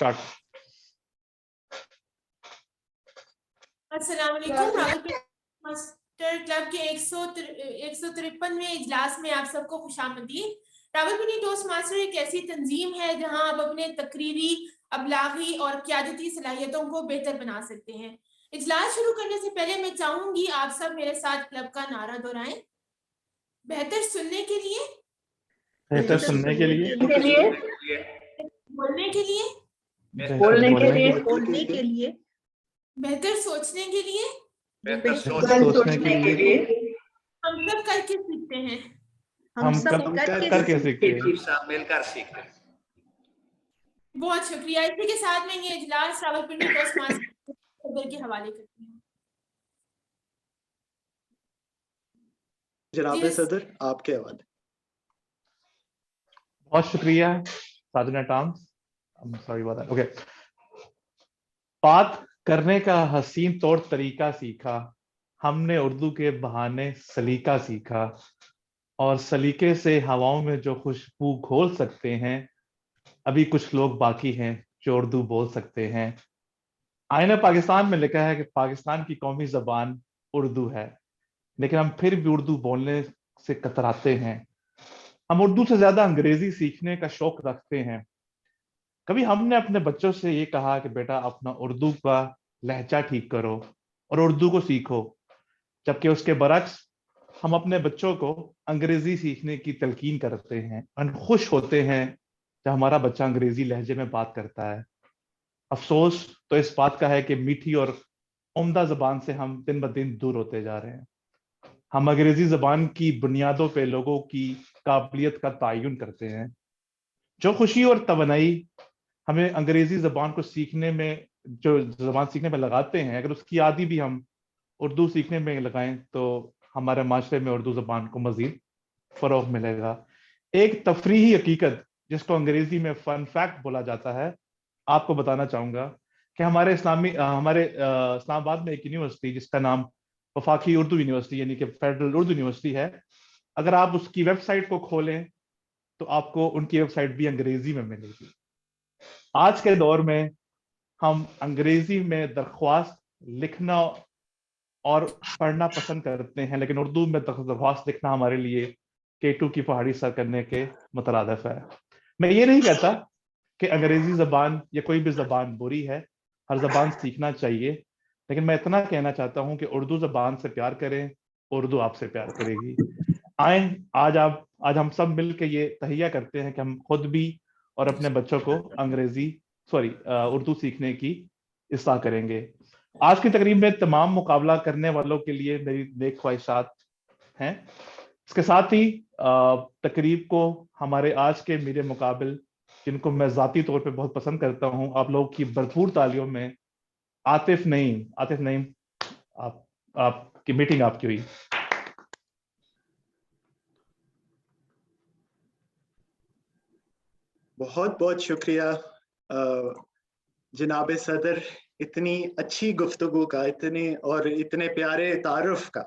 Start. अस्सलाम वालेकुम। Rawalpindi master club के 153वें इजलास में आप सबको खुशामदीद। रावलपिंडी टोस्ट मास्टर एक ऐसी तंजीम है जहां आप अपने तकरीरी, अबलागी और क़यादती सलाहियतों को बेहतर बना सकते हैं। इजलास शुरू करने से पहले मैं चाहूंगी आप सब मेरे साथ क्लब का नारा दोहराएं। बेहतर सुनने के लिए, बेहतर सुनने के लिए, बोलने के लिए, बोलने के लिए, बेहतर सोचने के लिए, बेहतर सोचने के लिए हम सब करके सीखते हैं। हम सब करके सीखते हैं। मिलकर सीखते हैं। बहुत शुक्रिया। इसी के साथ मैं ये इजलास रावलपिंडी टोस्ट मास्टर के हवाले करती हूँ। जनाब सदर, आपके हवाले। बहुत शुक्रिया साधना टॉम्स। सॉरी बात है। ओके, बात करने का हसीन तौर तरीका सीखा हमने, उर्दू के बहाने सलीका सीखा, और सलीके से हवाओं में जो खुशबू घोल सकते हैं, अभी कुछ लोग बाकी हैं जो उर्दू बोल सकते हैं। आईना पाकिस्तान में लिखा है कि पाकिस्तान की कौमी ज़बान उर्दू है, लेकिन हम फिर भी उर्दू बोलने से कतराते हैं। हम उर्दू से ज्यादा अंग्रेजी सीखने का शौक रखते हैं। कभी हमने अपने बच्चों से ये कहा कि बेटा अपना उर्दू का लहजा ठीक करो और उर्दू को सीखो, जबकि उसके बरक्स हम अपने बच्चों को अंग्रेजी सीखने की तलकीन करते हैं और खुश होते हैं जब हमारा बच्चा अंग्रेजी लहजे में बात करता है। अफसोस तो इस बात का है कि मीठी और उम्दा जबान से हम दिन ब दिन दूर होते जा रहे हैं। हम अंग्रेजी जबान की बुनियादों पे लोगों की काबिलियत का तयन करते हैं। जो खुशी और तवनाई हमें अंग्रेजी जबान को सीखने में, जो जबान सीखने में लगाते हैं, अगर उसकी आदि भी हम उर्दू सीखने में लगाएं तो हमारे माशरे में उर्दू जबान को मजीद फरोग मिलेगा। एक तफरीही हकीकत जिसको अंग्रेजी में फन फैक्ट बोला जाता है, आपको बताना चाहूंगा कि हमारे इस्लामाबाद में एक यूनिवर्सिटी जिसका नाम वफाकी उर्दू यूनिवर्सिटी यानी कि फेडरल उर्दू यूनिवर्सिटी है, अगर आप उसकी वेबसाइट को खोलें तो आपको उनकी वेबसाइट भी अंग्रेजी में मिलेगी। आज के दौर में हम अंग्रेजी में दरख्वास्त लिखना और पढ़ना पसंद करते हैं, लेकिन उर्दू में दरख्वास्त लिखना हमारे लिए K2 की पहाड़ी सर करने के मुतरादिफ है। मैं ये नहीं कहता कि अंग्रेजी जबान या कोई भी जबान बुरी है, हर जबान सीखना चाहिए, लेकिन मैं इतना कहना चाहता हूं कि उर्दू जबान से प्यार करें, उर्दू आपसे प्यार करेगी। आए आज हम सब मिल के ये तहिया करते हैं कि हम खुद भी और अपने बच्चों को उर्दू सीखने की इस्लाह करेंगे। आज की तकरीब में तमाम मुकाबला करने वालों के लिए मेरी नेक ख्वाहिशात हैं। इसके साथ ही तकरीब को हमारे आज के मेरे मुकाबिल, जिनको मैं ज़ाती तौर पे बहुत पसंद करता हूं, आप लोगों की भरपूर तालियों में आतिफ नईम, आपकी मीटिंग आपकी हुई। बहुत बहुत शुक्रिया जनाब सदर, इतनी अच्छी गुफ्तगू का, इतने प्यारे तारुफ का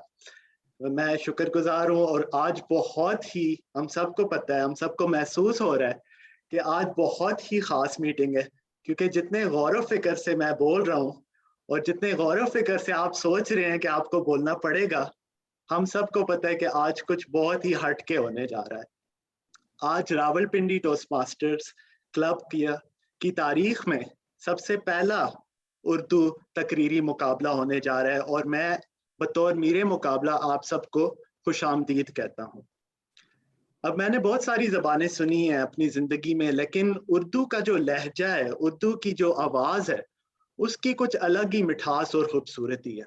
मैं शुक्रगुजार हूँ। और आज बहुत ही, हम सबको पता है, हम सबको महसूस हो रहा है कि आज बहुत ही ख़ास मीटिंग है, क्योंकि जितने गौर फिक्र से मैं बोल रहा हूँ और जितने गौर फिक्र से आप सोच रहे हैं कि आपको बोलना पड़ेगा, हम सबको पता है कि आज कुछ बहुत ही हटके होने जा रहा है। आज रावलपिंडी टोस्ट मास्टर्स क्लब की तारीख में सबसे पहला उर्दू तकरीरी मुकाबला होने जा रहा है, और मैं बतौर मीरे मुकाबला आप सबको खुशामदीद कहता हूँ। अब मैंने बहुत सारी ज़बानें सुनी हैं अपनी ज़िंदगी में, लेकिन उर्दू का जो लहजा है, उर्दू की जो आवाज़ है, उसकी कुछ अलग ही मिठास और ख़ूबसूरती है।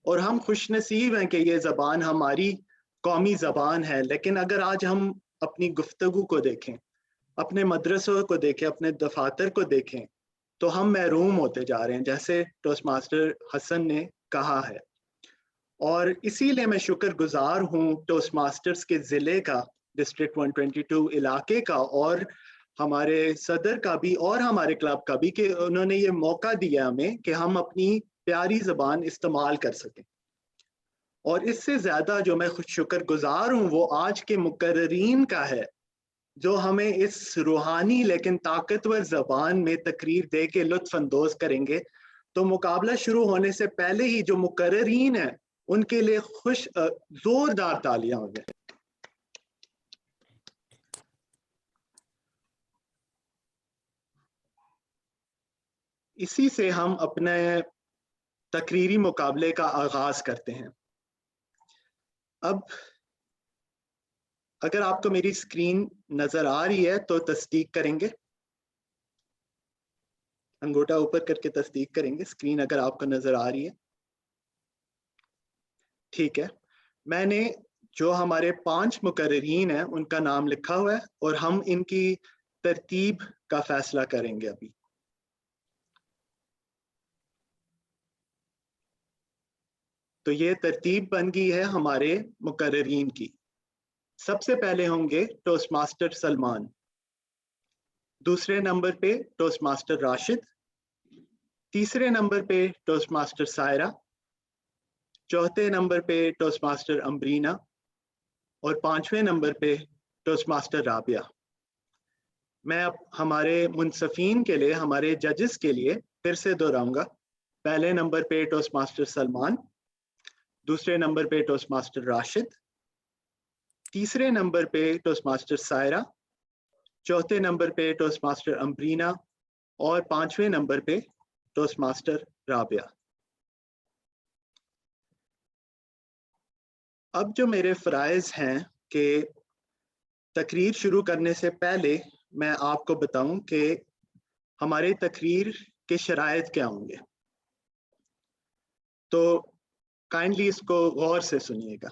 और हम खुशनसीब हैं कि ये ज़बान हमारी कौमी ज़बान है। लेकिन अगर आज हम अपनी गुफ्तगू को देखें, अपने मदरसों को देखें, अपने दफातर को देखें, तो हम महरूम होते जा रहे हैं, जैसे टोस्ट मास्टर हसन ने कहा है। और इसीलिए मैं शुक्रगुजार हूँ टोस्ट मास्टर्स के ज़िले का, डिस्ट्रिक्ट 122 इलाके का, और हमारे सदर का भी और हमारे क्लब का भी, कि उन्होंने ये मौका दिया हमें कि हम अपनी प्यारी ज़बान इस्तेमाल कर सकें। और इससे ज़्यादा जो मैं शुक्रगुजार हूँ वो आज के मुकर्रीन का है, جو ہمیں اس روحانی لیکن طاقتور زبان میں تقریر دے کے لطف اندوز کریں گے، تو مقابلہ شروع ہونے سے پہلے ہی جو مقررین ہیں ان کے لیے زوردار تالیاں ہو جائیں۔ اسی سے ہم اپنے تقریری مقابلے کا آغاز کرتے ہیں۔ اب اگر آپ کو میری اسکرین نظر آ رہی ہے تو تصدیق کریں گے، انگوٹھا اوپر کر کے تصدیق کریں گے اسکرین اگر آپ کو نظر آ رہی ہے۔ ٹھیک ہے، میں نے جو ہمارے 5 مقررین ہیں ان کا نام لکھا ہوا ہے اور ہم ان کی ترتیب کا فیصلہ کریں گے ابھی۔ تو یہ ترتیب بن گئی ہے ہمارے مقررین کی۔ سب سے پہلے ہوں گے ٹوسٹ ماسٹر سلمان، دوسرے نمبر پہ ٹوسٹ ماسٹر راشد، تیسرے نمبر پہ ٹوسٹ ماسٹر سائرہ، چوتھے نمبر پہ ٹوسٹ ماسٹر امبرینا اور 5ویں نمبر پہ ٹوسٹ ماسٹر رابعہ۔ میں اب ہمارے منصفین کے لیے، ہمارے ججز کے لیے پھر سے دہراؤں گا۔ پہلے نمبر پہ ٹوسٹ ماسٹر سلمان، دوسرے نمبر پہ ٹوسٹ ماسٹر راشد، تیسرے نمبر پہ ٹوسٹ ماسٹر سائرہ، چوتھے نمبر پہ ٹوسٹ ماسٹر امبرینا اور 5ویں نمبر پہ ٹوسٹ ماسٹر رابعہ۔ اب جو میرے فرائض ہیں کہ تقریر شروع کرنے سے پہلے میں آپ کو بتاؤں کہ ہمارے تقریر کے شرائط کیا ہوں گے، تو کائنڈلی اس کو غور سے سنیے گا۔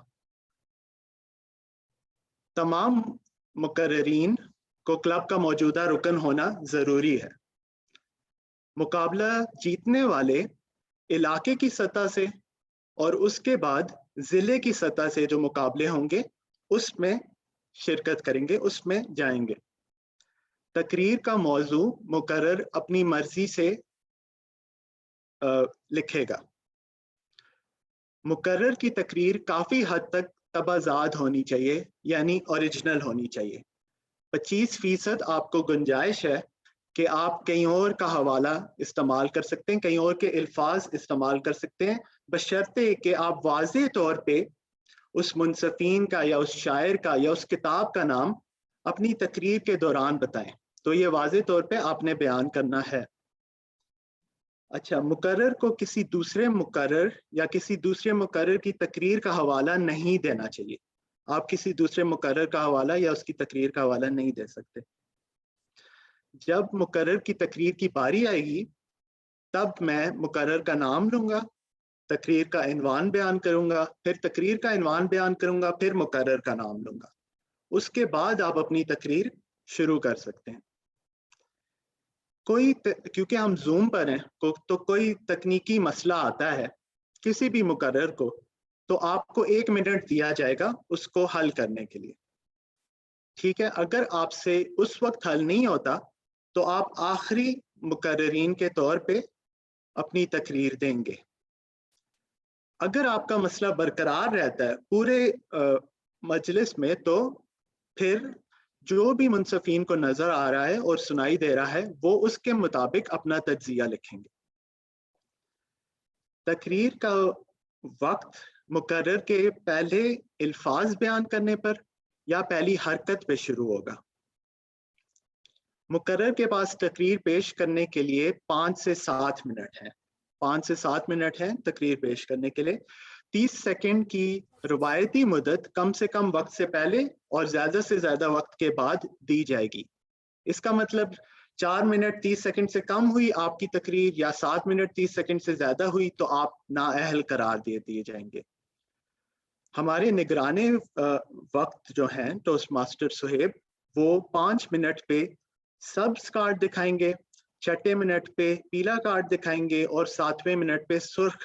تمام مقررین کو کلب کا موجودہ رکن ہونا ضروری ہے۔ مقابلہ جیتنے والے علاقے کی سطح سے اور اس کے بعد ضلع کی سطح سے جو مقابلے ہوں گے اس میں شرکت کریں گے، اس میں جائیں گے۔ تقریر کا موضوع مقرر اپنی مرضی سے لکھے گا۔ مقرر کی تقریر کافی حد تک تبازاد ہونی چاہیے، یعنی اوریجنل ہونی چاہیے۔ 25% آپ کو گنجائش ہے کہ آپ کہیں اور کا حوالہ استعمال کر سکتے ہیں، کہیں اور کے الفاظ استعمال کر سکتے ہیں، بشرطے کہ آپ واضح طور پہ اس منصفین کا یا اس شاعر کا یا اس کتاب کا نام اپنی تقریر کے دوران بتائیں۔ تو یہ واضح طور پہ آپ نے بیان کرنا ہے۔ اچھا، مقرر کو کسی دوسرے مقرر یا کسی دوسرے مقرر کی تقریر کا حوالہ نہیں دینا چاہیے۔ آپ کسی دوسرے مقرر کا حوالہ یا اس کی تقریر کا حوالہ نہیں دے سکتے۔ جب مقرر کی تقریر کی باری آئے گی تب میں مقرر کا نام لوں گا، تقریر کا عنوان بیان کروں گا، پھر تقریر کا عنوان بیان کروں گا، پھر مقرر کا نام لوں گا۔ اس کے بعد آپ اپنی تقریر شروع کر سکتے ہیں۔ کیونکہ ہم زوم پر ہیں تو کوئی تکنیکی مسئلہ آتا ہے کسی بھی مقرر کو، تو آپ کو 1 منٹ دیا جائے گا اس کو حل کرنے کے لیے۔ ٹھیک ہے، اگر آپ سے اس وقت حل نہیں ہوتا تو آپ آخری مقررین کے طور پہ اپنی تقریر دیں گے۔ اگر آپ کا مسئلہ برقرار رہتا ہے پورے مجلس میں، تو پھر جو بھی منصفین کو نظر آ رہا ہے اور سنائی دے رہا ہے وہ اس کے مطابق اپنا تجزیہ لکھیں گے۔ تقریر کا وقت مقرر کے پہلے الفاظ بیان کرنے پر یا پہلی حرکت پہ شروع ہوگا۔ مقرر کے پاس تقریر پیش کرنے کے لیے 5 سے 7 منٹ ہیں، 5 سے 7 منٹ ہیں تقریر پیش کرنے کے لیے۔ 30 سیکنڈ کی روایتی مدت کم سے کم وقت سے پہلے اور زیادہ سے زیادہ وقت کے بعد دی جائے گی۔ اس کا مطلب 4 منٹ 30 سیکنڈ سے کم ہوئی آپ کی تقریر یا 7 منٹ 30 سیکنڈ سے زیادہ ہوئی تو آپ نااہل قرار دیے جائیں گے۔ ہمارے نگران وقت جو ہیں ٹوسٹ ماسٹر صہیب، وہ 5 منٹ پہ سبز کارڈ دکھائیں گے، 6 منٹ پہ پیلا کارڈ دکھائیں گے اور 7ویں منٹ پہ سرخ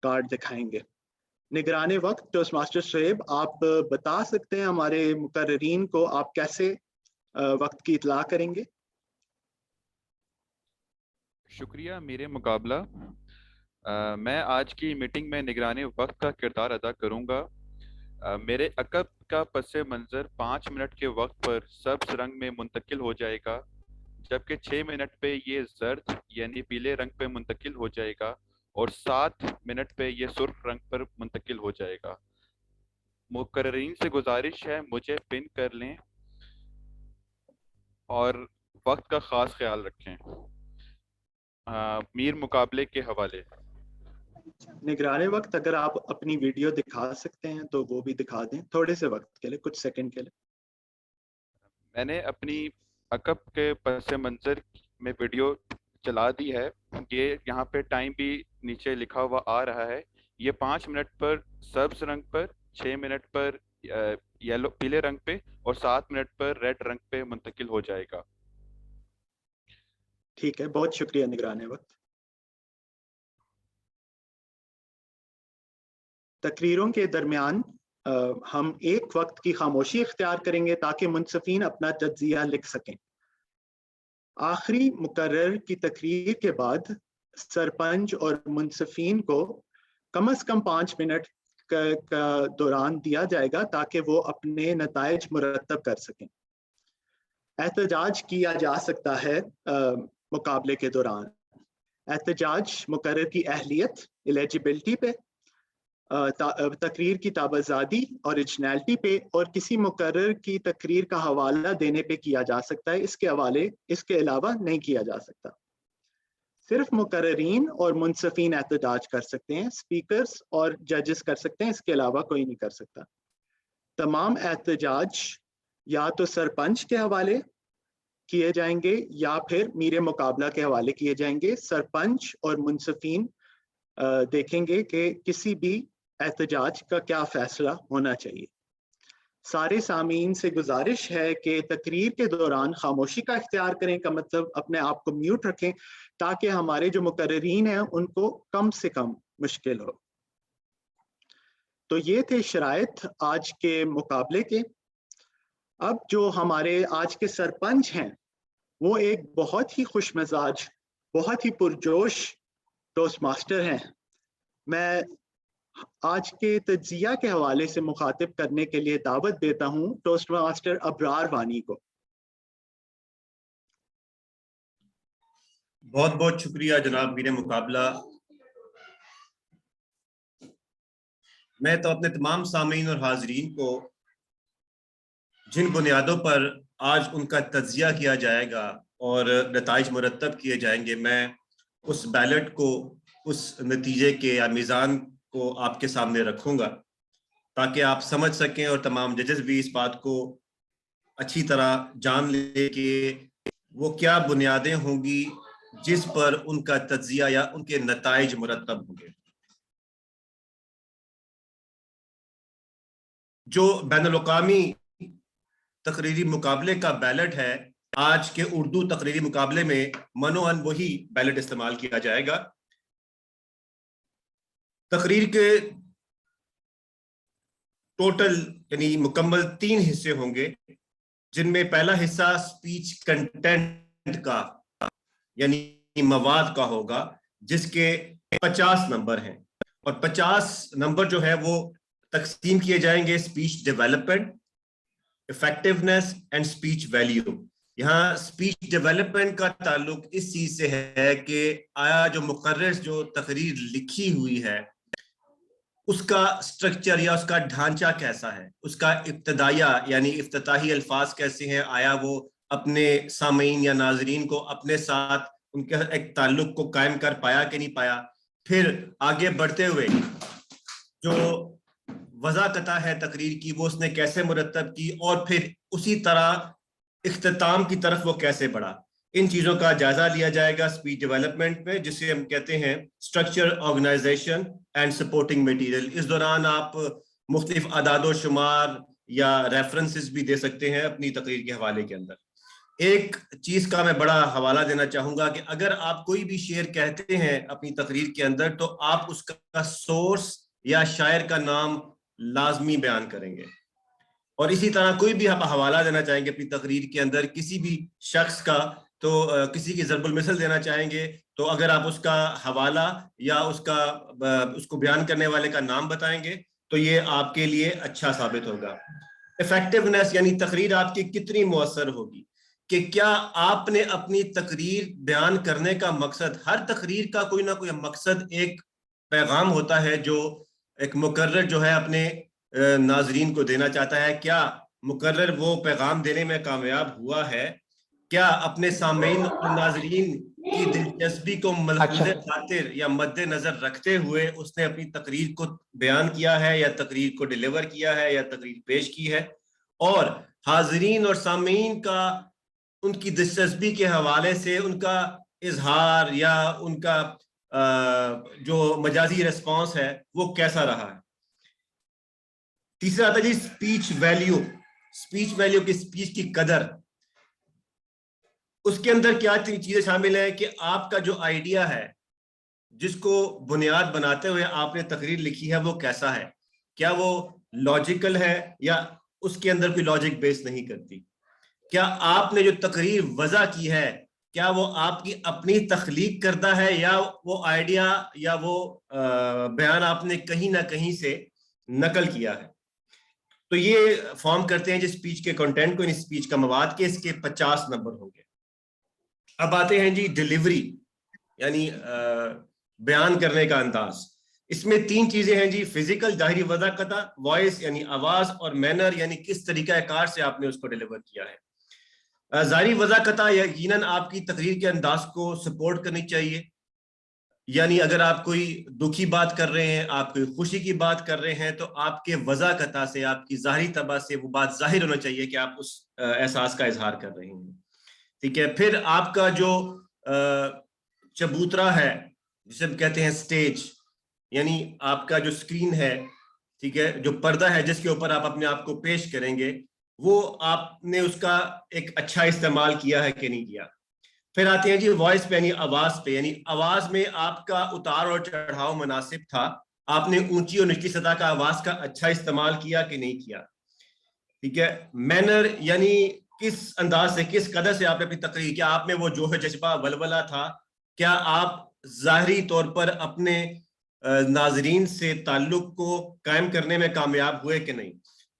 کارڈ دکھائیں گے۔ نگران وقت ٹوسٹ ماسٹر صہیب، آپ بتا سکتے ہیں ہمارے مقررین کو آپ کیسے وقت کی اطلاع کریں گے؟ شکریہ میرے مقابلہ۔ میں آج کی میٹنگ میں نگران وقت کا کردار ادا کروں گا۔ میرے عقب का पस मंजर 5 मिनट के वक्त पर सब्ज रंग में मुंतकिल हो जाएगा, जबकि 6 मिनट पे ये जर्द यानी पीले रंग पे मुंतकिल हो जाएगा और 7 मिनट पे ये सुर्ख रंग पर मुंतकिल हो जाएगा। मुकर्रीन से गुजारिश है मुझे पिन कर लें और वक्त का ख़ास ख्याल रखें। मीर मुकाबले के हवाले। निगराने वक्त अगर आप अपनी वीडियो दिखा सकते हैं तो वो भी दिखा दें थोड़े से वक्त के लिए, कुछ सेकंड के लिए। मैंने अपनी अकब के पस मंजर में वीडियो चला दी है। ये यहाँ पे टाइम भी नीचे लिखा हुआ आ रहा है। ये 5 मिनट पर सब्ज रंग पर, 6 मिनट पर येलो पीले रंग पे और 7 मिनट पर रेड रंग पे मुंतकिल हो जाएगा। ठीक है, बहुत शुक्रिया निगराने वक्त। तकरीरों के दरमियान हम एक वक्त की खामोशी इख्तियार करेंगे ताकि मुंसफीन अपना तज्जिया लिख सकें। आखिरी मुकर्रर की तकरीर के बाद सरपंच और मुंसफीन को कम से कम 5 मिनट का दौरान दिया जाएगा ताकि वो अपने नताइज मुरतब कर सकें। एहतजाज किया जा सकता है मुकाबले के दौरान। एहतजाज मुकर्रर की अहलियत, एलिजिबिलिटी पे, तकरीर की ताबज़ादी, ओरिजिनलिटी पे और किसी मुकर्रर की तकरीर का हवाला देने पे किया जा सकता है। इसके अलावा नहीं किया जा सकता। सिर्फ मुकर्रीन और मुंसफीन एहतजाज कर सकते हैं, स्पीकर्स और जजेस कर सकते हैं, इसके अलावा कोई नहीं कर सकता। तमाम एहतजाज या तो सरपंच के हवाले किए जाएंगे या फिर मीरे मुकाबला के हवाले किए जाएंगे। सरपंच और मुंसफीन देखेंगे कि किसी भी एहतजाज का क्या फैसला होना चाहिए। सारे सामीन से गुजारिश है कि तकरीर के दौरान खामोशी का इख्तियार करें, का मतलब अपने आप को म्यूट रखें ताकि हमारे जो मुकर्रीन हैं उनको कम से कम मुश्किल हो। तो ये थे शराइत आज के मुकाबले के। अब जो हमारे आज के सरपंच हैं वो एक बहुत ही खुश मिजाज, बहुत ही पुरजोश टोस्ट मास्टर हैं। मैं आज के तज्जिया के हवाले से मुखातिब करने के लिए दावत देता हूं टोस्ट मास्टर अबरार वानी को। बहुत बहुत शुक्रिया जनाब मीरे मुकाबला। मैं तो अपने तमाम सामीन और हाजरीन को जिन बुनियादों पर आज उनका तज्जिया किया जाएगा और नताइज मुरतब किए जाएंगे, मैं उस बैलेट को, उस नतीजे के या मीज़ान को आपके सामने रखूंगा ताकि आप समझ सकें और तमाम जजेस भी इस बात को अच्छी तरह जान ले कि वो क्या बुनियादें होंगी जिस पर उनका तज्जिया या उनके नताइज मुरतब होंगे। जो बैनुल-अक़वामी तकरीरी मुकाबले का बैलेट है, आज के उर्दू तकरीरी मुकाबले में मनोअन वही बैलेट इस्तेमाल किया जाएगा। तकरीर के टोटल यानी मुकम्मल 3 हिस्से होंगे, जिनमें पहला हिस्सा स्पीच कंटेंट का यानी मवाद का होगा, जिसके 50 नंबर हैं और 50 नंबर जो है वो तकसीम किए जाएंगे speech development, effectiveness and speech value. यहाँ स्पीच डेवलपमेंट का ताल्लुक इस चीज से है कि आया जो मुकर्रर जो तकरीर लिखी हुई है उसका स्ट्रक्चर या उसका ढांचा कैसा है, उसका इब्तदाया यानी इफ्तिताही अल्फाज कैसे हैं, आया वो अपने सामीन या नाजरीन को अपने साथ उनके एक ताल्लुक को कायम कर पाया कि नहीं पाया। फिर आगे बढ़ते हुए जो वज़ाक़ता है तकरीर की वो उसने कैसे मुरतब की और फिर उसी तरह इख्तिताम की तरफ वो कैसे बढ़ा। इन चीज़ों का जायजा लिया जाएगा स्पीच डेवलपमेंट में, जिसे हम कहते हैं structure, organisation and supporting material. इस दौरान आप मुख्तलिफ अदाद शुमार या रेफरेंसेस भी दे सकते हैं अपनी तकरीर के हवाले के अंदर। एक चीज का मैं बड़ा हवाला देना चाहूंगा कि अगर आप कोई भी शेर कहते हैं अपनी तकरीर के अंदर तो आप उसका सोर्स या शायर का नाम लाजमी बयान करेंगे। और इसी तरह कोई भी आप हवाला देना चाहेंगे अपनी तकरीर के अंदर किसी भी शख्स का, तो किसी की ज़रबुल मिसल देना चाहेंगे तो अगर आप उसका हवाला या उसको बयान करने वाले का नाम बताएंगे तो ये आपके लिए अच्छा साबित होगा। इफेक्टिवनेस यानी तकरीर आपकी कितनी मुअस्सर होगी, कि क्या आपने अपनी तकरीर बयान करने का मकसद, हर तकरीर का कोई ना कोई मकसद, एक पैगाम होता है जो एक मुकर्रर जो है अपने नाजरीन को देना चाहता है, क्या मुकर्रर वो पैगाम देने में कामयाब हुआ है, क्या अपने सामीन और नाजरीन की दिलचस्पी को मलहूज़े खातिर या मद्दे नजर रखते हुए उसने अपनी तकरीर को बयान किया है या तकरीर को डिलीवर किया है या तकरीर पेश की है, और हाजरीन और सामीन का उनकी दिलचस्पी के हवाले से उनका इजहार या उनका जो मजाजी रिस्पॉन्स है वो कैसा रहा है। तीसरा आता है जी स्पीच वैल्यू, स्पीच वैल्यू की, स्पीच की कदर। उसके अंदर क्या चीजें शामिल है कि आपका जो आइडिया है जिसको बुनियाद बनाते हुए आपने तकरीर लिखी है वो कैसा है, क्या वो लॉजिकल है या उसके अंदर कोई लॉजिक बेस नहीं करती, क्या आपने जो तकरीर वज़ा की है क्या वो आपकी अपनी तख्लीक करता है या वो आइडिया या वो बयान आपने कहीं ना कहीं से नकल किया है। तो ये फॉर्म करते हैं जिस स्पीच के कंटेंट को, इन स्पीच का मवाद के, इसके 50 नंबर होंगे। अब आते हैं जी डिलीवरी यानी बयान करने का अंदाज। इसमें 3 चीजें हैं जी, फिजिकल जाहिरी वज़ाक़ता, वॉइस यानी आवाज, और मैनर यानी किस तरीका कार से आपने उसको डिलीवर किया है। जाहिरी वज़ाक़ता यकीनन आपकी तकरीर के अंदाज को सपोर्ट करनी चाहिए, यानी अगर आप कोई दुखी बात कर रहे हैं, आप कोई खुशी की बात कर रहे हैं, तो आपके वज़ाक़ता से, आपकी ज़ाहिरी तबा से वो बात जाहिर होना चाहिए कि आप उस एहसास का इजहार कर रहे हैं। ठीक है, फिर आपका जो चबूतरा है जिसे हम कहते हैं स्टेज, यानी आपका जो स्क्रीन है, ठीक है, जो पर्दा है जिसके ऊपर आप अपने आप को पेश करेंगे, वो आपने उसका एक अच्छा इस्तेमाल किया है कि नहीं किया। फिर आते हैं जी वॉइस पे यानी आवाज पे, यानी आवाज में आपका उतार और चढ़ाव मुनासिब था, आपने ऊंची और निचली सतह का आवाज का अच्छा इस्तेमाल किया कि नहीं किया। ठीक है, मैनर यानी किस अंदाज से, किस कदर से आपने अपनी तकरीर, क्या आप में वो जो है जज्बा वलवला था, क्या आप ज़ाहिरी तौर पर अपने नाजरीन से ताल्लुक को कायम करने में कामयाब हुए कि नहीं।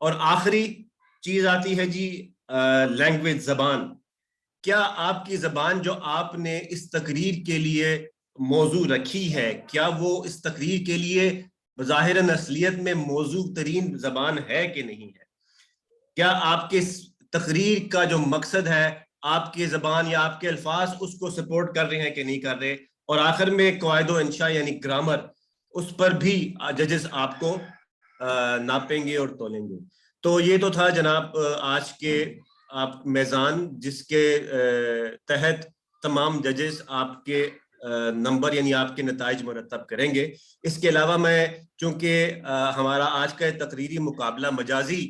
और आखिरी चीज आती है जी लैंग्वेज, जबान, क्या आपकी जबान जो आपने इस तकरीर के लिए मौजू रखी है, क्या वो इस तकरीर के लिए ज़ाहिरन असलियत में मौजू तरीन जबान है कि नहीं है, क्या आपके तकरीर का जो मकसद है आपके जबान या आपके अल्फाज उसको सपोर्ट कर रहे हैं कि नहीं कर रहे। और आखिर में क़वाइदो इंशा यानी ग्रामर, उस पर भी जजेस आपको नापेंगे और तोलेंगे। तो ये तो था जनाब आज के आप मेज़ान, जिसके तहत तमाम जजेस आपके नंबर यानी आपके नताइज मुरतब करेंगे। इसके अलावा मैं, चूंकि हमारा आज का तकरीरी मुकाबला मजाजी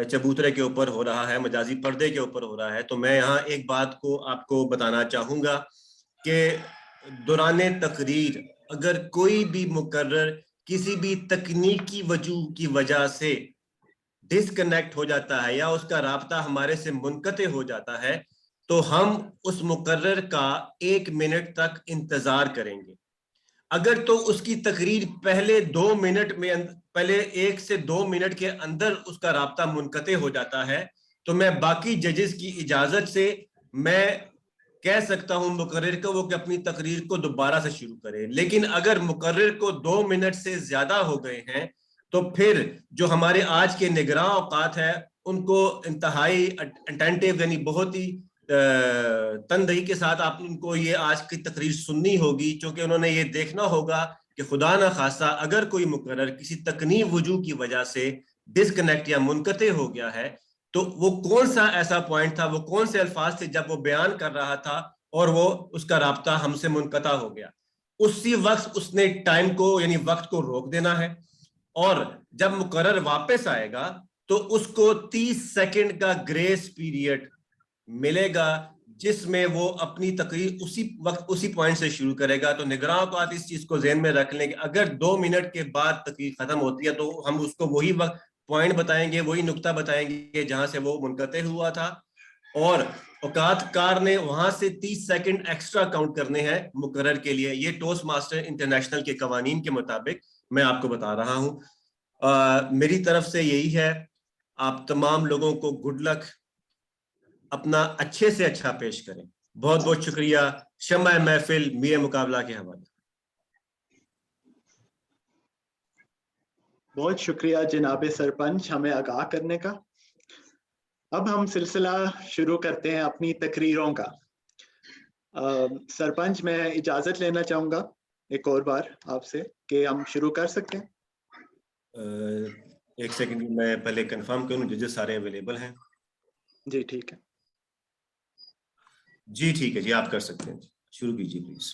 चबूतरे के ऊपर हो रहा है, मजाजी पर्दे के ऊपर हो रहा है, तो मैं यहाँ एक बात को आपको बताना चाहूँगा कि दौराने तकरीर अगर कोई भी मुकर्रर किसी भी तकनीकी वजूह की वजह से डिस्कनेक्ट हो जाता है या उसका राब्ता हमारे से मुनक़ते हो जाता है, तो हम उस मुकर्रर का 1 मिनट तक इंतजार करेंगे। अगर तो उसकी तकरीर पहले 2 मिनट में, पहले 1 से 2 मिनट के अंदर उसका राब्ता मुनक़ते हो जाता है, तो मैं बाकी जजेस की इजाजत से मैं कह सकता हूं मुकर्रर को वो कि अपनी तकरीर को दोबारा से शुरू करे। लेकिन अगर मुकर्रर को 2 मिनट से ज्यादा हो गए हैं, तो फिर जो हमारे आज के निगरां औकात है उनको इंतहाई अटेंटिव यानी बहुत ही तनदही के साथ आप उनको ये आज की तकरीर सुननी होगी, क्योंकि उन्होंने ये देखना होगा कि खुदा न खासा अगर कोई मुकर्रर किसी तकनीकी वजूह की वजह से डिस्कनेक्ट या मुनक़ते हो गया है, तो वो कौन सा ऐसा पॉइंट था, वो कौन से अल्फाज थे जब वो बयान कर रहा था और वो उसका राब्ता हमसे मुनक़ता हो गया। उसी वक्त उसने टाइम को यानी वक्त को रोक देना है, और जब मुकर्रर वापस आएगा तो उसको 30 सेकंड का ग्रेस पीरियड मिलेगा, जिसमें वो अपनी तकरीर उसी वक्त उसी पॉइंट से शुरू करेगा। तो निगरान को इस चीज को ज़हन में रख लें कि अगर 2 मिनट के बाद तकरीर खत्म होती है तो हम उसको वही वक्त पॉइंट बताएंगे, वही नुक्ता बताएंगे जहां से वो मुनक़ते हुआ था, और औकात कार ने वहां से 30 सेकंड एक्स्ट्रा काउंट करने हैं मुकर्रर के लिए। ये टोस्ट मास्टर इंटरनेशनल के कवानीन के मुताबिक मैं आपको बता रहा हूं। मेरी तरफ से यही है آپ تمام لوگوں کو گڈ لک، اپنا اچھے سے اچھا پیش کریں. بہت بہت شکریہ. شمع محفل میر مقابلہ کے حوالے. بہت شکریہ جناب سرپنچ ہمیں آگاہ کرنے کا. اب ہم سلسلہ شروع کرتے ہیں اپنی تقریروں کا. سرپنچ میں اجازت لینا چاہوں گا ایک اور بار آپ سے کہ ہم شروع کر سکتے ہیں. ایک سیکنڈ میں پہلے کنفرم کروں ججز سارے اویلیبل ہیں. جی ٹھیک ہے. جی ٹھیک ہے جی، آپ کر سکتے ہیں. شروع کیجیے پلیز.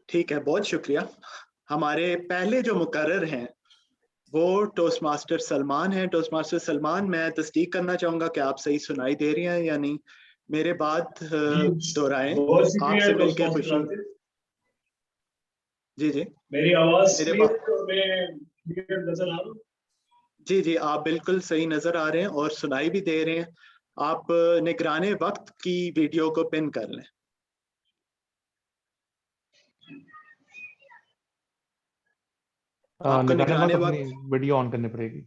ٹھیک ہے، بہت شکریہ. ہمارے پہلے جو مقرر ہیں وہ ٹوسٹ ماسٹر سلمان ہیں. ٹوسٹ ماسٹر سلمان، میں تصدیق کرنا چاہوں گا کہ آپ صحیح سنائی دے رہی ہیں یا نہیں. میرے بات دہرائیں. آپ سے مل کے خوشی. جی جی، میری آواز جی جی، آپ بالکل صحیح نظر آ رہے ہیں اور سنائی بھی دے رہے ہیں. آپ نگران وقت کی ویڈیو کو پن کر لیں. آپ کو نگران وقت ویڈیو آن کرنی پڑے گی.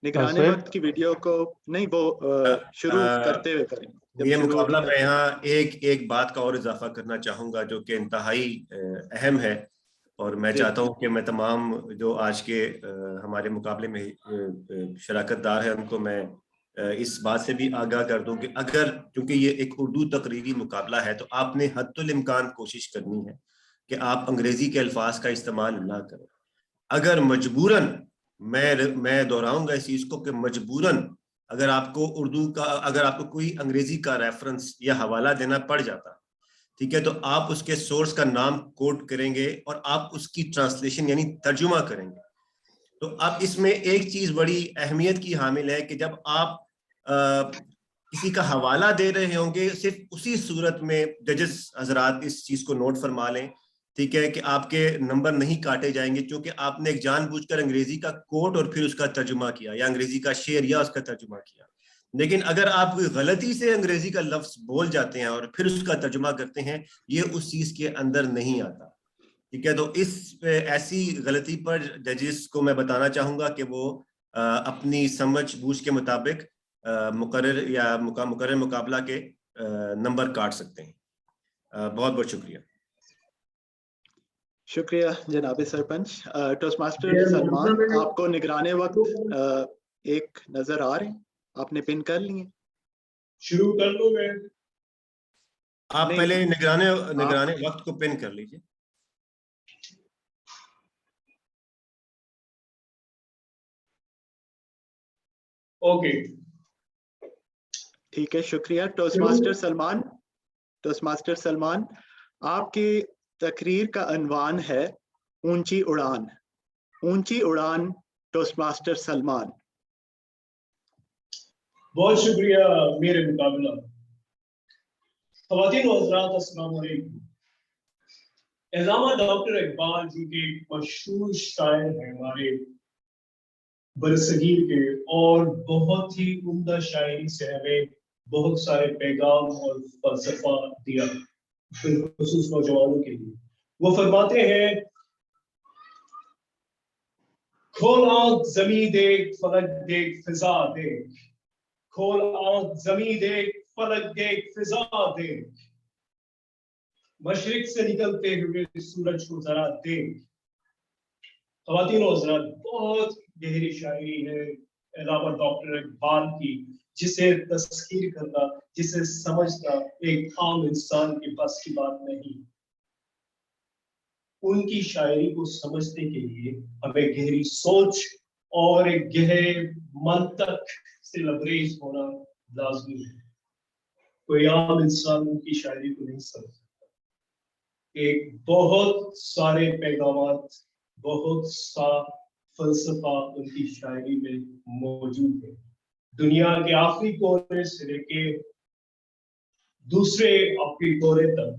نگران وقت کی ویڈیو کو نہیں، وہ شروع کرتے ہوئے کریں. یہ مقابلہ میں یہاں ایک بات کا اور اضافہ کرنا چاہوں گا جو کہ انتہائی اہم ہے، اور میں چاہتا ہوں کہ میں تمام جو آج کے ہمارے مقابلے میں شراکت دار ہیں ان کو میں اس بات سے بھی آگاہ کر دوں کہ اگر چونکہ یہ ایک اردو تقریری مقابلہ ہے تو آپ نے حد الامکان کوشش کرنی ہے کہ آپ انگریزی کے الفاظ کا استعمال نہ کریں. اگر مجبوراً، میں دہراؤں گا اس چیز کو کہ مجبوراً اگر آپ کو اردو کا، اگر آپ کو کوئی انگریزی کا ریفرنس یا حوالہ دینا پڑ جاتا، ٹھیک ہے، تو آپ اس کے سورس کا نام کوٹ کریں گے اور آپ اس کی ٹرانسلیشن یعنی ترجمہ کریں گے. تو اب اس میں ایک چیز بڑی اہمیت کی حامل ہے کہ جب آپ کسی کا حوالہ دے رہے ہوں گے، صرف اسی صورت میں ججز حضرات اس چیز کو نوٹ فرما لیں، ٹھیک ہے، کہ آپ کے نمبر نہیں کاٹے جائیں گے کیونکہ آپ نے ایک جان بوجھ کر انگریزی کا کوٹ اور پھر اس کا ترجمہ کیا، یا انگریزی کا شعر یا اس کا ترجمہ کیا. لیکن اگر آپ غلطی سے انگریزی کا لفظ بول جاتے ہیں اور پھر اس کا ترجمہ کرتے ہیں، یہ اس چیز کے اندر نہیں آتا، ٹھیک ہے. تو اس ایسی غلطی پر ججز کو میں بتانا چاہوں گا کہ وہ اپنی سمجھ بوجھ کے مطابق مقرر یا مقرر مقابلہ کے نمبر کاٹ سکتے ہیں. بہت بہت شکریہ. شکریہ جناب سرپنچ. ٹوسٹ ماسٹر سلمان، آپ کو نگران وقت ایک نظر آ رہے ہیں؟ آپ نے پن کر لیے؟ شروع کر لوں میں؟ آپ پہلے نگران وقت کو پن کر لیجئے. اوکے ٹھیک ہے، شکریہ. ٹوسٹ ماسٹر سلمان، آپ کی تقریر کا عنوان ہے اونچی اڑان. اونچی اڑان ٹوسٹ ماسٹر سلمان. بہت شکریہ میرے مقابلہ. خواتین و حضرات السلام علیکم. علامہ ڈاکٹر اقبال جو کہ ایک مشہور شاعر ہیں ہمارے برصغیر کے، اور بہت ہی عمدہ شاعری سے ہمیں بہت سارے پیغام اور فلسفہ دیا خصوص نوجوانوں کے لیے. وہ فرماتے ہیں، کھول آنکھ زمیں دیکھ، فلک دیکھ، فضا دیکھ. کھول آنکھ زمیں دیکھ، فلک دیکھ، فضا دیکھ. مشرق سے نکلتے ہوئے سورج کو ذرا دیکھ. خواتین و حضرات، بہت گہری شاعری ہے علامہ ڈاکٹر اقبال کی، جسے تذکیر کرنا، جسے سمجھنا ایک عام انسان کے بس کی بات نہیں. ان کی شاعری کو سمجھنے کے لیے ہمیں گہری سوچ اور ایک گہرے منطق سے لبریز ہونا لازمی ہے. کوئی عام انسان ان کی شاعری کو نہیں سمجھ سکتا. ایک بہت سارے پیغامات، بہت سا فلسفہ ان کی شاعری میں موجود ہے. دنیا کے آخری کونے سے لے کے دوسرے آخری کونے تک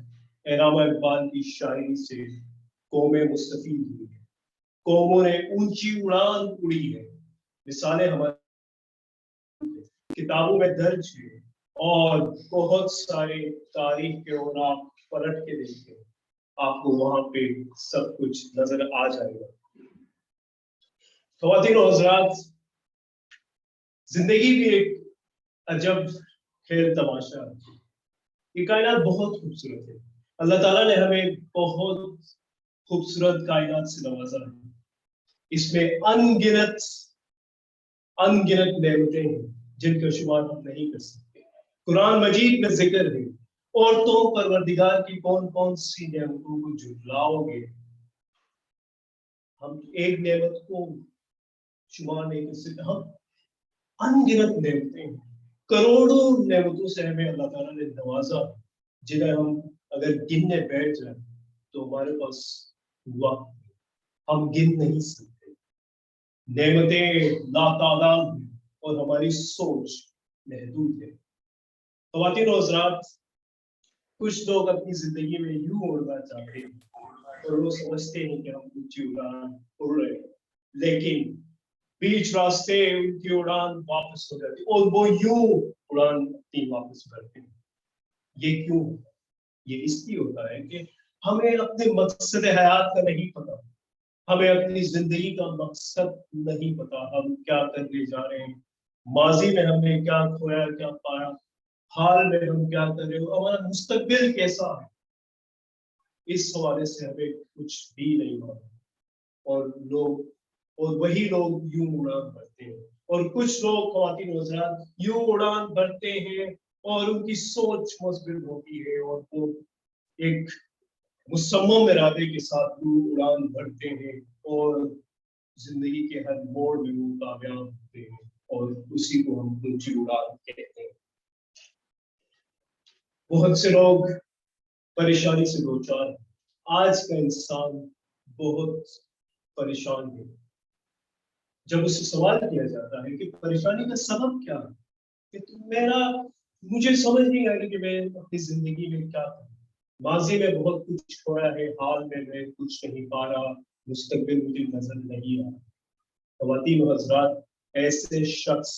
علامہ اقبال کی شاعری سے قومیں مستفید ہوئی ہیں. قوموں نے اونچی اڑان اڑی ہے. مثالیں ہماری کتابوں میں درج ہیں اور بہت سارے تاریخ کے اوراق پلٹ کے دیکھیں، آپ کو وہاں پہ سب کچھ نظر آ جائے گا. ख्वातीन और हज़रात, जिंदगी भी एक अजब खेल तमाशा है। ये कायनात बहुत खूबसूरत है। अल्लाह ताला ने हमें बहुत खूबसूरत कायनात से नवाजा है। इसमें अनगिनत नेमतें हैं जिनका शुमार हम नहीं कर सकते। कुरान मजीद में जिक्र है, और तुम परवरदिगार की कौन कौन सी नेमतों को झुटलाओगे। हम एक नेमत को शुमार नहीं कर सकते, हम अनगिनत नेमतें, करोड़ों नेमतों से हमें अल्लाह ताला ने नवाजा, जिन्हें हम अगर गिनने बैठ जाए तो हमारे पास वक्त हम गिन नहीं सकते। नेमतें लातादाद हैं और हमारी सोच महदूद है। ख्वातीन और हज़रात, कुछ लोग अपनी जिंदगी में यूं उड़ना चाहते हैं और वो समझते हैं कि हम ऊंची उड़ान उड़ रहे हैं, लेकिन बीच रास्ते उनकी उड़ान वापस हो जाती और वो यूं उड़ान अपनी वापस करते हैं। ये क्यों? ये इसलिए होता है कि हमें अपने मकसद हयात का नहीं पता, हमें अपनी जिंदगी का मकसद नहीं पता, हम क्या करने जा रहे हैं, माजी में हमने क्या खोया क्या पाया, हाल में हम क्या कर रहे हो, हमारा मुस्तकबिल कैसा है, इस हवाले से हमें कुछ भी नहीं मालूम। और वही लोग यूं उड़ान भरते हैं, और कुछ लोग ख्वातीन और हज़रात यूं उड़ान भरते हैं और उनकी सोच मुस्बिल होती है और वो एक मुसम्मम इरादे के साथ वो उड़ान भरते हैं और जिंदगी के हर मोड़ में वो कामयाब होते हैं, और उसी को हम ऊंची उड़ान कहते हैं। बहुत से लोग परेशानी से दो चार, आज का इंसान बहुत परेशान है। जब उससे सवाल किया जाता है कि परेशानी का सबब क्या है, कि मुझे समझ नहीं आ रही कि मैं अपनी जिंदगी में क्या करूं, माजी में बहुत कुछ खोया है, हाल में मैं कुछ नहीं पा रहा, मुस्तकबिल मुझे नजर नहीं आ रहा। ख्वातीन और हज़रात, ऐसे शख्स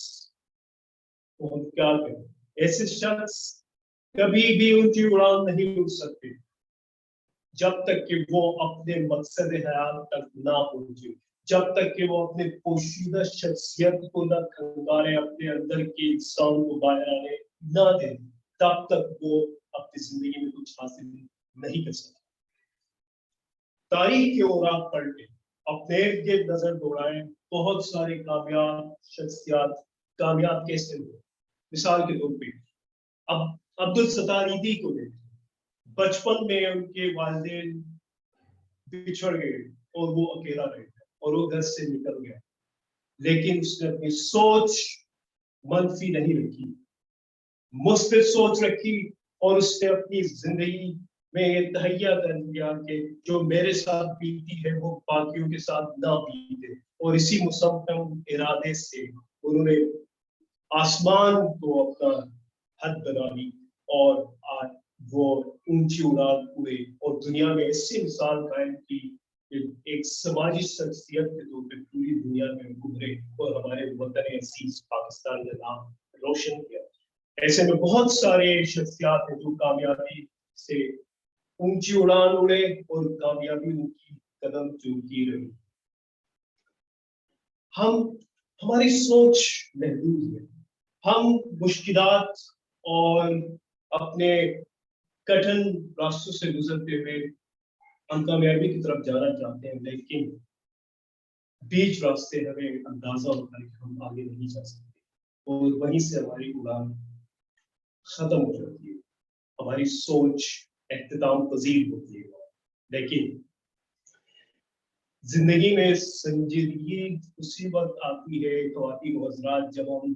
को हम क्या करें? ऐसे शख्स कभी भी ऊंची उड़ान नहीं उड़ सकते जब तक कि वो अपने मकसद हयात तक ना पहुंचे, जब तक कि वो अपने पोशीदा शख्सियत को न खंगारे, अपने अंदर के इंसान को बाहर आने ना दे, तब तक वो अपनी जिंदगी में कुछ हासिल नहीं कर सकता। तारीख की ओर आप पलटे, अपने इर्द गिर्द नजर दौड़ाएं, बहुत सारे कामयाब शख्सियात कामयाब कैसे हुए। मिसाल के तौर पे अब अब्दुल सत्तार ईदी को देखें, बचपन में उनके वालिदैन बिछड़ गए और वो अकेला रह गया और वो घर से निकल गया, लेकिन उसने अपनी सोच मनफी नहीं रखी, मुस्बित सोच रखी, और उसने अपनी जिंदगी में ये तहैया कर लिया कि जो मेरे साथ बीती है वो बाकियों के साथ ना बीते, और इसी मुसम्मम इरादे से उन्होंने आसमान को अपना हद बना ली और आज वो ऊंची उड़ान हुए और दुनिया में ऐसी मिसाल कायम की, एक समाजी शख्सियत के तौर पे पूरी दुनिया में उभरे और हमारे वतन अजीज पाकिस्तान का नाम रोशन किया। ऐसे में बहुत सारे शख्सियात हैं जो कामयाबी से ऊंची उड़ान उड़े और कामयाबी उनकी कदम चूमती रही। हमारी सोच महदूद है, हम मुश्किलात और अपने कठिन रास्तों से गुजरते हुए हम कामयाबी की तरफ जाना चाहते हैं, लेकिन बीच रास्ते हमें अंदाजा होता है कि हम आगे नहीं जा सकते और वहीं से हमारी उड़ान खत्म हो जाती है, हमारी सोच इख्तिताम पजीर होती है। लेकिन जिंदगी में संजीदगी उसी वक्त आती है ख्वातीन और हज़रात, जब हम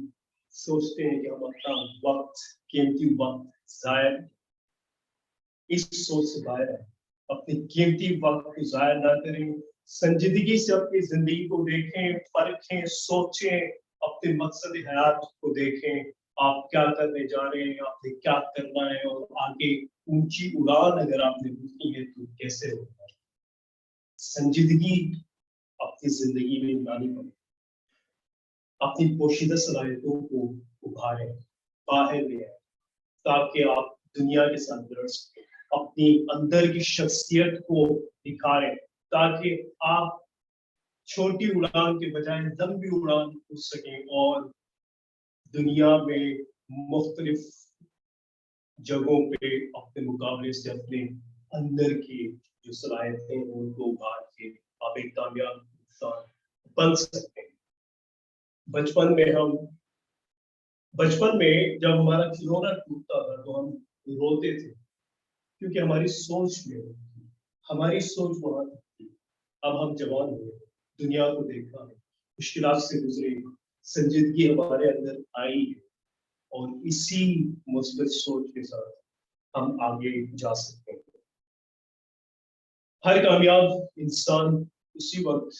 सोचते हैं कि हम अपना वक्त, कीमती वक्त जाया, इस सोच से बाहर आए, अपनी कीमती वक्त को जाया ना करें, संजीदगी से अपनी जिंदगी को देखें, परखें, सोचें, अपने मकसद हयात को देखें, आप क्या करने जा रहे हैं, आपने क्या करना है, और आगे ऊंची उड़ान अगर आपने उड़नी है तो कैसे होगा। संजीदगी अपनी जिंदगी में लानी पड़े, अपनी पोशीदा सलाहियतों को उभारें, बाहर ले आए, ताकि आप दुनिया के साथ लड़ सकें, अपनी अंदर की शख्सियत को निखारें, ताकि आप छोटी उड़ान के बजाय लंबी उड़ान उड़ सकें और दुनिया में मुख्तलिफ जगहों पे अपने मुकाबले से अपने अंदर की जो सलाहियतें हैं उनको उभार के आप एक कामयाब इंसान बन सकते हैं। बचपन में जब हमारा खिलौना टूटता था तो हम रोते थे क्योंकि हमारी सोच वहां थी। अब हम जवान हुए, दुनिया को देखा है, मुश्किलात से गुजरे, संजीदगी हमारे अंदर आई है और इसी मुस्बित सोच के साथ हम आगे जा सकते हैं। हर कामयाब इंसान उसी वक्त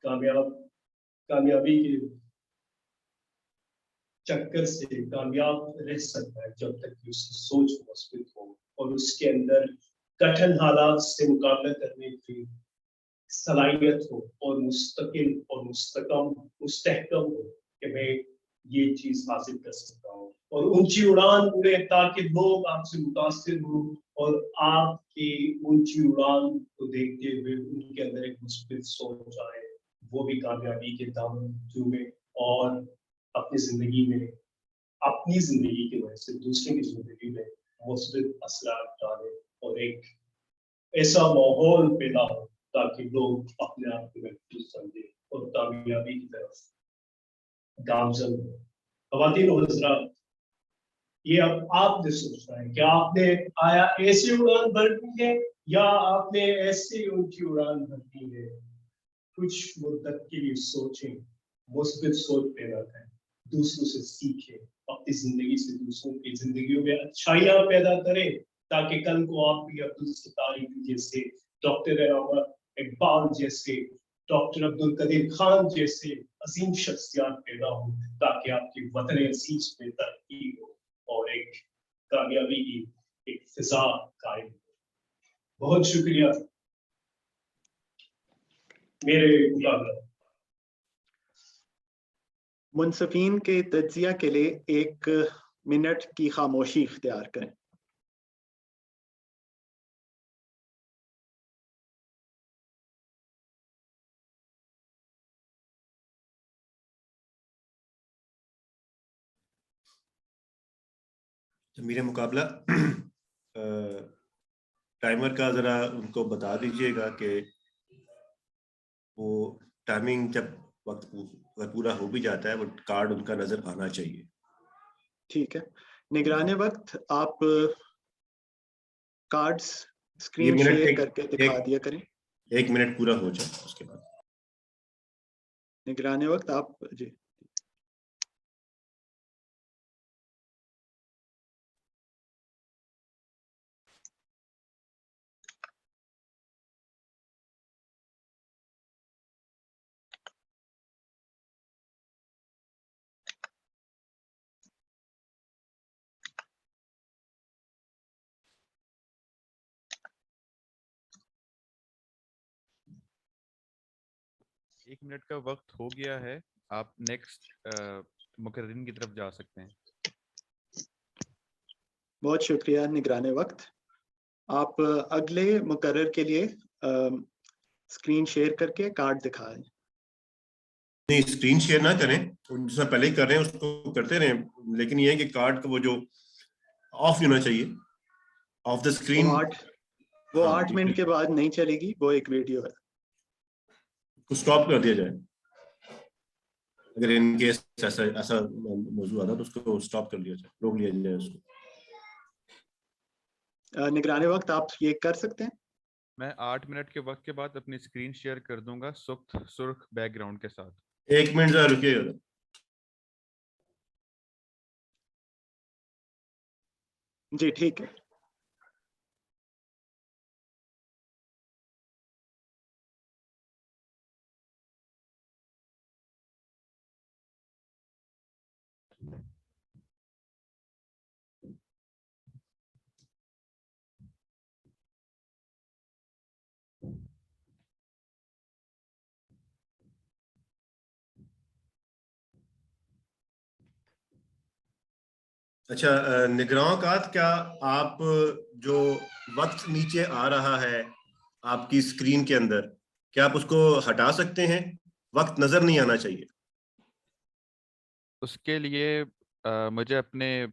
कामयाबी के चक्कर से कामयाब रह सकता है जब तक कि उसकी सोच मुस्बित हो और उसके अंदर कठिन हालात से मुकाबला करने की सलाहियत हो और मुस्तकिल और मुस्तहकम हो कि मैं ये चीज हासिल कर सकता हूँ और ऊंची उड़ान उड़े ताकि लोग आपसे मुतासिर हों और आपकी ऊंची उड़ान को देखते हुए उनके अंदर एक मुस्बित सोच आए, वो भी कामयाबी के दामन चूमे और अपनी जिंदगी की वजह से दूसरे की जिंदगी में मुस्बित असरात डालें और एक ऐसा माहौल पैदा हो ताकि लोग अपने आप को महफूज समझें और कामयाबी की तरफ गामजन हो। ख़वातीन और हज़रात, ये अब आपने सोचना है कि आपने आया ऐसी उड़ान भरनी है या आपने ऐसी ऊंची उड़ान भरनी है। कुछ मुद्दत के लिए सोचें, मुस्बित सोच पैदा करें, दूसरों से सीखें, अपनी जिंदगी से दूसरों की जिंदगियों में अच्छाइयां पैदा करें ताकि कल को आप भी अब्दुल सत्तार जैसे, डॉक्टर इकबाल जैसे, डॉक्टर अब्दुल कदीर खान जैसे अजीम शख्सियत पैदा हो ताकि आपकी वतन अजीज में तरक्की हो और एक कामयाबी की एक फिजा कायम हो। बहुत शुक्रिया। मेरे मुकाबला मुनसफीन के तज्जिया के लिए 1 मिनट की खामोशी इख्तियार करें। मेरे मुकाबला टाइमर का जरा उनको बता दीजिएगा कि वो टाइमिंग जब वक्त पूरा हो भी जाता है वो कार्ड उनका नजर आना चाहिए। ठीक है, निगराने वक्त आप कार्ड्स स्क्रीन शेयर करके दिखा दिया करें। 1 मिनट पूरा हो जाए उसके बाद निगराने वक्त आप जी। एक मिनट का वक्त हो गया है, आप नेक्स्ट मुकर्रिन की तरफ जा सकते हैं। बहुत शुक्रिया निगराने वक्त। आप अगले मुकर्रर के लिए स्क्रीन शेयर करके कार्ड दिखाएं। नहीं, स्क्रीन शेयर ना करें, जिससे पहले ही कर रहे हैं उसको करते रहें, लेकिन ये है कि कार्ड का वो जो ऑफ होना चाहिए, ऑफ द स्क्रीन। वो 8 मिनट के बाद नहीं चलेगी, वो एक वीडियो है, उसको स्टॉप कर दिया जाए। अगर इन केस ऐसा मौजूद आता तो उसको स्टॉप कर दिया जाए, रोक लिया जाए उसको। निगरानी वक्त आप ये कर सकते हैं। मैं 8 मिनट के वक्त के बाद अपनी स्क्रीन शेयर कर दूंगा सुर्ख बैकग्राउंड के साथ। 1 मिनट जरा रुकिएगा। जी ठीक है। अच्छा, निगरान का क्या आप जो वक्त नीचे आ रहा है आपकी स्क्रीन के अंदर, کیا آپ اس کو ہٹا سکتے ہیں؟ وقت نظر نہیں آنا چاہیے. اس کے لیے مجھے اپنے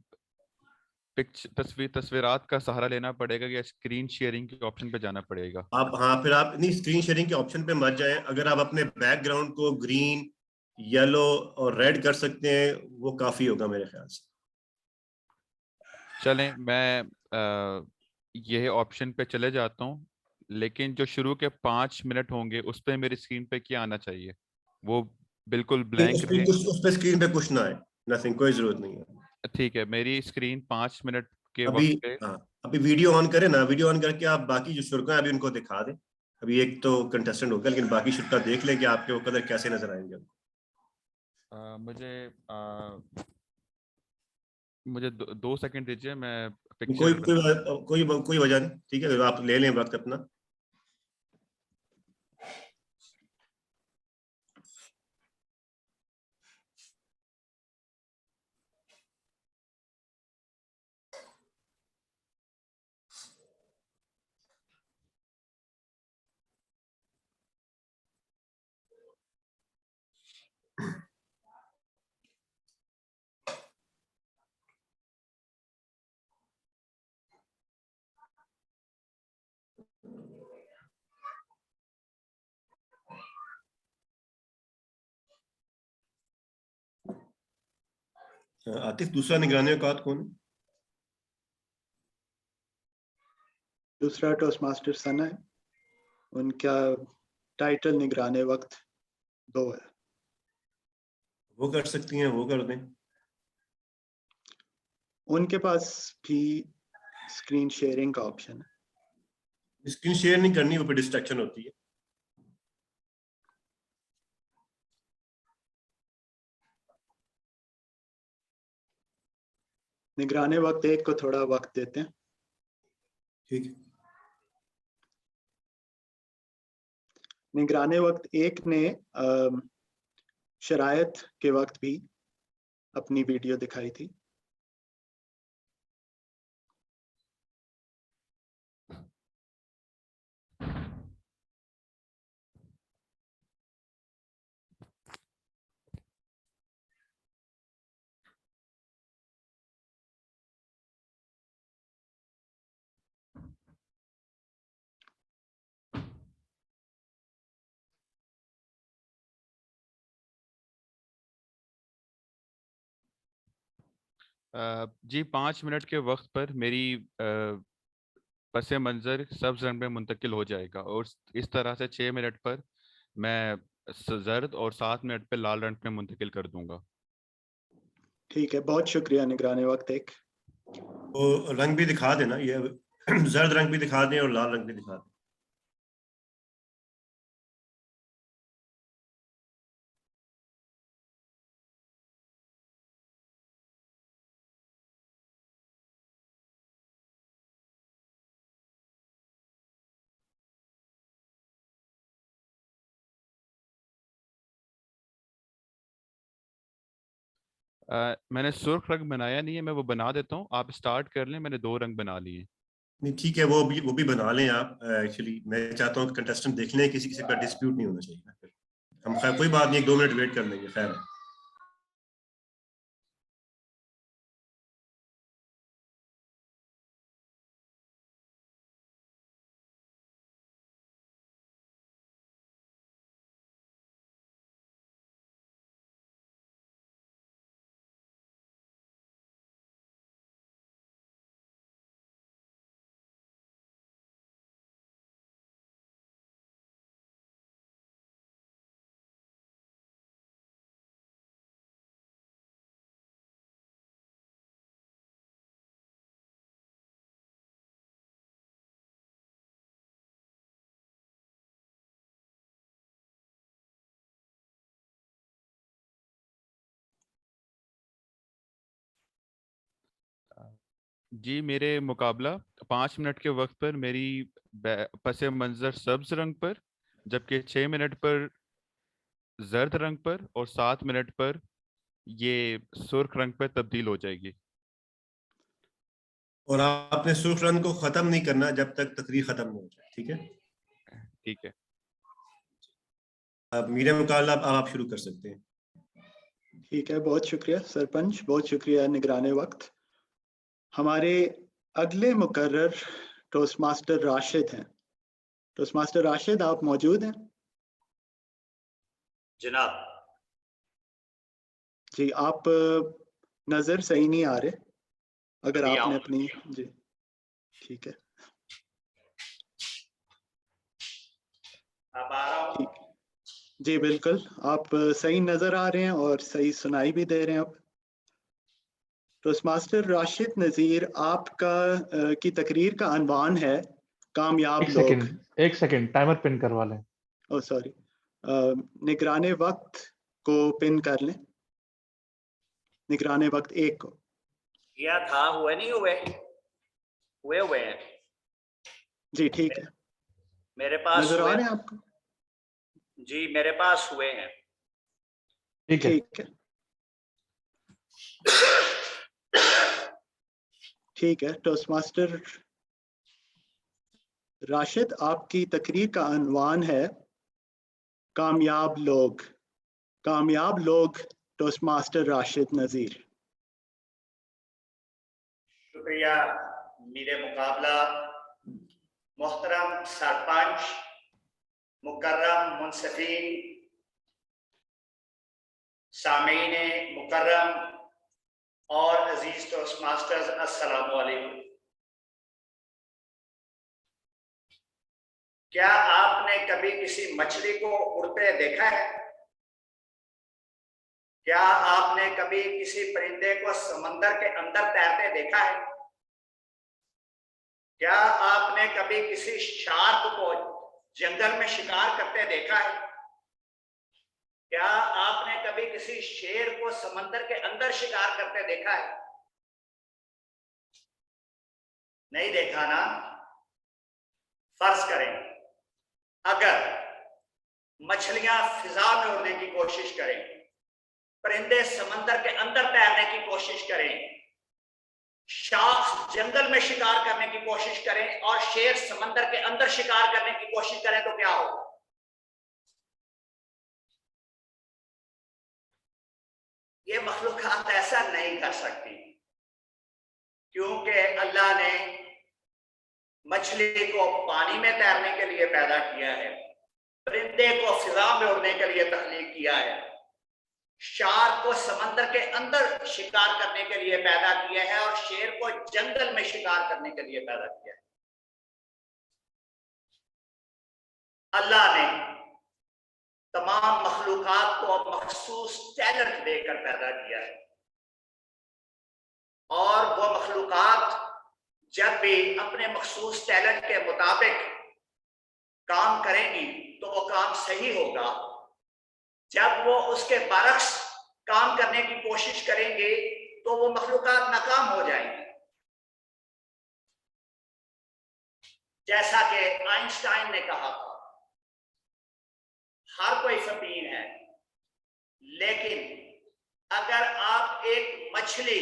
تصویرات کا سہارا لینا پڑے گا یا اسکرین شیئرنگ کے آپشن پہ جانا پڑے گا؟ آپ پھر آپ نہیں اسکرین شیئرنگ کے آپشن پہ مت جائیں. اگر آپ اپنے بیک گراؤنڈ کو گرین، یلو اور ریڈ کر سکتے ہیں وہ کافی ہوگا میرے خیال سے. چلیں میں یہ آپشن پہ چلے جاتا ہوں، لیکن جو شروع کے 5 منٹ ہوں گے اس پہ میری اسکرین پہ کیا آنا چاہیے؟ وہ بالکل بلینک رہے؟ اس پہ اسکرین پہ کچھ نہ ہے، نتھنگ، کوئی ضرورت نہیں ہے. ٹھیک ہے، میری اسکرین 5 منٹ کے ابھی وقت پہ ابھی ویڈیو آن کریں نا، ویڈیو آن کر کے آپ باقی جو شرکا ہیں ابھی ان کو دکھا دیں. ابھی ایک تو کنٹیسٹنٹ ہوگا لیکن باقی شرکا دیکھ لیں کہ آپ کے وہ قدر کیسے نظر آئیں گے. مجھے 2 سیکنڈ دیجیے، میں کوئی وجہ نہیں، ٹھیک ہے، آپ لے لیں وقت اپنا. عاطف، دوسرا نگرانی اوقات کون ہے؟ دوسرا ٹوسٹ ماسٹر ثنا ہے، ان کا ٹائٹل نگران وقت 2 ہے. وہ کر سکتی ہیں، وہ کر دیں. ان کے پاس بھی اسکرین شیئرنگ کا آپشن ہے. اسکرین شیئر نہیں کرنی، وہ پہ ڈسٹریکشن ہوتی ہے. نگران وقت 1 کو تھوڑا وقت دیتے ہیں. ٹھیک ہے. نگران وقت 1 نے شرائط کے وقت بھی اپنی ویڈیو دکھائی تھی. جی 5 منٹ کے وقت پر میری پس منظر سبز رنگ میں منتقل ہو جائے گا، اور اس طرح سے 6 منٹ پر میں زرد اور 7 منٹ پہ لال رنگ میں منتقل کر دوں گا. ٹھیک ہے، بہت شکریہ نگران وقت 1. وہ رنگ بھی دکھا دینا، یہ زرد رنگ بھی دکھا دیں اور لال رنگ بھی دکھا دیں. میں نے سرخ رنگ بنایا نہیں ہے، میں وہ بنا دیتا ہوں، آپ اسٹارٹ کر لیں. میں نے 2 رنگ بنا لیے. نہیں ٹھیک ہے، وہ بھی بنا لیں آپ. ایکچولی میں چاہتا ہوں کہ کنٹیسٹنٹ دیکھ لیں، کسی کا ڈسپیوٹ نہیں ہونا چاہیے. پھر ہم خیر کوئی بات نہیں، 2 منٹ ویٹ کر لیں گے. خیر جی میرے مقابلہ 5 منٹ کے وقت پر میری پس منظر سبز رنگ پر، جبکہ 6 منٹ پر زرد رنگ پر اور 7 منٹ پر یہ سرخ رنگ پر تبدیل ہو جائے گی. اور آپ نے سرخ رنگ کو ختم نہیں کرنا جب تک تقریر ختم نہ ہو جائے. ٹھیک ہے. ٹھیک ہے. میرا مقابلہ اب آپ شروع کر سکتے ہیں. ٹھیک ہے، بہت شکریہ سرپنچ، بہت شکریہ نگران وقت. ہمارے اگلے مقرر ٹوسٹ ماسٹر راشد ہیں. ٹوسٹ ماسٹر راشد، آپ موجود ہیں؟ جناب. جی، آپ نظر صحیح نہیں آ رہے، اگر آپ نے اپنی جی ٹھیک ہے. اب آ رہا ہوں. جی بالکل، آپ صحیح نظر آ رہے ہیں اور صحیح سنائی بھی دے رہے ہیں. اب ٹوسٹ ماسٹر راشد نذیر، آپ کا کی تقریر کا عنوان ہے کامیاب لوگ. ایک سیکنڈ ٹائمر پن کروا لیں. او سوری، نگران وقت کو پن کر لیں، نگران وقت 1 کو. کیا تھا، ہوئے نہیں ہوئے؟ ہوئے ہیں. جی ٹھیک ہے، میرے پاس نظر آ ہوئے. رہے ہیں آپ کو؟ جی میرے پاس ہوئے ہیں. ٹھیک ہے. ٹھیک ہے. ٹوسٹ ماسٹر راشد، آپ کی تقریر کا عنوان ہے کامیاب لوگ. کامیاب لوگ، ٹوسٹ ماسٹر راشد نذیر. شکریہ میرے مقابلہ محترم سرپنچ، مکرم منصفین، سامعین مکرم اور عزیز ٹوسٹ ماسٹرز، السلام علیکم. کیا آپ نے کبھی کسی مچھلی کو اڑتے دیکھا ہے؟ کیا آپ نے کبھی کسی پرندے کو سمندر کے اندر تیرتے دیکھا ہے؟ کیا آپ نے کبھی کسی شارک کو جنگل میں شکار کرتے دیکھا ہے؟ کیا آپ نے کبھی کسی شیر کو سمندر کے اندر شکار کرتے دیکھا ہے؟ نہیں دیکھا نا؟ فرض کریں اگر مچھلیاں فضا میں اڑنے کی کوشش کریں، پرندے سمندر کے اندر تیرنے کی کوشش کریں، شارک جنگل میں شکار کرنے کی کوشش کریں اور شیر سمندر کے اندر شکار کرنے کی کوشش کریں تو کیا ہو؟ یہ مخلوقات ایسا نہیں کر سکتی، کیونکہ اللہ نے مچھلی کو پانی میں تیرنے کے لیے پیدا کیا ہے، پرندے کو فضا میں اڑنے کے لیے تخلیق کیا ہے، شارک کو سمندر کے اندر شکار کرنے کے لیے پیدا کیا ہے اور شیر کو جنگل میں شکار کرنے کے لیے پیدا کیا ہے. اللہ نے تمام مخلوقات کو مخصوص ٹیلنٹ دے کر پیدا کیا ہے، اور وہ مخلوقات جب بھی اپنے مخصوص ٹیلنٹ کے مطابق کام کریں گی تو وہ کام صحیح ہوگا. جب وہ اس کے برعکس کام کرنے کی کوشش کریں گے تو وہ مخلوقات ناکام ہو جائیں گی. جیسا کہ آئنسٹائن نے کہا تھا، ہر کوئی فطین ہے، لیکن اگر آپ ایک مچھلی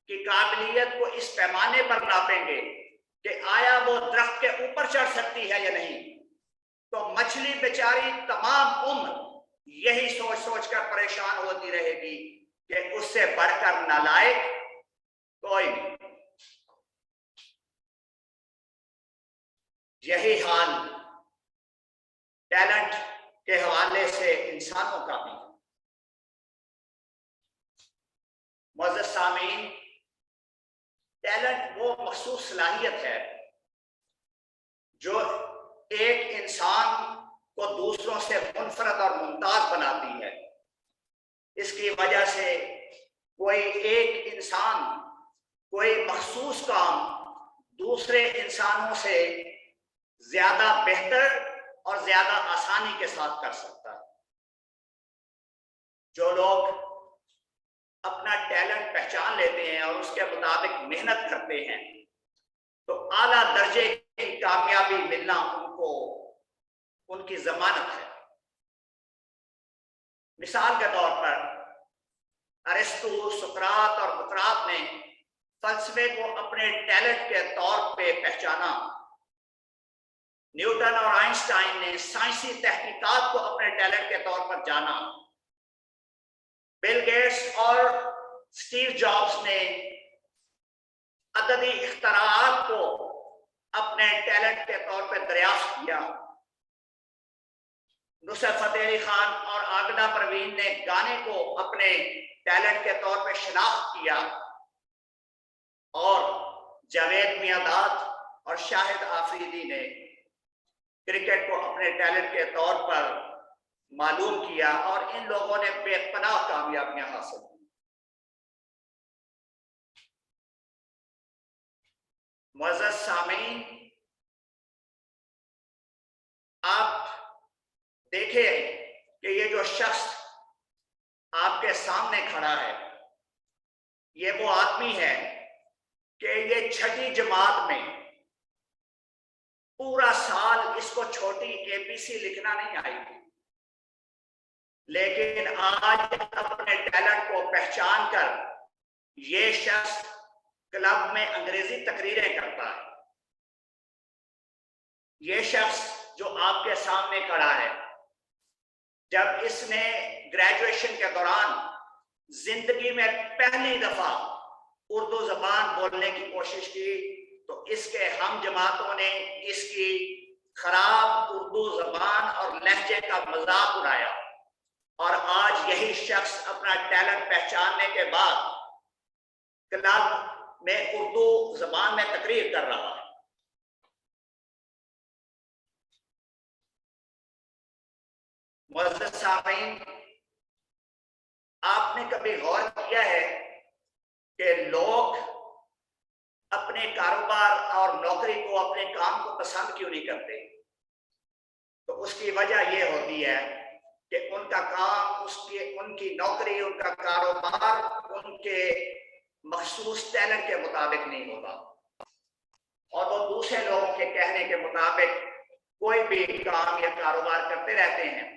کی قابلیت کو اس پیمانے پر ناپیں گے کہ آیا وہ درخت کے اوپر چڑھ سکتی ہے یا نہیں، تو مچھلی بیچاری تمام عمر یہی سوچ سوچ کر پریشان ہوتی رہے گی کہ اس سے بڑھ کر نالائق کوئی نہیں. یہی حال ٹیلنٹ کے حوالے سے انسانوں کا بھی. معزز سامعین، ٹیلنٹ وہ مخصوص صلاحیت ہے جو ایک انسان کو دوسروں سے منفرد اور ممتاز بناتی ہے. اس کی وجہ سے کوئی ایک انسان کوئی مخصوص کام دوسرے انسانوں سے زیادہ بہتر اور زیادہ آسانی کے ساتھ کر سکتا ہے. جو لوگ اپنا ٹیلنٹ پہچان لیتے ہیں اور اس کے مطابق محنت کرتے ہیں تو اعلیٰ درجے کی کامیابی ملنا ان کو ان کی ضمانت ہے. مثال کے طور پر ارسطو، سقراط اور بقراط نے فلسفے کو اپنے ٹیلنٹ کے طور پہ پہچانا. نیوٹن اور آئنسٹائن نے سائنسی تحقیقات کو اپنے ٹیلنٹ کے طور پر جانا. بل گیٹس اور اسٹیو جابس نے عددی اختراعات کو اپنے ٹیلنٹ کے طور پر دریافت کیا. نصرت فتح علی خان اور عابدہ پروین نے گانے کو اپنے ٹیلنٹ کے طور پر شناخت کیا, اور جاوید میاں داد اور شاہد آفریدی نے کرکٹ کو اپنے ٹیلنٹ کے طور پر معلوم کیا, اور ان لوگوں نے بے پناہ کامیابیاں حاصل کی. معزز سامعین, آپ دیکھیں کہ یہ جو شخص آپ کے سامنے کھڑا ہے, یہ وہ آدمی ہے کہ یہ چھٹی جماعت میں پورا سال اس کو چھوٹی ABC لکھنا نہیں آئی تھی, لیکن آج اپنے ٹیلنٹ کو پہچان کر یہ شخص کلب میں انگریزی تقریریں کرتا ہے. یہ شخص جو آپ کے سامنے کھڑا ہے, جب اس نے گریجویشن کے دوران زندگی میں پہلی دفعہ اردو زبان بولنے کی کوشش کی, تو اس کے ہم جماعتوں نے اس کی خراب اردو زبان اور لہجے کا مذاق اڑایا, اور آج یہی شخص اپنا ٹیلنٹ پہچاننے کے بعد کلب میں اردو زبان میں تقریر کر رہا ہے. معزز سامعین, آپ نے کبھی غور کیا ہے کہ لوگ اپنے کاروبار اور نوکری کو, اپنے کام کو پسند کیوں نہیں کرتے؟ تو اس کی وجہ یہ ہوتی ہے کہ ان کا کام, ان کی نوکری, ان کا کاروبار ان کے مخصوص ٹیلنٹ کے مطابق نہیں ہوتا, اور وہ دوسرے لوگوں کے کہنے کے مطابق کوئی بھی کام یا کاروبار کرتے رہتے ہیں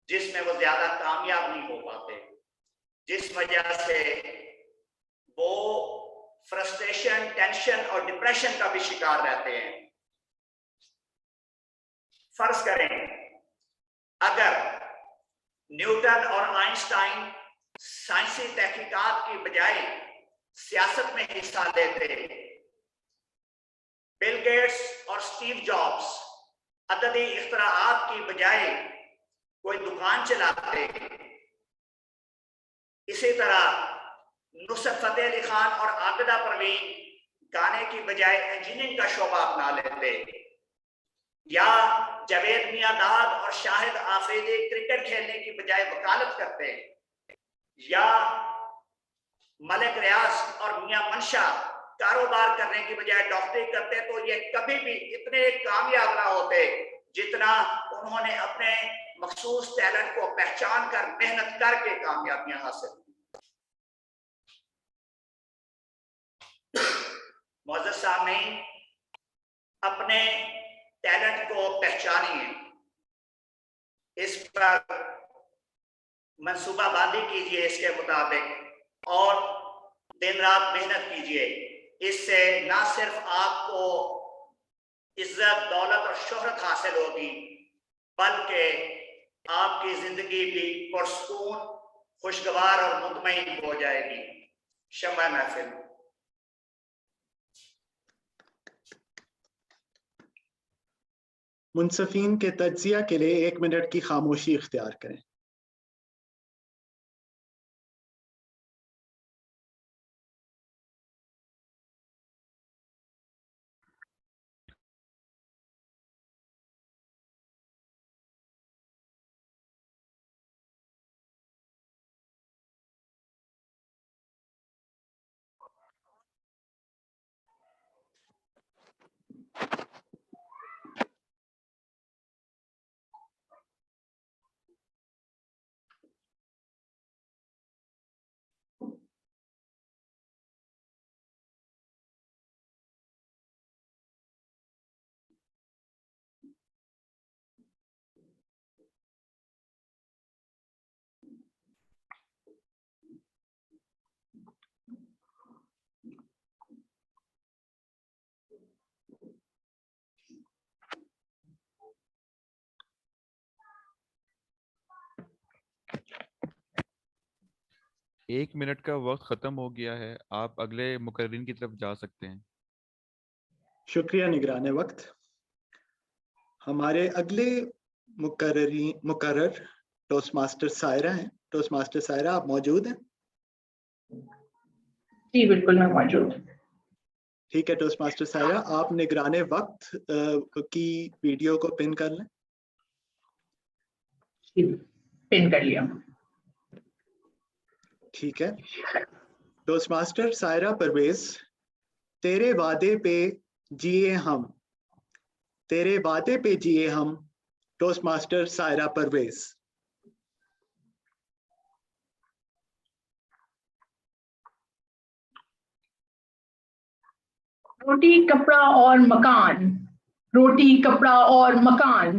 جس میں وہ زیادہ کامیاب نہیں ہو پاتے, جس وجہ سے وہ فرسٹریشن, ٹینشن اور ڈپریشن کا بھی شکار رہتے ہیں. فرض کریں اگر نیوٹن اور آئنسٹائن سائنسی تحقیقات کی بجائے سیاست میں حصہ لیتے, بل گیٹس اور اسٹیو جابس عددی اختراعات کی بجائے کوئی دکان چلاتے, اسی طرح نصرت فتح علی خان اور عابدہ پروین گانے کی بجائے انجینئرنگ کا شعبہ اپنا لیتے, یا جاوید میاں داد اور شاہد آفریدی کرکٹ کھیلنے کی بجائے وکالت کرتے, یا ملک ریاض اور میاں منشا کاروبار کرنے کی بجائے ڈاکٹری کرتے, تو یہ کبھی بھی اتنے کامیاب نہ ہوتے جتنا انہوں نے اپنے مخصوص ٹیلنٹ کو پہچان کر, محنت کر کے کامیابیاں حاصل کی. معزز سامعین, اپنے ٹیلنٹ کو پہچانیے, اس پر منصوبہ بندی کیجیے اس کے مطابق, اور دن رات محنت کیجیے. اس سے نہ صرف آپ کو عزت, دولت اور شہرت حاصل ہوگی, بلکہ آپ کی زندگی بھی پرسکون, خوشگوار اور مطمئن ہو جائے گی. شمع محفل. منصفین کے تجزیہ کے لیے 1 منٹ کی خاموشی اختیار کریں. 1 منٹ کا وقت ختم ہو گیا ہے، آپ اگلے مقررین کی طرف جا سکتے ہیں۔ شکریہ نگران وقت۔ ہمارے اگلے مقرر ٹوسٹ ماسٹر سائرہ ہیں۔ ٹوسٹ ماسٹر سائرہ، آپ موجود ہیں؟ جی بالکل میں موجود ہوں۔ ٹھیک ہے ٹوسٹ ماسٹر سائرہ، آپ نگران وقت کی ویڈیو کو پن کر لیں۔ پن کر لیا۔ ٹھیک ہے ٹوسٹ ماسٹر سائرہ پرویز، تیرے وعدے پہ جیے ہم، تیرے وعدے پہ جیے ہم، ٹوسٹ ماسٹر سائرہ پرویز۔ روٹی کپڑا اور مکان، روٹی کپڑا اور مکان،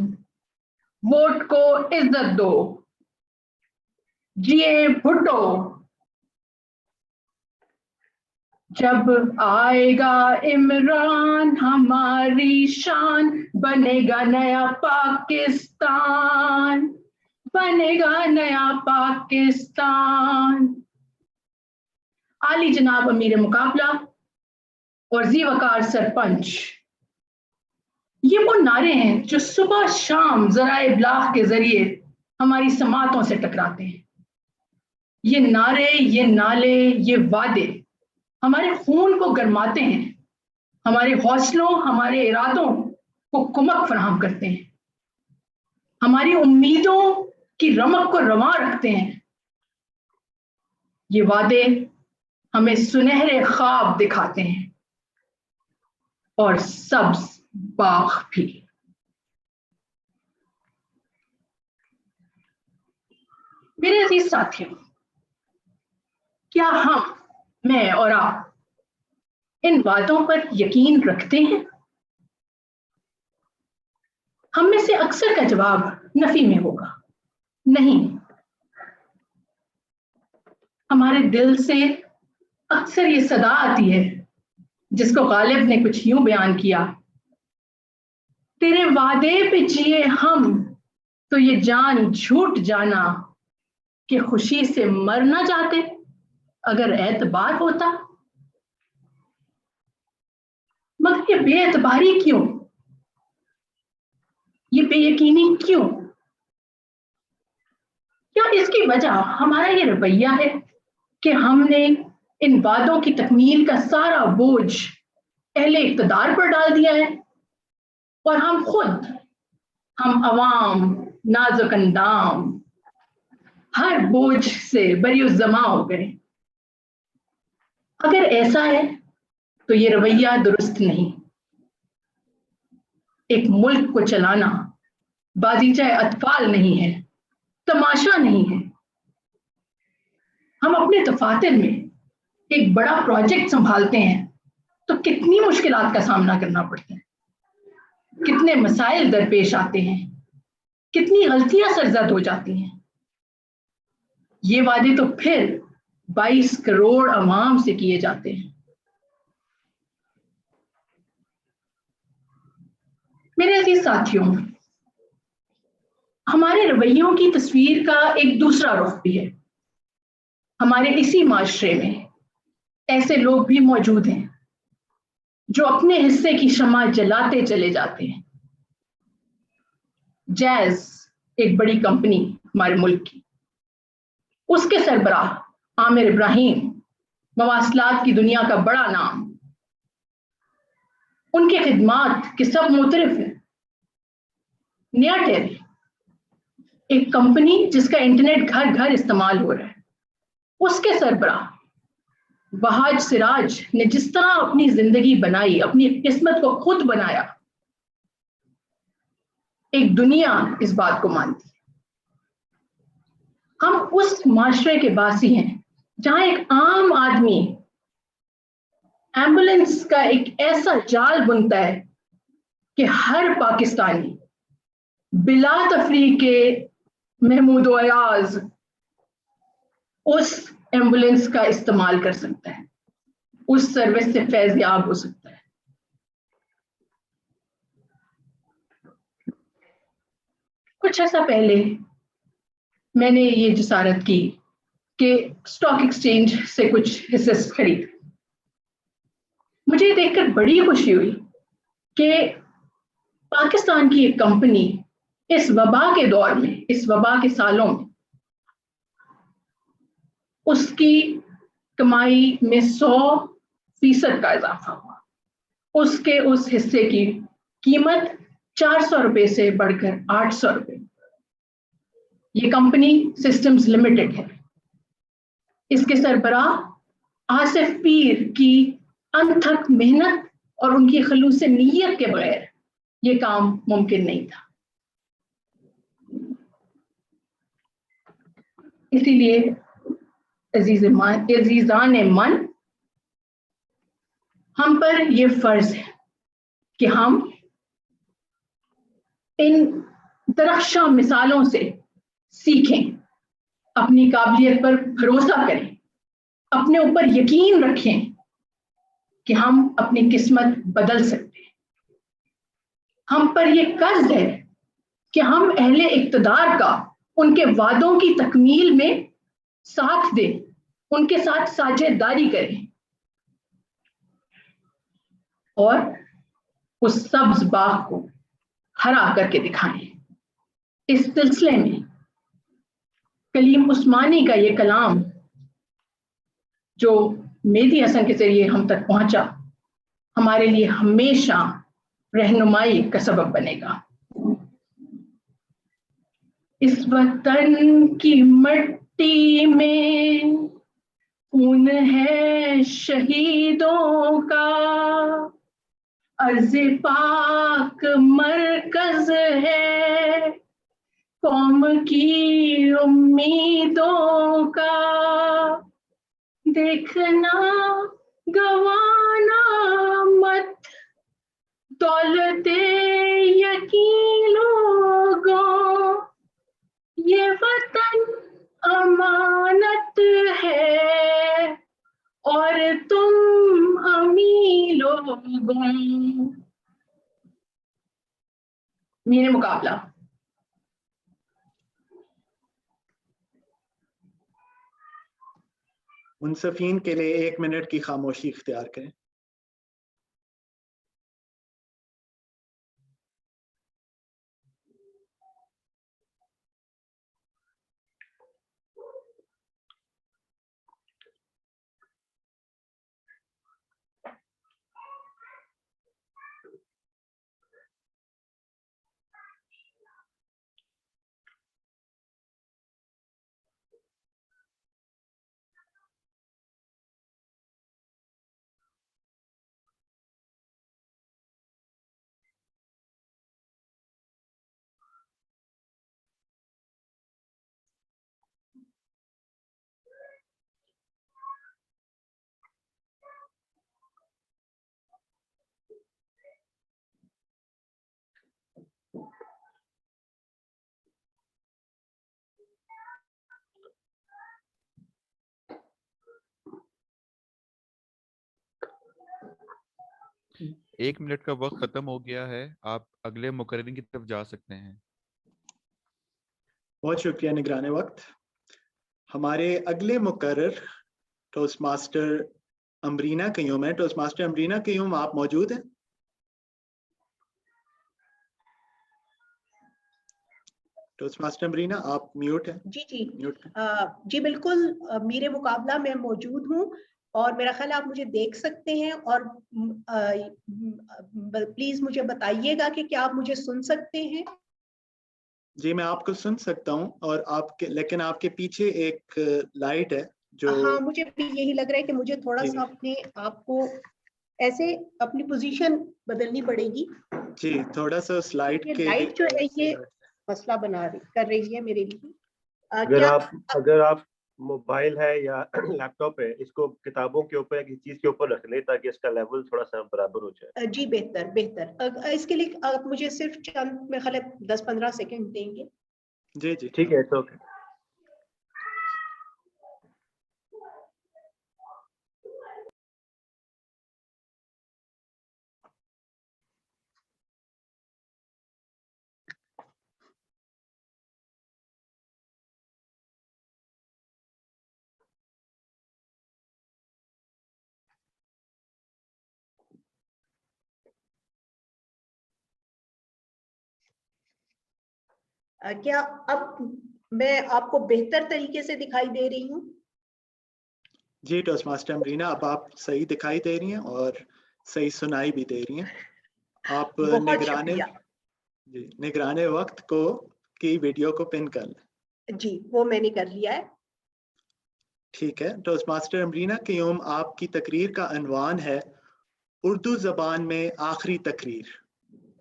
ووٹ کو عزت دو، جیے بھٹو، جب آئے گا عمران ہماری شان، بنے گا نیا پاکستان، بنے گا نیا پاکستان۔ عالی جناب امیر مقابلہ اور ذی وقار سرپنچ، یہ وہ نعرے ہیں جو صبح شام ذرائع ابلاغ کے ذریعے ہماری سماعتوں سے ٹکراتے ہیں۔ یہ نعرے، یہ نالے، یہ وعدے ہمارے خون کو گرماتے ہیں، ہمارے حوصلوں، ہمارے ارادوں کو کمک فراہم کرتے ہیں، ہماری امیدوں کی رمق کو رواں رکھتے ہیں۔ یہ وعدے ہمیں سنہرے خواب دکھاتے ہیں اور سبز باغ بھی۔ میرے عزیز ساتھیوں، کیا ہم، میں اور آپ ان باتوں پر یقین رکھتے ہیں؟ ہم میں سے اکثر کا جواب نفی میں ہوگا، نہیں۔ ہمارے دل سے اکثر یہ صدا آتی ہے جس کو غالب نے کچھ یوں بیان کیا: تیرے وعدے پہ جیے ہم تو یہ جان جھوٹ جانا کہ خوشی سے مر نہ جاتے اگر اعتبار ہوتا۔ مگر یہ بے اعتباری کیوں؟ یہ بے یقینی کیوں؟ کیا اس کی وجہ ہمارا یہ رویہ ہے کہ ہم نے ان وعدوں کی تکمیل کا سارا بوجھ اہل اقتدار پر ڈال دیا ہے اور ہم خود، ہم عوام نازک اندام، ہر بوجھ سے بری الزماں ہو گئے؟ اگر ایسا ہے تو یہ رویہ درست نہیں۔ ایک ملک کو چلانا بازیچہ اطفال نہیں ہے، تماشا نہیں ہے۔ ہم اپنے دفاتر میں ایک بڑا پروجیکٹ سنبھالتے ہیں تو کتنی مشکلات کا سامنا کرنا پڑتا ہے، کتنے مسائل درپیش آتے ہیں، کتنی غلطیاں سرزد ہو جاتی ہیں۔ یہ وعدے تو پھر 22 کروڑ عوام سے کیے جاتے ہیں۔ میرے عزیز ساتھیوں، ہمارے رویوں کی تصویر کا ایک دوسرا رخ بھی ہے۔ ہمارے اسی معاشرے میں ایسے لوگ بھی موجود ہیں جو اپنے حصے کی شمع جلاتے چلے جاتے ہیں۔ جیز ایک بڑی کمپنی ہمارے ملک کی، اس کے سربراہ عامر ابراہیم مواصلات کی دنیا کا بڑا نام، ان کی خدمات کے سب معترف ہیں۔ نیاٹیل ایک کمپنی جس کا انٹرنیٹ گھر گھر استعمال ہو رہا ہے، اس کے سربراہ وہاج سراج نے جس طرح اپنی زندگی بنائی، اپنی قسمت کو خود بنایا، ایک دنیا اس بات کو مانتی ہے۔ ہم اس معاشرے کے باسی ہیں جہاں ایک عام آدمی ایمبولینس کا ایک ایسا جال بنتا ہے کہ ہر پاکستانی بلا تفریق کے محمود و ایاز اس ایمبولینس کا استعمال کر سکتا ہے، اس سروس سے فیض یاب ہو سکتا ہے۔ کچھ عرصہ پہلے میں نے یہ جسارت کی कि स्टॉक एक्सचेंज से कुछ हिस्से खरीद। मुझे देखकर बड़ी खुशी हुई कि पाकिस्तान की एक कंपनी इस वबा के दौर में, इस वबा के सालों में, उसकी कमाई में 100% का इजाफा हुआ। उसके उस हिस्से की कीमत 400 रुपए से बढ़कर 800 रुपए। ये कंपनी सिस्टम्स लिमिटेड है। इसके सरबराह आसिफ पीर की अनथक मेहनत और उनकी खलूस नीयत के बगैर ये काम मुमकिन नहीं था। इसीलिए अजीजान मन, हम पर ये फर्ज है कि हम इन दरख्शां मिसालों से सीखें, अपनी काबिलियत पर भरोसा करें, अपने ऊपर यकीन रखें कि हम अपनी किस्मत बदल सकते हैं। हम पर यह कर्ज है कि हम अहले इक्तदार का उनके वादों की तकमील में साथ दें, उनके साथ साझेदारी करें और उस सब्ज बाग को हरा करके दिखाएं। इस सिलसिले में कलीम उस्मानी का ये कलाम जो मेहदी हसन के जरिए हम तक पहुंचा, हमारे लिए हमेशा रहनुमाई का सबब बनेगा। इस वतन की मिट्टी में खून है शहीदों का, अर्ज़ पाक मरकज है कौम की उम्मीदों का। देखना गवाना मत दौलते यकीन लोगों, ये वतन अमानत है और तुम अमीर लोगों। मेरे मुकाबला मुंसफीन के लिए 1 मिनट की खामोशी इख्तियार करें। एक मिनट का वक्त खत्म हो गया है, आप अगले मुकर्रिर की तरफ जा सकते हैं। बहुत शुक्रिया निगरान वक्त। हमारे अगले मुकर्रिर टोस्ट मास्टर अमरीना कयूम है। टोस्ट मास्टर अमरीना कयूम, आप मौजूद हैं? टोस्ट मास्टर अमरीना, आप म्यूट हैं। जी म्यूट हैं। जी बिल्कुल, मेरे मुकाबला में मौजूद हूँ और मेरा ख्याल आप मुझे देख सकते हैं और प्लीज मुझे बताइएगा कि क्या आप मुझे सुन सकते हैं? जी मैं आपको सुन सकता हूँ और आपके, लेकिन आपके पीछे एक लाइट है जो। हाँ, मुझे भी यही लग रहा है कि मुझे थोड़ा सा अपने आप को ऐसे अपनी पोजीशन बदलनी पड़ेगी। जी थोड़ा सा उस लाइट के लाइट जो है ये मसला कर रही है मेरे लिए। अगर आप मोबाइल है या लैपटॉप है, इसको किताबों के ऊपर या किसी चीज के ऊपर रख ले ताकि इसका लेवल थोड़ा सा बराबर हो जाए। जी बेहतर। इसके लिए आप मुझे सिर्फ चंद में ख्याल 10-15 सेकंड देंगे। जी ठीक है, तो ओके। क्या अब मैं आपको बेहतर तरीके से दिखाई दे रही हूँ? जी टोस्ट मास्टर अमरीना, अब आप सही दिखाई दे रही हैं और सही सुनाई भी दे रही हैं। आप बहुत शुक्रिया निगराने वक्त को की वीडियो को पिन कर लें। जी, वो मैंने कर लिया है। ठीक है, टोस्ट मास्टर अमरीना क़याम, आपकी तकरीर का अनवान है उर्दू ज़बान में आखिरी तकरीर।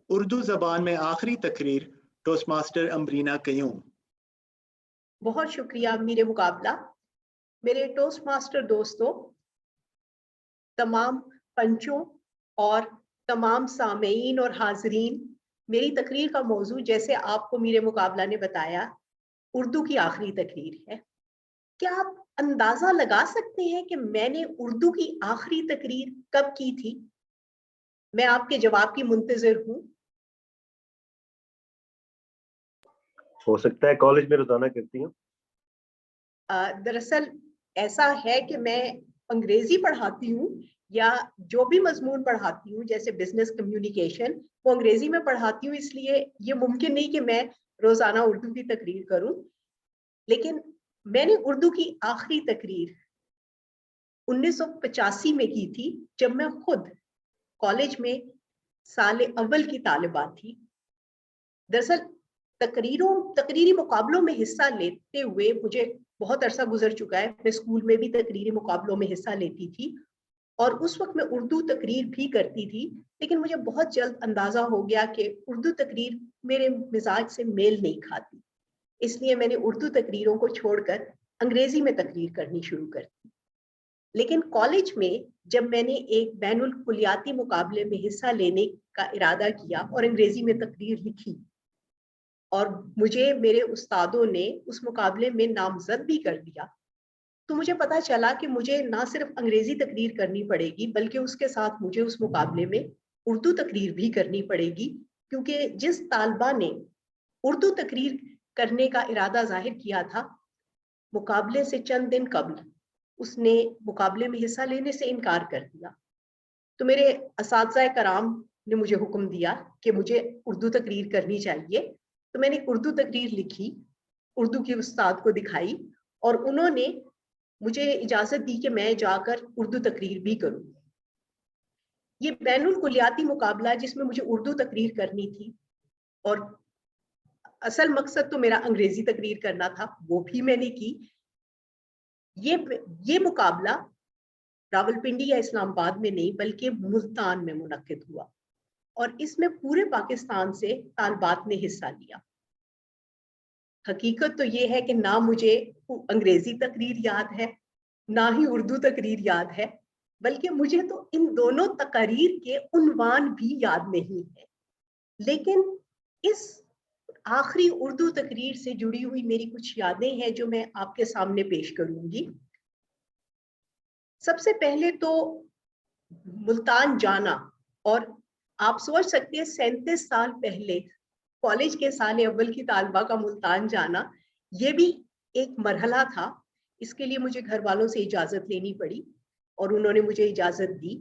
उर्दू ज़बान में आखिरी तकरीर, टोस्ट मास्टर अमरीना क़याम। बहुत शुक्रिया मीरे मुकाबला। मेरे टोस्ट मास्टर दोस्तों, तमाम पंचों और तमाम सामेईन और हाजरीन, मेरी तकरीर का मौजू जैसे आपको मीरे मुकाबला ने बताया, उर्दू की आखिरी तकरीर है। क्या आप अंदाजा लगा सकते हैं कि मैंने उर्दू की आखिरी तकरीर कब की थी? मैं आपके जवाब की मुंतजिर हूँ। हो सकता है कॉलेज में रोजाना करती हूँ। दरअसल ऐसा है कि मैं अंग्रेजी पढ़ाती हूँ, या जो भी मजमून पढ़ाती हूँ जैसे बिजनेस कम्युनिकेशन, वो अंग्रेजी में पढ़ाती हूँ, इसलिए ये मुमकिन नहीं कि मैं रोजाना उर्दू की तकरीर करूँ। लेकिन मैंने उर्दू की आखिरी तकरीर 1985 में की थी, जब मैं खुद कॉलेज में साल अव्वल की तालिबा थी। दरअसल तकरीरी मुकाबलों में हिस्सा लेते हुए मुझे बहुत अरसा गुजर चुका है। मैं स्कूल में भी तकरीरी मुकाबलों में हिस्सा लेती थी और उस वक्त मैं उर्दू तकरीर भी करती थी, लेकिन मुझे बहुत जल्द अंदाजा हो गया कि उर्दू तकरीर मेरे मिजाज से मेल नहीं खाती, इसलिए मैंने उर्दू तकरीरों को छोड़कर अंग्रेजी में तकरीर करनी शुरू कर दी। लेकिन कॉलेज में जब मैंने एक बैनुल कुलियाती मुकाबले में हिस्सा लेने का इरादा किया और अंग्रेजी में तकरीर लिखी, और मुझे मेरे उस्तादों ने उस मुकाबले में नामजद भी कर दिया, तो मुझे पता चला कि मुझे ना सिर्फ अंग्रेजी तकरीर करनी पड़ेगी, बल्कि उसके साथ मुझे उस मुकाबले में उर्दू तकरीर भी करनी पड़ेगी, क्योंकि जिस तालबा ने उर्दू तकरीर करने का इरादा जाहिर किया था, मुकाबले से चंद दिन कबल उसने मुकाबले में हिस्सा लेने से इनकार कर दिया। तो मेरे असातिज़ा कराम ने मुझे हुक्म दिया कि मुझे उर्दू तकरीर करनी चाहिए, तो मैंने उर्दू तकरीर लिखी, उर्दू की उस्ताद को दिखाई और उन्होंने मुझे इजाज़त दी कि मैं जाकर उर्दू तकरीर भी करूँ। ये बैनुल कुलियाती मुकाबला जिसमें मुझे उर्दू तकरीर करनी थी और असल मकसद तो मेरा अंग्रेजी तकरीर करना था, वो भी मैंने की। ये मुकाबला रावलपिंडी या इस्लामाबाद में नहीं बल्कि मुल्तान में मुनक्किद हुआ और इसमें पूरे पाकिस्तान से तालिबात ने हिस्सा लिया। हकीकत तो ये है कि ना मुझे अंग्रेजी तकरीर याद है, ना ही उर्दू तकरीर याद है, बल्कि मुझे तो इन दोनों तकरीर के उन्वान भी याद नहीं है। लेकिन इस आखिरी उर्दू तकरीर से जुड़ी हुई मेरी कुछ यादें हैं जो मैं आपके सामने पेश करूंगी। सबसे पहले तो मुल्तान जाना, और आप सोच सकते हैं 37 साल पहले कॉलेज के साल अव्वल की तालिबा का मुल्तान जाना, ये भी एक मरहला था। इसके लिए मुझे घर वालों से इजाजत लेनी पड़ी और उन्होंने मुझे इजाजत दी।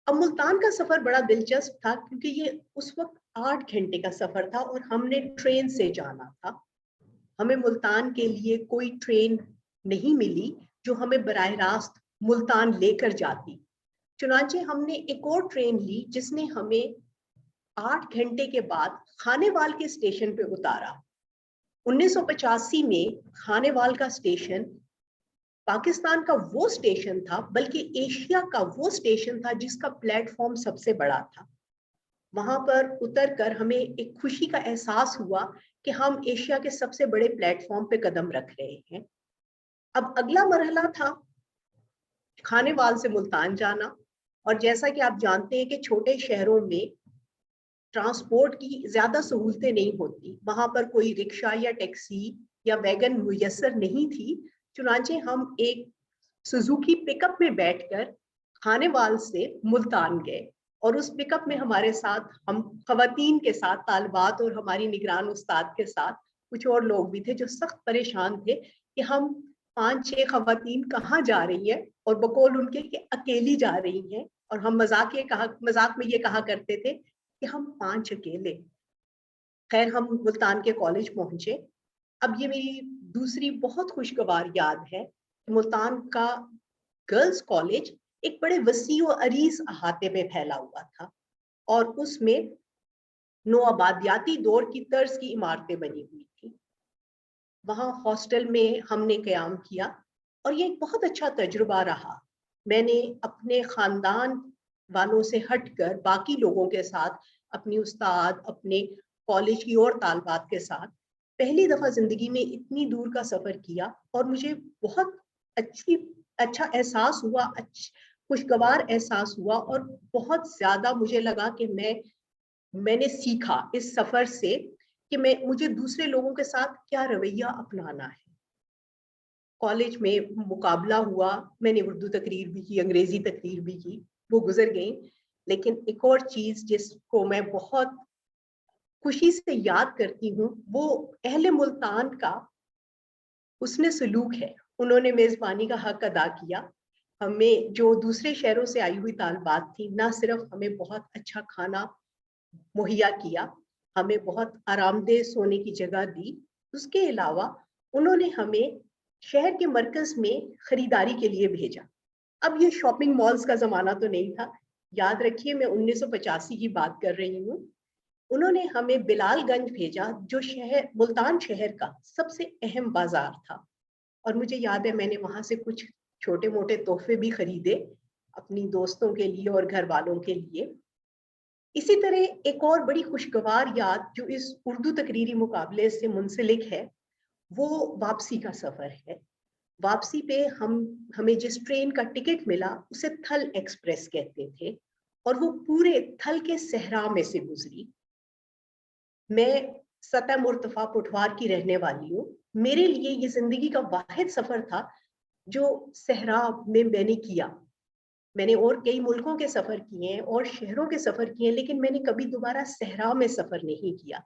अब मुल्तान का सफर बड़ा दिलचस्प था क्योंकि ये उस वक्त 8 घंटे का सफर था और हमने ट्रेन से जाना था। हमें मुल्तान के लिए कोई ट्रेन नहीं मिली जो हमें बराह रास्त मुल्तान लेकर जाती। चुनांचे हमने एक और ट्रेन ली जिसने हमें 8 घंटे के बाद खानेवाल के स्टेशन पे उतारा। 1985 में खानेवाल का स्टेशन पाकिस्तान का वो स्टेशन था, बल्कि एशिया का वो स्टेशन था जिसका प्लेटफॉर्म सबसे बड़ा था। वहां पर उतरकर हमें एक खुशी का एहसास हुआ कि हम एशिया के सबसे बड़े प्लेटफॉर्म पे कदम रख रहे हैं। अब अगला मरहला था खानेवाल से मुल्तान जाना, और जैसा कि आप जानते हैं कि छोटे शहरों में ट्रांसपोर्ट की ज्यादा सहूलतें नहीं होती, वहां पर कोई रिक्शा या टैक्सी या वैगन मुयस्सर नहीं थी। चुनांचे हम एक सुजुकी पिकअप में बैठकर खानेवाल से मुल्तान गए और उस पिकअप में हमारे साथ हम खवातीन के साथ तालिबात और हमारी निगरान उस्ताद के साथ कुछ और लोग भी थे जो सख्त परेशान थे कि हम 5-6 खवातीन कहाँ जा रही हैं, और बकौल उनके कि अकेली जा रही हैं। और हम मजाक में ये कहा करते थे कि हम 5 अकेले। خیر ہم ملتان کے کالج پہنچے. اب یہ میری دوسری بہت خوشگوار یاد ہے. ملتان کا گرلز کالج ایک بڑے وسیع و عریض احاطے میں پھیلا ہوا تھا اور اس میں نوآبادیاتی دور کی طرز کی عمارتیں بنی ہوئی تھی. وہاں ہاسٹل میں ہم نے قیام کیا اور یہ ایک بہت اچھا تجربہ رہا. میں نے اپنے خاندان والوں سے ہٹ کر باقی لوگوں کے ساتھ، اپنی استاد، اپنے کالج کی اور طالبات کے ساتھ پہلی دفعہ زندگی میں اتنی دور کا سفر کیا اور مجھے بہت اچھا احساس ہوا، خوشگوار احساس ہوا اور بہت زیادہ مجھے لگا کہ میں نے سیکھا اس سفر سے کہ مجھے دوسرے لوگوں کے ساتھ کیا رویہ اپنانا ہے. کالج میں مقابلہ ہوا، میں نے اردو تقریر بھی کی، انگریزی تقریر بھی کی، وہ گزر گئیں. لیکن ایک اور چیز جس کو میں بہت خوشی سے یاد کرتی ہوں وہ اہل ملتان کا حسن سلوک ہے. انہوں نے میزبانی کا حق ادا کیا. ہمیں جو دوسرے شہروں سے آئی ہوئی طالبات تھی، نہ صرف ہمیں بہت اچھا کھانا مہیا کیا، ہمیں بہت آرام دہ سونے کی جگہ دی، اس کے علاوہ انہوں نے ہمیں شہر کے مرکز میں خریداری کے لیے بھیجا. اب یہ شاپنگ مالز کا زمانہ تو نہیں تھا، یاد رکھیے میں 1985 کی بات کر رہی ہوں. انہوں نے ہمیں بلال گنج بھیجا جو ملتان شہر کا سب سے اہم بازار تھا. اور مجھے یاد ہے میں نے وہاں سے کچھ چھوٹے موٹے تحفے بھی خریدے اپنی دوستوں کے لیے اور گھر والوں کے لیے. اسی طرح ایک اور بڑی خوشگوار یاد جو اس اردو تقریری مقابلے سے منسلک ہے وہ واپسی کا سفر ہے. واپسی پہ ہمیں جس ٹرین کا ٹکٹ ملا اسے تھل ایکسپریس کہتے تھے اور وہ پورے تھل کے صحرا میں سے گزری. میں سطح مرتفع پٹھوار کی رہنے والی ہوں. میرے لیے یہ زندگی کا واحد سفر تھا جو صحرا میں نے کیا. میں نے اور کئی ملکوں کے سفر کیے ہیں اور شہروں کے سفر کیے ہیں، لیکن میں نے کبھی دوبارہ صحرا میں سفر نہیں کیا.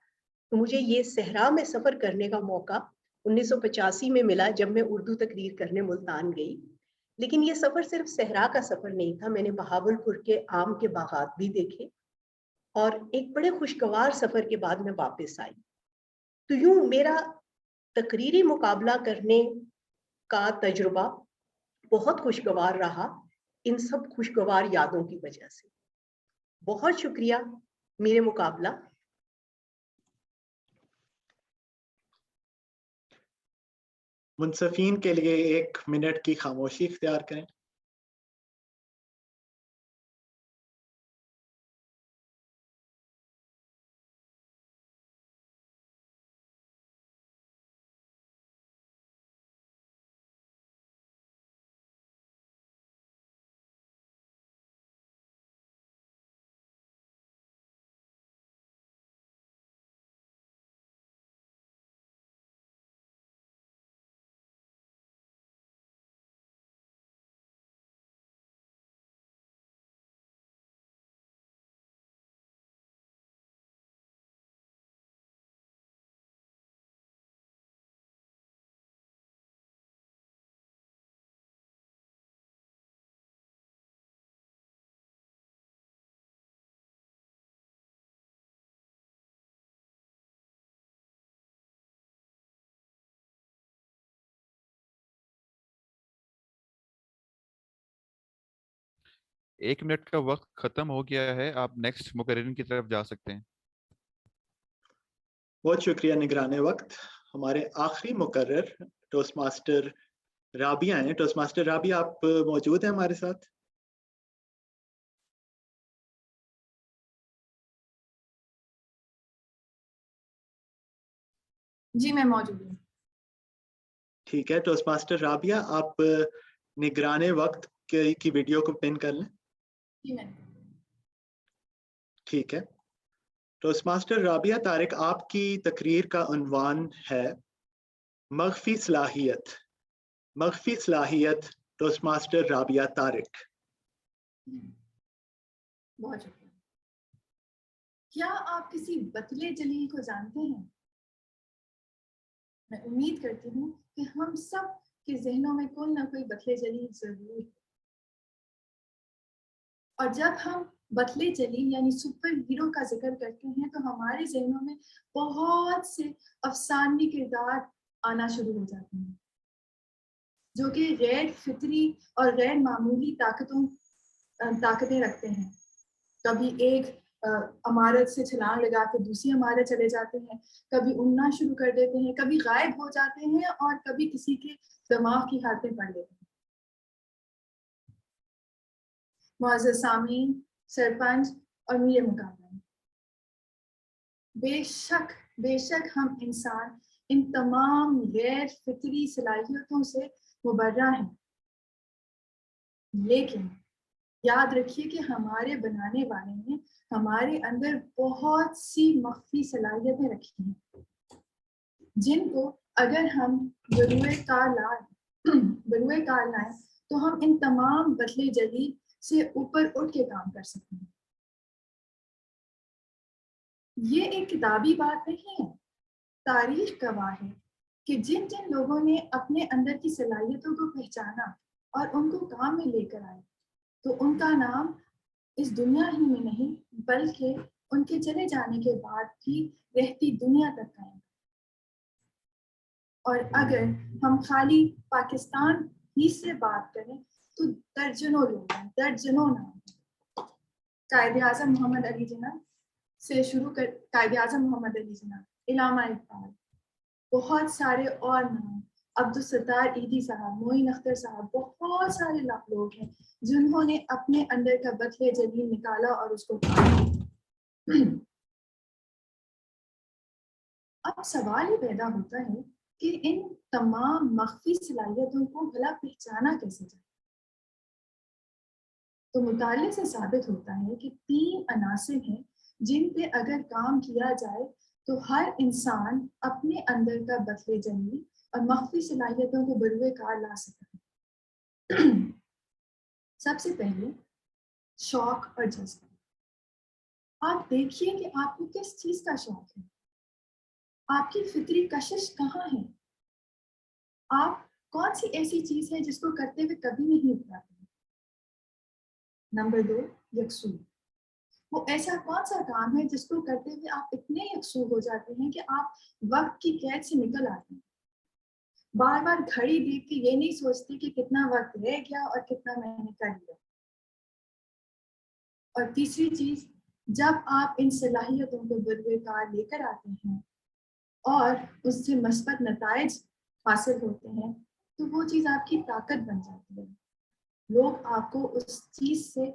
تو مجھے یہ صحرا میں سفر کرنے کا موقع 1985 میں ملا جب میں اردو تقریر کرنے ملتان گئی. لیکن یہ سفر صرف صحرا کا سفر نہیں تھا، میں نے بہاولپور کے آم کے باغات بھی دیکھے اور ایک بڑے خوشگوار سفر کے بعد میں واپس آئی. تو یوں میرا تقریری مقابلہ کرنے کا تجربہ بہت خوشگوار رہا ان سب خوشگوار یادوں کی وجہ سے. بہت شکریہ. میرے مقابلہ. منصفین کے لیے 1 منٹ کی خاموشی اختیار کریں. ایک منٹ کا وقت ختم ہو گیا ہے. آپ نیکسٹ مقررین کی طرف جا سکتے ہیں. بہت شکریہ نگران وقت. ہمارے آخری مقرر ٹوسٹ ماسٹر رابعہ ہیں. ٹوسٹ ماسٹر رابعہ آپ موجود ہیں ہمارے ساتھ؟ جی میں موجود ہوں. ٹھیک ہے. ٹوسٹ ماسٹر رابعہ آپ نگران وقت کی ویڈیو کو پن کر لیں. ٹھیک ہے. ٹوسٹ ماسٹر رابعہ طارق آپ کی تقریر کا عنوان ہے مخفی صلاحیت. مخفی صلاحیت ٹوسٹ ماسٹر رابعہ طارق. بہت شکریہ. کیا آپ کسی بطلِ جلیل کو جانتے ہیں؟ میں امید کرتی ہوں کہ ہم سب کے ذہنوں میں کوئی نہ کوئی بطلِ جلیل ضرور ہے. اور جب ہم बतले जलील यानी सुपर हीरो का जिक्र करते हैं तो हमारे जहनों में बहुत से अफसानी किरदार आना शुरू हो जाते हैं जो कि गैर फितरी और गैर मामूली ताकतें रखते हैं। कभी एक इमारत से छलांग लगा के दूसरी इमारत चले जाते हैं, कभी उड़ना शुरू कर देते हैं, कभी गायब हो जाते हैं और कभी किसी के दिमाग की हालतें पढ़ लेते हैं। मुअज़्ज़ज़ सामीन, सरपंच और मीर मुकाबला, बेशक हम इंसान इन तमाम गैर फितरी सलाहियतों से मुबर्रा हैं, लेकिन याद रखिए कि हमारे बनाने वाले ने हमारे अंदर बहुत सी मख्फी सलाहियतें रखी हैं जिनको अगर हम बरूए कार लाएं तो हम इन तमाम बतले जलील से ऊपर उठ के काम कर सकते हैं। ये एक किताबी बात नहीं है, तारीख गवाह है कि जिन जिन लोगों ने अपने अंदर की सलाहियतों को पहचाना और उनको काम में लेकर आए तो उनका नाम इस दुनिया ही में नहीं बल्कि उनके चले जाने के बाद भी रहती दुनिया तक कायम। और अगर हम खाली पाकिस्तान ही से बात करें तो दर्जनों लोग हैं, दर्जनों नाम। कायद-ए-आज़म मोहम्मद अली जिन्ना से शुरू कर कायद-ए-आज़म मोहम्मद अली जिन्ना, इलामा इकबाल, बहुत सारे और नाम, अब्दुल सत्तार ईदी साहब, मोइन अख्तर साहब, बहुत सारे लोग हैं जिन्होंने अपने अंदर का बतले जलील निकाला और उसको अब सवाल ये पैदा होता है कि इन तमाम मख्फी सलाहियतों को भला पहचाना कैसे जाए। तो मुताले से साबित होता है कि 3 अनासिर हैं जिन पे अगर काम किया जाए तो हर इंसान अपने अंदर का बतले जलील और मख्फी सलाहियतों को बरूए कार ला सकता है। सबसे पहले शौक और जज्बा। आप देखिए कि आपको किस चीज का शौक है, आपकी फितरी कशिश कहाँ है, आप कौन सी ऐसी चीज है जिसको करते हुए कभी नहीं उतराते। नंबर 2, यकसू। वो ऐसा कौन सा काम है जिसको करते हुए आप इतने यकसू हो जाते हैं कि आप वक्त की कैद से निकल आते हैं। बार बार घड़ी देख के ये नहीं सोचते कि कितना वक्त रह गया और कितना मैंने कर लिया। और तीसरी चीज, जब आप इन सलाहियतों को बरूए कार लेकर आते हैं और उससे मस्बत नताइज हासिल होते हैं तो वो चीज़ आपकी ताकत बन जाती है। लोग आपको उस चीज़ से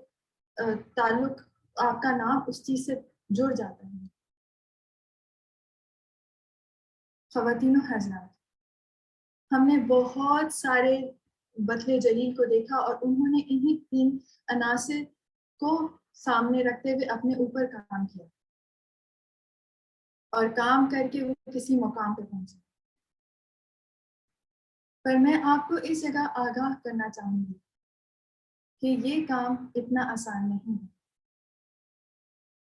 ताल्लुक, आपका नाम उस चीज़ से जुड़ जाता है। ख़वातीनो हज़रात, हमने बहुत सारे बतले जलील को देखा और उन्होंने इन्हीं 3 अनासिर को सामने रखते हुए अपने ऊपर काम किया और काम करके वो किसी मुकाम पे पहुंचे। पर मैं आपको इस जगह आगाह करना चाहूंगी कि ये काम इतना आसान नहीं है।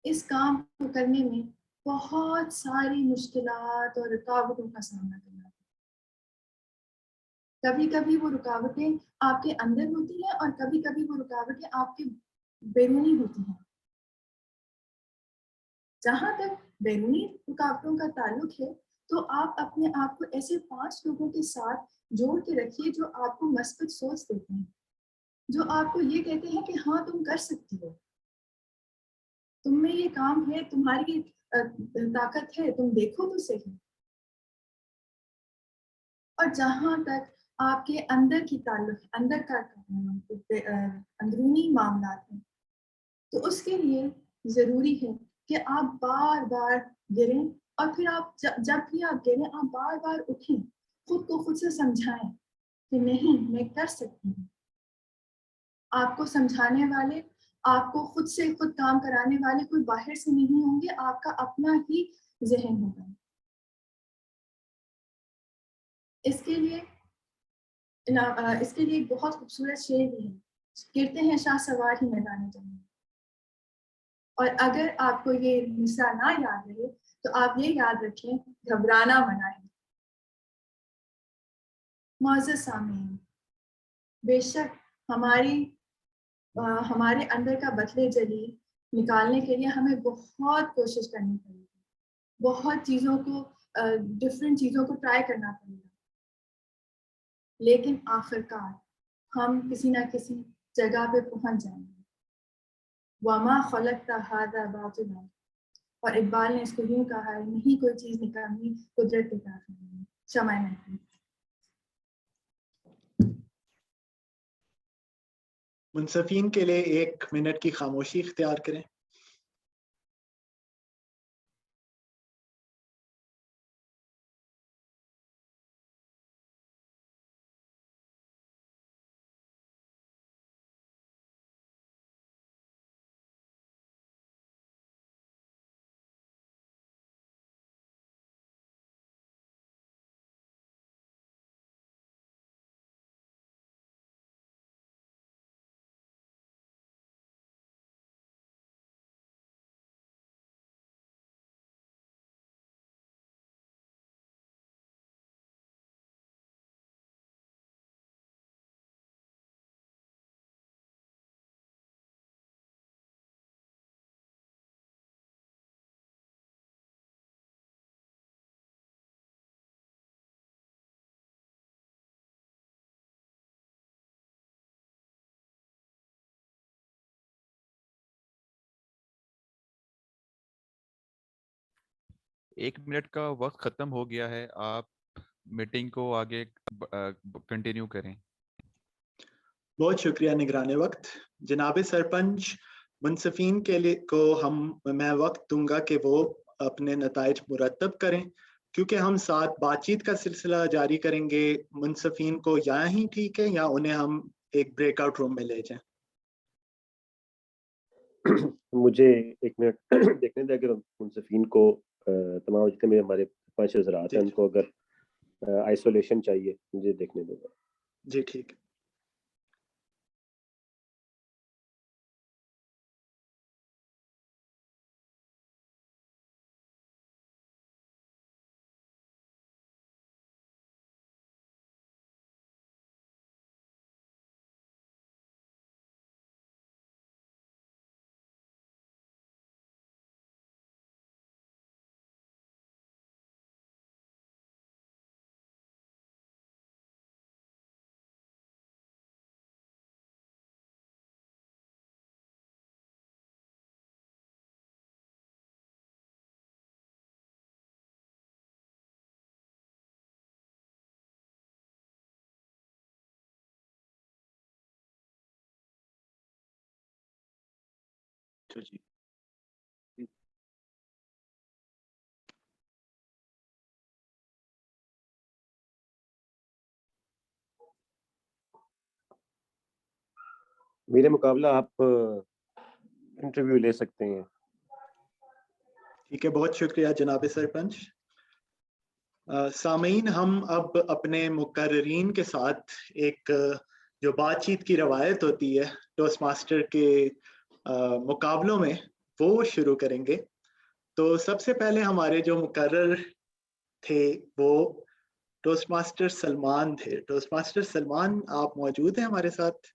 इस काम को करने में बहुत सारी मुश्किलात और रुकावटों का सामना करना है। कभी कभी वो रुकावटें आपके अंदर होती हैं और कभी कभी वो रुकावटें आपके बैरूनी होती हैं। जहाँ तक बैरूनी रुकावटों का ताल्लुक है तो आप अपने आप को ऐसे 5 लोगों के साथ जोड़ के रखिए जो आपको मस्बत सोच देते हैं, जो आपको ये कहते हैं कि हाँ तुम कर सकती हो, तुम में ये काम है, तुम्हारी ताकत है, तुम देखो तो सही। और जहाँ तक आपके अंदर की ताल्लुक, अंदर का अंदरूनी मामलात हैं तो उसके लिए ज़रूरी है कि आप बार बार गिरें और फिर आप जब भी आप गिरें आप बार बार उठें, खुद को खुद से समझाएं कि नहीं मैं कर सकती हूँ। आपको समझाने वाले, आपको खुद से खुद काम कराने वाले कोई बाहर से नहीं होंगे, आपका अपना ही ज़हन होगा। इसके लिए एक बहुत खूबसूरत शेर भी है, गिरते हैं शाह सवार ही मैदान जंग। और अगर आपको ये मिसरा ना याद रहे तो आप ये याद रखें, घबराना मना है। मुअज़्ज़ज़ सामीन, बेशक हमारे अंदर का बतले जलील نکالنے کے لیے ہمیں بہت کوشش کرنی پڑے گی, بہت چیزوں کو ڈفرینٹ چیزوں کو ٹرائی کرنا پڑے گا, لیکن آخر کار ہم کسی نہ کسی جگہ پہ پہنچ جائیں گے. وما خلقت هذا باطلا, اور اقبال نے اس کو یوں کہا ہے, نہیں کوئی چیز نکالنی قدرت کے طرف نہیں. شمع محفل. منصفین کے لیے 1 منٹ کی خاموشی اختیار کریں. ایک منٹ کا وقت ختم ہو گیا ہے, آپ میٹنگ کو آگے کنٹینیو کریں. بہت شکریہ نگران وقت. جناب سرپنچ, منصفین کے لیے میں وقت دوں گا کہ وہ اپنے نتائج مرتب کریں, کیونکہ ہم ساتھ بات چیت کا سلسلہ جاری کریں گے. منصفین کو یہاں ہی ٹھیک ہے یا انہیں ہم ایک بریک آؤٹ روم میں لے جائیں؟ مجھے 1 منٹ دیکھنے دیں, اگر منصفین کو تمام جتنے ہمارے 5 حضرات ہیں ان کو اگر آئسولیشن چاہیے مجھے دیکھنے دیں. جی ٹھیک ہے. جی میرے مقابلہ آپ انٹرویو لے سکتے ہیں. ٹھیک ہے, بہت شکریہ جناب سرپنچ. سامعین, ہم اب اپنے مقررین کے ساتھ ایک جو بات چیت کی روایت ہوتی ہے ٹوسٹ ماسٹر کے مقابلوں میں, وہ شروع کریں گے. تو سب سے پہلے ہمارے جو مقرر تھے وہ ٹوسٹ ماسٹر سلمان تھے. ٹوسٹ ماسٹر سلمان, آپ موجود ہیں ہمارے ساتھ؟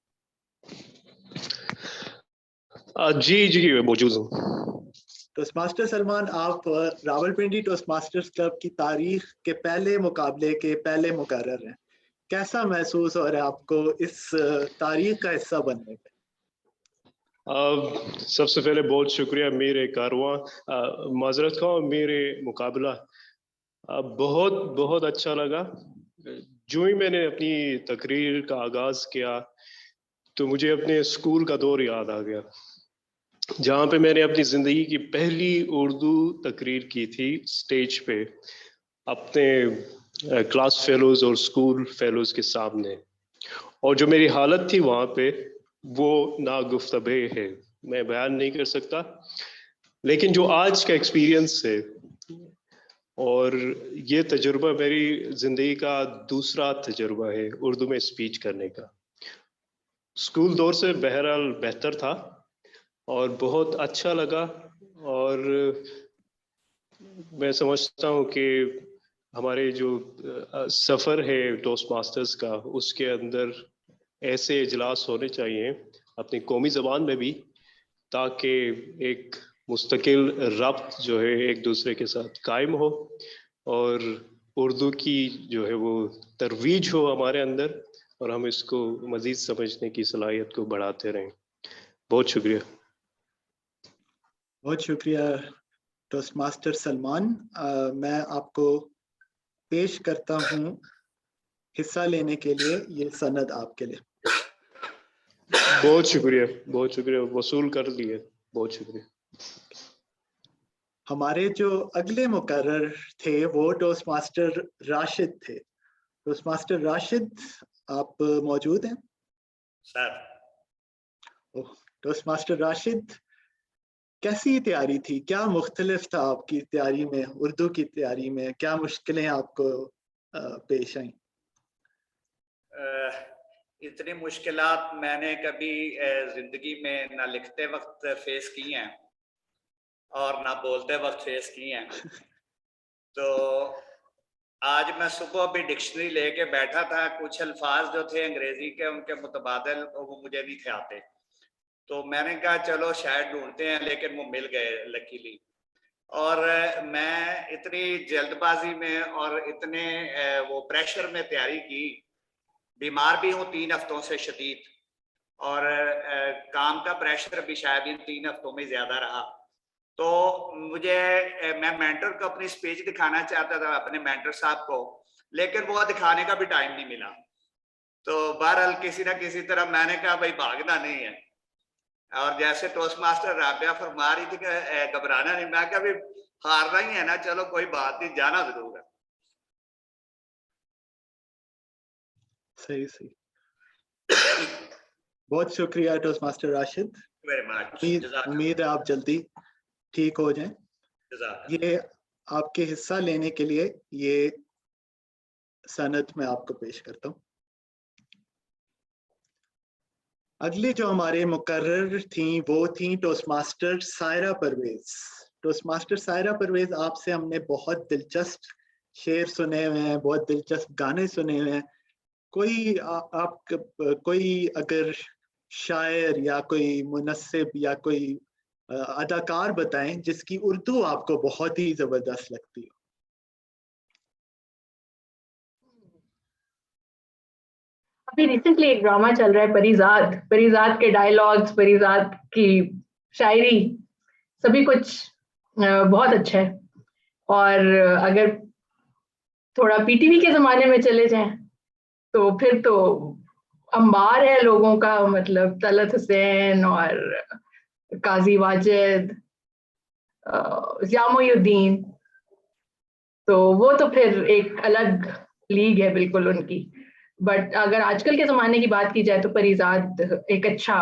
جی موجود ہوں. ٹوسٹ ماسٹر سلمان, آپ راولپنڈی ٹوسٹ ماسٹرز کلب کی تاریخ کے پہلے مقابلے کے پہلے مقرر ہیں. کیسا محسوس ہو رہا ہے آپ کو اس تاریخ کا حصہ بننے پہ؟ سب سے پہلے بہت شکریہ. میرے کارواں معذرت خواہ, میرے مقابلہ بہت بہت اچھا لگا. جو ہی میں نے اپنی تقریر کا آغاز کیا تو مجھے اپنے اسکول کا دور یاد آ گیا, جہاں پہ میں نے اپنی زندگی کی پہلی اردو تقریر کی تھی اسٹیج پہ اپنے کلاس فیلوز اور اسکول فیلوز کے سامنے. اور جو میری حالت تھی وہاں پہ وہ ناگفتبے ہے, میں بیان نہیں کر سکتا. لیکن جو آج کا ایکسپیرینس ہے اور یہ تجربہ میری زندگی کا دوسرا تجربہ ہے اردو میں اسپیچ کرنے کا. اسکول دور سے بہرحال بہتر تھا اور بہت اچھا لگا, اور میں سمجھتا ہوں کہ ہمارے جو سفر ہے ٹوسٹ ماسٹرز کا, اس کے اندر ایسے اجلاس ہونے چاہیے اپنی قومی زبان میں بھی تاکہ ایک مستقل ربط جو ہے ایک دوسرے کے ساتھ قائم ہو اور اردو کی جو ہے وہ ترویج ہو ہمارے اندر اور ہم اس کو مزید سمجھنے کی صلاحیت کو بڑھاتے رہیں. بہت شکریہ. بہت شکریہ ٹوسٹ ماسٹر سلمان. میں آپ کو پیش کرتا ہوں حصہ لینے کے لیے یہ سند آپ کے لیے. بہت شکریہ، بہت شکریہ. وصول کر لیے. بہت شکریہ. ہمارے جو اگلے مقرر تھے وہ ٹوسٹ ماسٹر راشد تھے. ٹوسٹ ماسٹر راشد آپ موجود ہیں؟ سر. ٹوسٹ ماسٹر راشد کیسی تیاری تھی؟ کیا مختلف تھا آپ کی تیاری میں، اردو کی تیاری میں؟ کیا مشکلیں آپ کو پیش آئیں؟ اتنی مشکلات میں نے کبھی زندگی میں نہ لکھتے وقت فیس کی ہیں اور نہ بولتے وقت فیس کی ہیں. تو آج میں صبح بھی ڈکشنری لے کے بیٹھا تھا، کچھ الفاظ جو تھے انگریزی کے ان کے متبادل وہ مجھے نہیں تھے آتے، تو میں نے کہا چلو شاید ڈھونڈتے ہیں، لیکن وہ مل گئے لکیلی. اور میں اتنی جلد بازی میں اور اتنے وہ پریشر میں تیاری کی، بیمار بھی ہوں 3 ہفتوں سے شدید، اور کام کا پریشر بھی شاید ان 3 ہفتوں میں زیادہ رہا. تو میں مینٹر کو اپنی سپیچ دکھانا چاہتا تھا، اپنے مینٹر صاحب کو، لیکن وہ دکھانے کا بھی ٹائم نہیں ملا. تو بہرحال کسی نہ کسی طرح میں نے کہا بھائی بھاگنا نہیں ہے. اور جیسے ٹوسٹ ماسٹر رابعہ فرما رہی تھی کہ گھبرانا نہیں، میں کہا بھی ہارنا ہی ہے نا، چلو کوئی بات نہیں، جانا ضرور ہے. صحیح. بہت شکریہ ٹوسٹ ماسٹر راشد. امید ہے آپ جلدی ٹھیک ہو جائیں. یہ آپ کے حصہ لینے کے لیے یہ سند میں آپ کو پیش کرتا ہوں. اگلی جو ہمارے مقرر تھیں وہ تھیں toast master Saira Parvez. Toast master Saira Parvez, آپ سے ہم نے بہت دلچسپ شعر سنے ہوئے ہیں، بہت دلچسپ گانے سنے ہوئے ہیں. کوئی اگر شاعر یا کوئی منصب یا کوئی اداکار بتائیں جس کی اردو آپ کو بہت ہی زبردست لگتی ہو. ابھی ریسنٹلی ایک ڈرامہ چل رہا ہے پریزاد کے ڈائلاگز، پریزاد کی شاعری، سبھی کچھ بہت اچھا ہے. اور اگر تھوڑا پی ٹی وی کے زمانے میں چلے جائیں تو پھر تو انبار ہے لوگوں کا، مطلب طلعت حسین اور قاضی واجد، ضیاء محی الدین، تو وہ تو پھر ایک الگ لیگ ہے بالکل ان کی. بٹ اگر آج کل کے زمانے کی بات کی جائے تو پریزاد ایک اچھا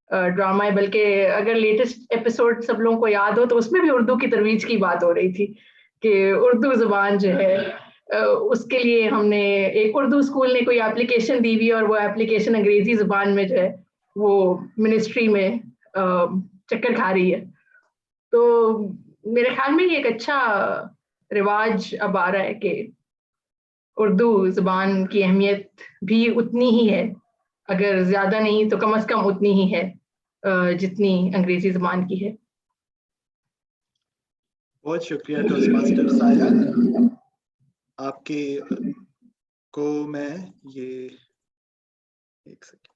ڈرامہ ہے. بلکہ اگر لیٹسٹ ایپیسوڈ سب لوگوں کو یاد ہو تو اس میں بھی اردو کی ترویج کی بات ہو رہی تھی کہ اردو زبان جو ہے اس کے لیے ہم نے ایک اردو اسکول نے کوئی اپلیکیشن دی ہوئی، اور وہ اپلیکیشن انگریزی زبان میں جو ہے وہ منسٹری میں چکر کھا رہی ہے. تو میرے خیال میں یہ ایک اچھا رواج اب آ رہا ہے کہ اردو زبان کی اہمیت بھی اتنی ہی ہے، اگر زیادہ نہیں تو کم از کم اتنی ہی ہے جتنی انگریزی زبان کی ہے. بہت شکریہ ٹوسٹ ماسٹر سائرہ. آپ کے کو میں یہ ایک سیکنڈ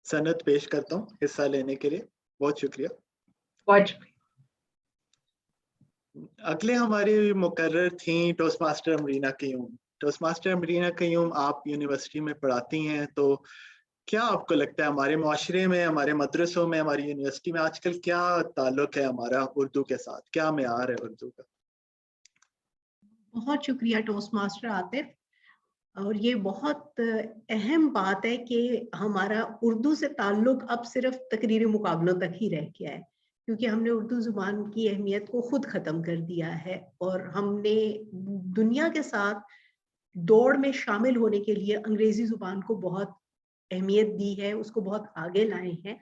سند پیش کرتا ہوں حصہ لینے کے لیے. بہت شکریہ. بہت شکریہ. اگلے ہماری مقرر تھیں ٹوسٹ ماسٹر امرینا قیوم. ٹوسٹ ماسٹر امرینا قیوم، آپ یونیورسٹی میں پڑھاتی ہیں، تو کیا آپ کو لگتا ہے ہمارے معاشرے میں، ہمارے مدرسوں میں، ہماری یونیورسٹی میں آج کل کیا تعلق ہے ہمارا اردو کے ساتھ؟ کیا معیار ہے اردو کا؟ بہت شکریہ ٹوسٹ ماسٹر عاطف. اور یہ بہت اہم بات ہے کہ ہمارا اردو سے تعلق اب صرف تقریری مقابلوں تک ہی رہ گیا ہے، کیونکہ ہم نے اردو زبان کی اہمیت کو خود ختم کر دیا ہے، اور ہم نے دنیا کے ساتھ دوڑ میں شامل ہونے کے لیے انگریزی زبان کو بہت اہمیت دی ہے، اس کو بہت آگے لائے ہیں.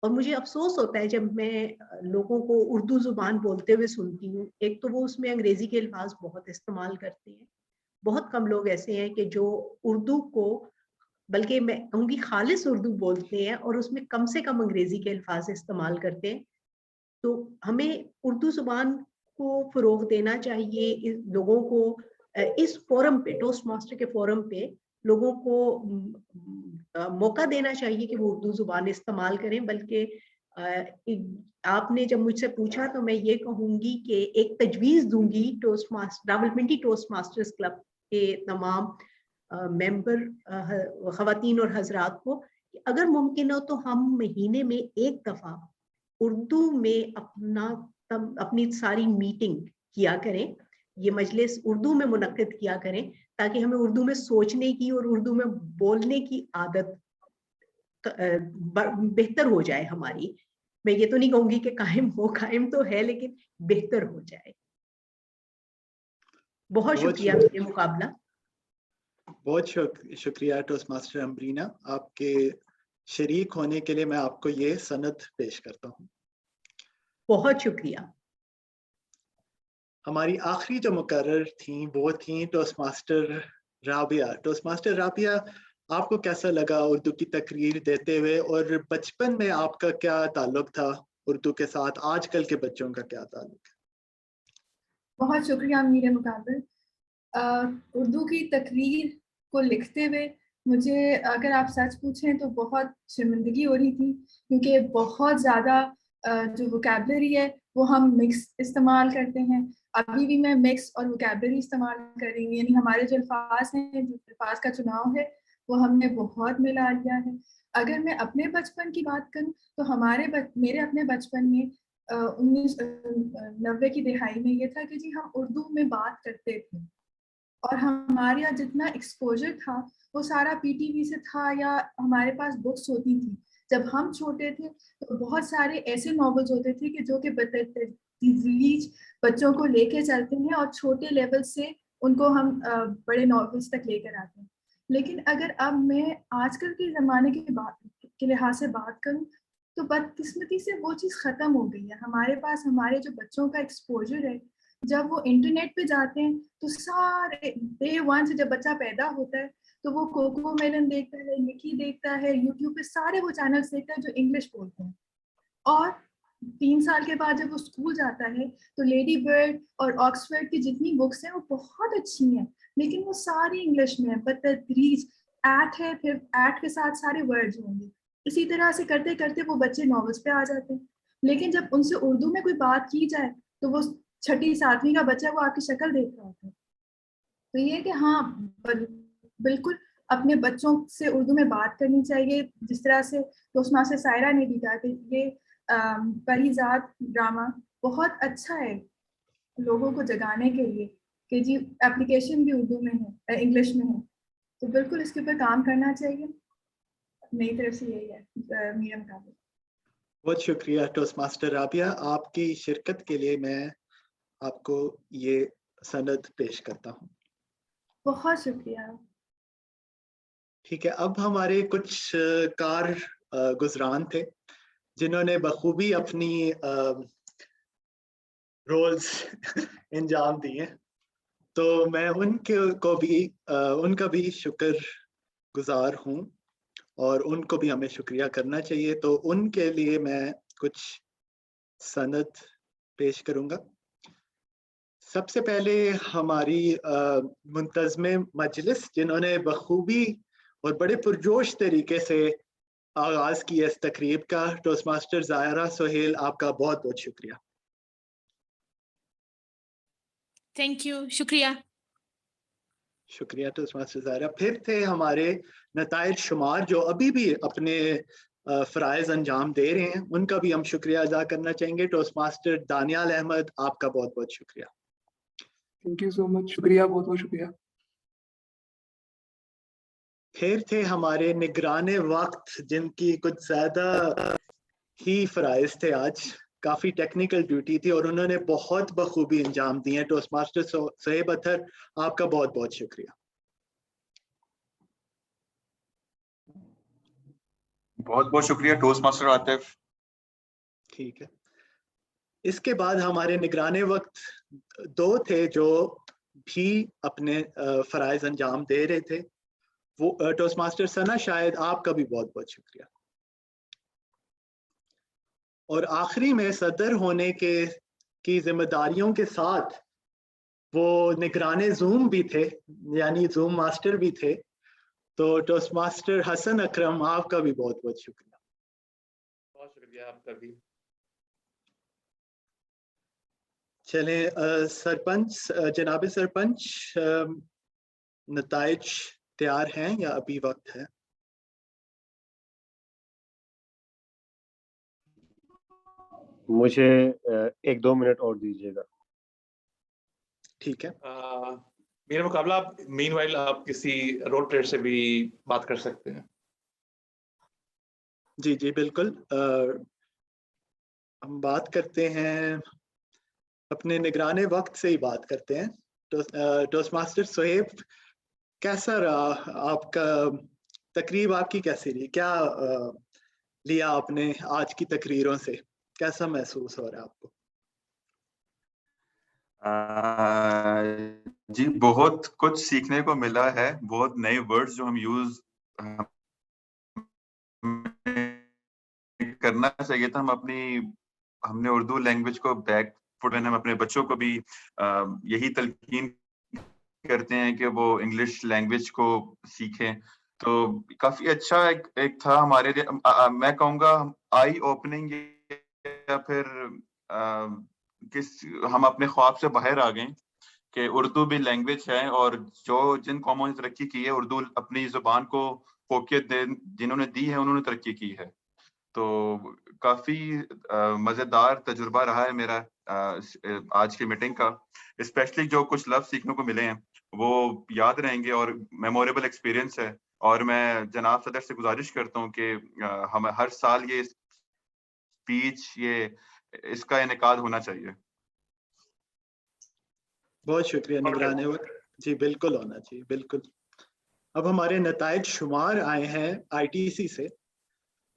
اور مجھے افسوس ہوتا ہے جب میں لوگوں کو اردو زبان بولتے ہوئے سنتی ہوں، ایک تو وہ اس میں انگریزی کے الفاظ بہت استعمال کرتے ہیں. بہت کم لوگ ایسے ہیں کہ جو اردو کو बल्कि मैं कहूँगी खालिस उर्दू बोलते हैं और उसमें कम से कम अंग्रेजी के अल्फाज इस्तेमाल करते हैं। तो हमें उर्दू जुबान को फ़रोग देना चाहिए, लोगों को इस फोरम पे, टोस्ट मास्टर के फोरम पे लोगों को मौका देना चाहिए कि वो उर्दू जुबान इस्तेमाल करें। बल्कि आपने जब मुझसे पूछा तो मैं ये कहूँगी कि एक तजवीज़ दूंगी toast master, Rawalpindi toast masters club के तमाम मेंबर ख़वातीन और हजरात को, कि अगर मुमकिन हो तो हम महीने में एक दफ़ा उर्दू में अपनी सारी मीटिंग किया करें, ये मजलिस उर्दू में मुनक्किद किया करें, ताकि हमें उर्दू में सोचने की और उर्दू में बोलने की आदत बेहतर हो जाए हमारी। मैं ये तो नहीं कहूँगी कि कायम हो, कायम तो है, लेकिन बेहतर हो जाए। बहुत शुक्रिया मेरे मुकाबला। बहुत शुक्रिया टोस्ट मास्टर अम्बरीना, आपके शरीक होने के लिए मैं आपको ये सनद पेश करता हूँ। बहुत शुक्रिया। हमारी आखिरी जो मुकर्रर थी वो थी toast master Rabia. Toast master Rabia, आपको कैसा लगा उर्दू की तकरीर देते हुए, और बचपन में आपका क्या ताल्लुक था उर्दू के साथ, आजकल के बच्चों का क्या ताल्लुक है? बहुत शुक्रिया मेरे मुकाबले। उर्दू की तकरीर को लिखते हुए मुझे, अगर आप सच पूछें तो बहुत शर्मिंदगी हो रही थी, क्योंकि बहुत ज़्यादा जो वोकैबलरी है वो हम मिक्स इस्तेमाल करते हैं। अभी भी मैं मिक्स और वोकैबलरी इस्तेमाल कर रही हूँ, यानी हमारे जो अल्फाज हैं, जो अल्फाज का चुनाव है वो हमने बहुत मिला लिया है। अगर मैं अपने बचपन की बात करूँ तो मेरे अपने बचपन में 1990 की दिहाई में ये था कि जी हम उर्दू में बात करते थे, और हमारे यहाँ जितना एक्सपोजर था वो सारा पीटीवी से था या हमारे पास बुक्स होती थी। जब हम छोटे थे तो बहुत सारे ऐसे नॉवेल्स होते थे कि जो कि तदरीज बच्चों को लेके चलते हैं और छोटे लेवल से उनको हम बड़े नॉवेल्स तक लेकर आते हैं। लेकिन अगर अब मैं आजकल के ज़माने के लिहाज से बात करूँ तो बदकिस्मती से वो चीज़ ख़त्म हो गई है। हमारे पास हमारे जो बच्चों का एक्सपोजर है, जब वो इंटरनेट पे जाते हैं तो सारे डे वन से, जब बच्चा पैदा होता है तो वो कोको मेलन देखता है, मिकी देखता है, यूट्यूब पे सारे वो चैनल्स देखता है जो इंग्लिश बोलते हैं। और 3 साल के बाद जब वो स्कूल जाता है तो लेडी बर्ड और ऑक्सफोर्ड की जितनी बुक्स हैं वो बहुत अच्छी हैं, लेकिन वो सारी इंग्लिश में है। बतदरीज ऐट है, फिर ऐट के साथ सारे वर्ड्स होंगे। इसी तरह से करते करते वो बच्चे नॉवेल्स पे आ जाते हैं। लेकिन जब उनसे उर्दू में कोई बात की जाए तो वो 6ठी 7वीं का बच्चा वो आपकी शक्ल देख रहा होता है। तो ये कि हाँ, बिल्कुल अपने बच्चों से उर्दू में बात करनी चाहिए। जिस तरह से टोस्टमास्टर से सायरा ने भी कहा कि ये परीज़ात ड्रामा बहुत अच्छा है लोगों को जगाने के लिए कि जी एप्लीकेशन भी उर्दू में है, इंग्लिश में है, तो बिल्कुल इसके ऊपर काम करना चाहिए। मेरी तरफ से यही है मेरा मुताबिक। बहुत शुक्रिया टोस्ट मास्टर राबिया, आपकी शिरकत के लिए मैं आपको ये सनद पेश करता हूँ। बहुत शुक्रिया। ठीक है, अब हमारे कुछ कार गुजरान थे जिन्होंने बखूबी अपनी रोल्स अंजाम दिए, तो मैं उनका भी शुक्र गुजार हूँ और उनको भी हमें शुक्रिया करना चाहिए। तो उनके लिए मैं कुछ सनद पेश करूँगा। सबसे पहले हमारी मुंतज़मे मजलिस जिन्होंने बखूबी और बड़े पुरजोश तरीके से आगाज किया इस तकरीब का, टोस्ट मास्टर ज़ायरा सोहेल, आपका बहुत बहुत शुक्रिया। थैंक यू, शुक्रिया। शुक्रिया टोस्ट मास्टर ज़ायरा। फिर थे हमारे नताइज शुमार जो अभी भी अपने फ़राइज़ अंजाम दे रहे हैं, उनका भी हम शुक्रिया अदा करना चाहेंगे। टोस्ट मास्टर दानियाल अहमद, आपका बहुत बहुत शुक्रिया। थैंक यू सो मच, शुक्रिया, बहुत बहुत शुक्रिया। फिर थे हमारे निगराने वक्त जिनकी कुछ ज्यादा ही फ़राइज़ थे, आज काफी टेक्निकल ड्यूटी थी और उन्होंने बहुत बखूबी अंजाम दिए। टोस्ट मास्टर सोहेब अतर, आपका बहुत बहुत शुक्रिया। बहुत बहुत शुक्रिया टोस्ट मास्टर आतिफ। ठीक है, इसके बाद हमारे निगराने वक्त दो थे जो भी अपने फ़राइज़ अंजाम दे रहे थे, वो टोस्ट मास्टर सना, शायद आपका भी बहुत बहुत शुक्रिया। और आखिरी में सदर होने की जिम्मेदारियों के साथ वो निगराने जूम भी थे, यानी जूम मास्टर भी थे। तो टोस्ट मास्टर हसन अकरम, आपका भी बहुत बहुत शुक्रिया। बहुत शुक्रिया आपका भी। चले सरपंच, जनाब सरपंच, नताइज तैयार हैं या अभी वक्त है? मुझे 1-2 मिनट और दीजिएगा। ठीक है। मेरा मुकाबला आप मीनवाइल आप किसी रोड ट्रेड से भी बात कर सकते हैं। जी जी बिल्कुल। हम बात करते हैं अपने निगराने वक्त से ही बात करते हैं। टोस्ट मास्टर सोहेब, कैसा रहा आपका तकरीब? आपकी कैसी रही? क्या लिया आपने आज की तकरीरों से? कैसा महसूस हो रहा है आपको? जी बहुत कुछ सीखने को मिला है, बहुत नए वर्ड्स जो हम यूज करना चाहिए था। हमने उर्दू लैंग्वेज को बैक फुट, हम अपने बच्चों को भी यही तलकीन करते हैं कि वो इंग्लिश लैंग्वेज को सीखें। तो काफी अच्छा एक था हमारे लिए। मैं कहूँगा आई ओपनिंग, या फिर हम अपने ख्वाब से बाहर आ गए कि उर्दू भी लैंग्वेज है, और जिन कौमों ने तरक्की की है, उर्दू अपनी जुबान को फोकियत जिन्होंने दी है उन्होंने तरक्की की है। तो काफी मजेदार तजुर्बा रहा है मेरा आज की मीटिंग का। स्पेशली जो कुछ लफ्ज सीखने को मिले हैं वो याद रहेंगे और मेमोरेबल एक्सपीरियंस है। और मैं जनाब सदर से गुजारिश करता हूँ कि हम हर साल ये स्पीच इसका इनेकाद होना चाहिए। बहुत शुक्रिया निगराने वक्त। जी बिल्कुल होना चाहिए, बिल्कुल। अब हमारे नताइज शुमार आए हैं ITC से।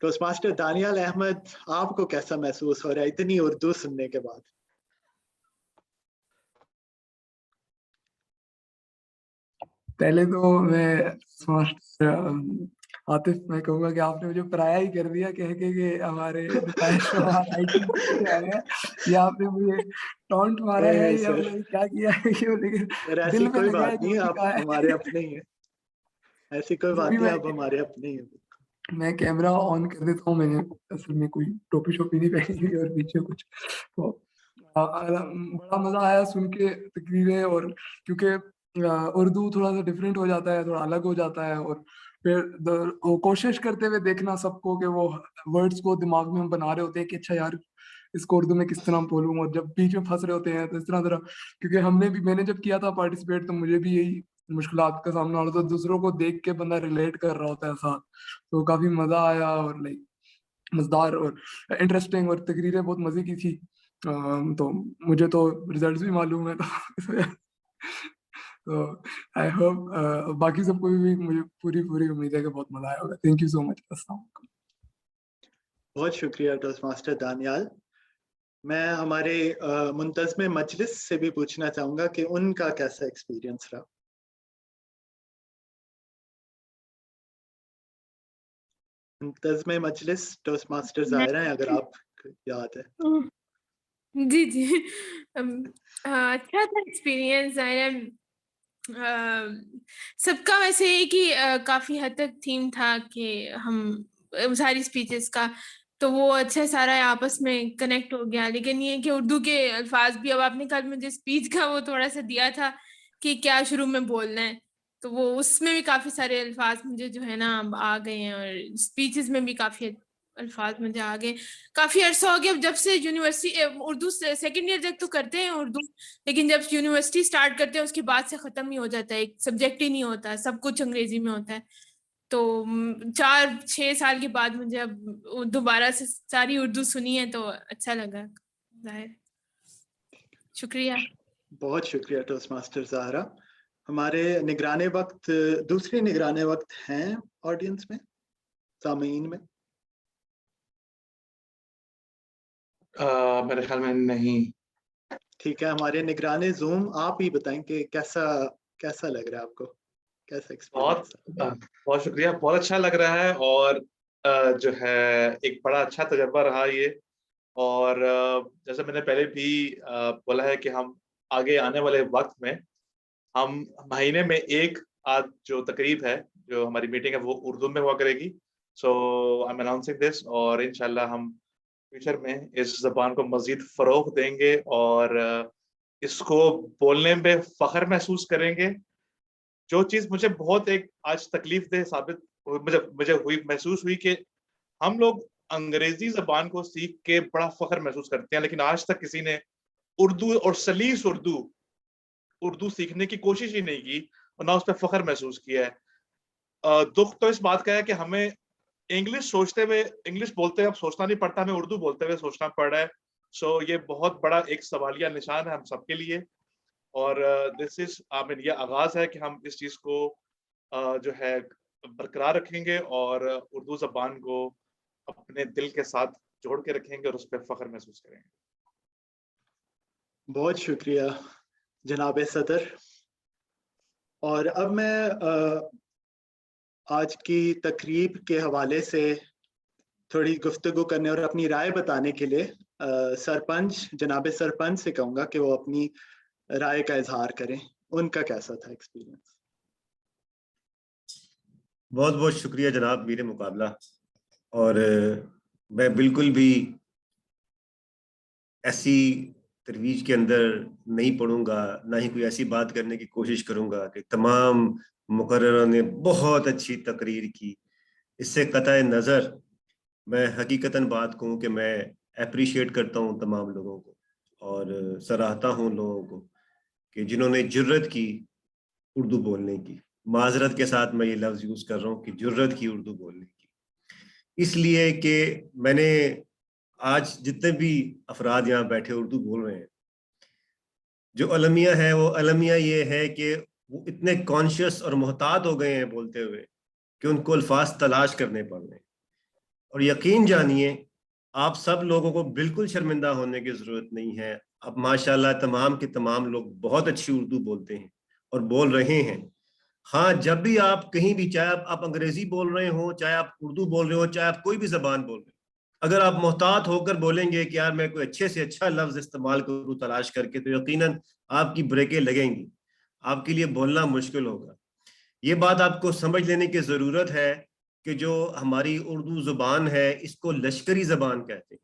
टोस्ट मास्टर दानियाल अहमद, आपको कैसा महसूस हो रहा है इतनी उर्दू सुनने के बाद? पहले तो मैं आतिफ, मैं कहूँगा कि आपने मुझे पराया ही कर दिया कह के कि हमारे नताइज शुमार ITC से आए हैं, या आपने मुझे टॉन्ट मारा है या मतलब क्या किया है, लेकिन ऐसी दिल पे कोई लगा बात है नहीं, जो भी आप कहा है। हमारे अपने ही हैं। ऐसी कोई बात नहीं, आप हमारे अपने ही हैं। मैं कैमरा ऑन कर देता हूँ, मैंने असल में कोई टोपी शोपी नहीं पहनी हुई और पीछे कुछ, तो बड़ा मजा आया सुन के तकरीरें। और क्योंकि उर्दू थोड़ा सा डिफरेंट हो जाता है, थोड़ा अलग हो जाता है, और फिर वो कोशिश करते हुए देखना सबको कि वो वर्ड्स को दिमाग में हम बना रहे होते हैं कि अच्छा यार इसको उर्दू में किस तरह बोलूँ, और जब बीच में फंस रहे होते हैं तो इस तरह, क्योंकि मैंने जब किया था पार्टिसिपेट तो मुझे भी यही मुश्किलात का सामना हो रहा था, दूसरों को देख के बंदा रिलेट कर रहा होता है साथ। तो काफी मजा आया और लाइक मजेदार और इंटरेस्टिंग, और तकरीरें बहुत मजे की थी। तो मुझे तो रिजल्ट्स भी मालूम है, तो आई होप बाकी सबको भी मुझे पूरी उम्मीद है कि बहुत मजा आया होगा। Thank you so much. अस्सलाम वालेकुम। बहुत शुक्रिया टोस्ट मास्टर दानियाल। मैं हमारे मुंतज़्म मजलिस से भी पूछना चाहूंगा कि उनका कैसा एक्सपीरियंस रहा। मुंतज़्म मजलिस टोस्ट मास्टर ज़ाहिरा हैं, अगर आप याद है। जी जी हाँ, अच्छा था एक्सपीरियंस। सबका वैसे है कि काफी हद तक थीम था कि हम सारी स्पीचेस का, तो वो अच्छा सारा आपस में कनेक्ट हो गया। लेकिन ये कि उर्दू के अल्फाज भी, अब आपने कल मुझे स्पीच का वो थोड़ा सा दिया था कि क्या शुरू में बोलना है, तो वो उसमें भी काफी सारे अल्फाज मुझे जो है ना आ गए हैं, और स्पीचेस में भी काफी अल्फाज मुझे आ गए। काफी अरसा हो गया जब से यूनिवर्सिटी उर्दू सेकंड ईयर तक तो करते हैं उर्दू, लेकिन जब यूनिवर्सिटी स्टार्ट करते हैं उसके बाद से खत्म ही हो जाता है, एक सब्जेक्ट ही नहीं होता, सब कुछ अंग्रेजी में होता है। तो 4-6 साल के बाद मुझे अब दोबारा से सारी उर्दू सुनी है तो अच्छा लगा। जाहिर, शुक्रिया। बहुत शुक्रिया टोस्ट मास्टर ज़ाहरा। हमारे निगराने वक्त, दूसरे निगराने वक्त हैं ऑडियंस में, सामीन में? मेरे ख्याल में नहीं। ठीक है, हमारे निगराने जूम, आप ही बताएं कि कैसा लग रहा है आपको? कैसा बहुत एक्सपीरियंस? बहुत शुक्रिया, बहुत अच्छा लग रहा है। और जो है एक बड़ा अच्छा तजर्बा रहा ये। और जैसे मैंने पहले भी बोला है कि हम आगे आने वाले वक्त में हम महीने में एक आज जो तकरीब है, जो हमारी मीटिंग है, वो उर्दू में हुआ करेगी। सो आई एम अनाउंसिंग दिस, और इंशाल्लाह हम फ्यूचर में इस ज़बान को मज़ीद फ़रोग़ देंगे और इसको बोलने में फ़ख्र महसूस करेंगे। जो चीज़ मुझे बहुत एक आज तकलीफ दे साबित मुझे हुई महसूस हुई कि हम लोग अंग्रेजी ज़बान को सीख के बड़ा फ़ख्र महसूस करते हैं, लेकिन आज तक किसी ने उर्दू और सलीस उर्दू सीखने की कोशिश ही नहीं की और ना उस पर फ़ख्र महसूस किया है। दुख तो इस बात का है कि हमें इंग्लिश बोलते हुए अब सोचना नहीं पड़ता, हमें उर्दू बोलते हुए सोचना पड़ रहा है। सो ये बहुत बड़ा एक सवालिया निशान है हम सबके लिए। और दिस इज ये आगाज है कि हम इस चीज को जो है बरकरार रखेंगे और उर्दू ज़बान को अपने दिल के साथ जोड़ के रखेंगे और उस पर फ़ख्र महसूस करेंगे। बहुत शुक्रिया जनाब सदर। और अब मैं आज की तकरीब के हवाले से थोड़ी गुफ्तगू करने और अपनी राय बताने के लिए जनाब सरपंच से कहूँगा कि वो अपनी राय का इजहार करें, उनका कैसा था एक्सपीरियंस। बहुत बहुत शुक्रिया जनाब मीर मुकाबला। और मैं बिल्कुल भी ऐसी तरवीज के अंदर नहीं पढ़ूंगा, ना ही कोई ऐसी बात करने की कोशिश करूंगा कि तमाम मुकर्ररों ने बहुत अच्छी तकरीर की। इससे कतई नज़र मैं हकीकतन बात कहूँ कि मैं अप्रिशिएट करता हूँ तमाम लोगों को और सराहता हूँ लोगों को कि जिन्होंने जुर्रत की उर्दू बोलने की। माजरत के साथ मैं ये लफ्ज़ यूज़ कर रहा हूँ कि जुर्रत की उर्दू बोलने की, इसलिए कि मैंने आज जितने भी अफराद यहाँ बैठे उर्दू बोल रहे हैं, जो अलमिया है वो अलमिया ये है कि वो इतने कॉन्शियस और मोहतात हो गए हैं बोलते हुए कि उनको अल्फाज तलाश करने पड़ रहे हैं। और यकीन जानिए आप सब लोगों को बिल्कुल शर्मिंदा होने की ज़रूरत नहीं है। अब माशाल्लाह तमाम के तमाम लोग बहुत अच्छी उर्दू बोलते हैं और बोल रहे हैं। हाँ, जब भी आप कहीं भी, चाहे आप अंग्रेजी बोल रहे हो, चाहे आप उर्दू बोल रहे हो, चाहे आप कोई भी ज़बान बोल रहे हो, अगर आप मोहतात होकर बोलेंगे कि यार मैं कोई अच्छे से अच्छा लफ्ज़ इस्तेमाल करूँ तलाश करके, तो यकीनन आपकी ब्रेकें लगेंगी, आपके लिए बोलना मुश्किल होगा। ये बात आपको समझ लेने की ज़रूरत है कि जो हमारी उर्दू ज़ुबान है इसको लश्करी ज़बान कहते हैं।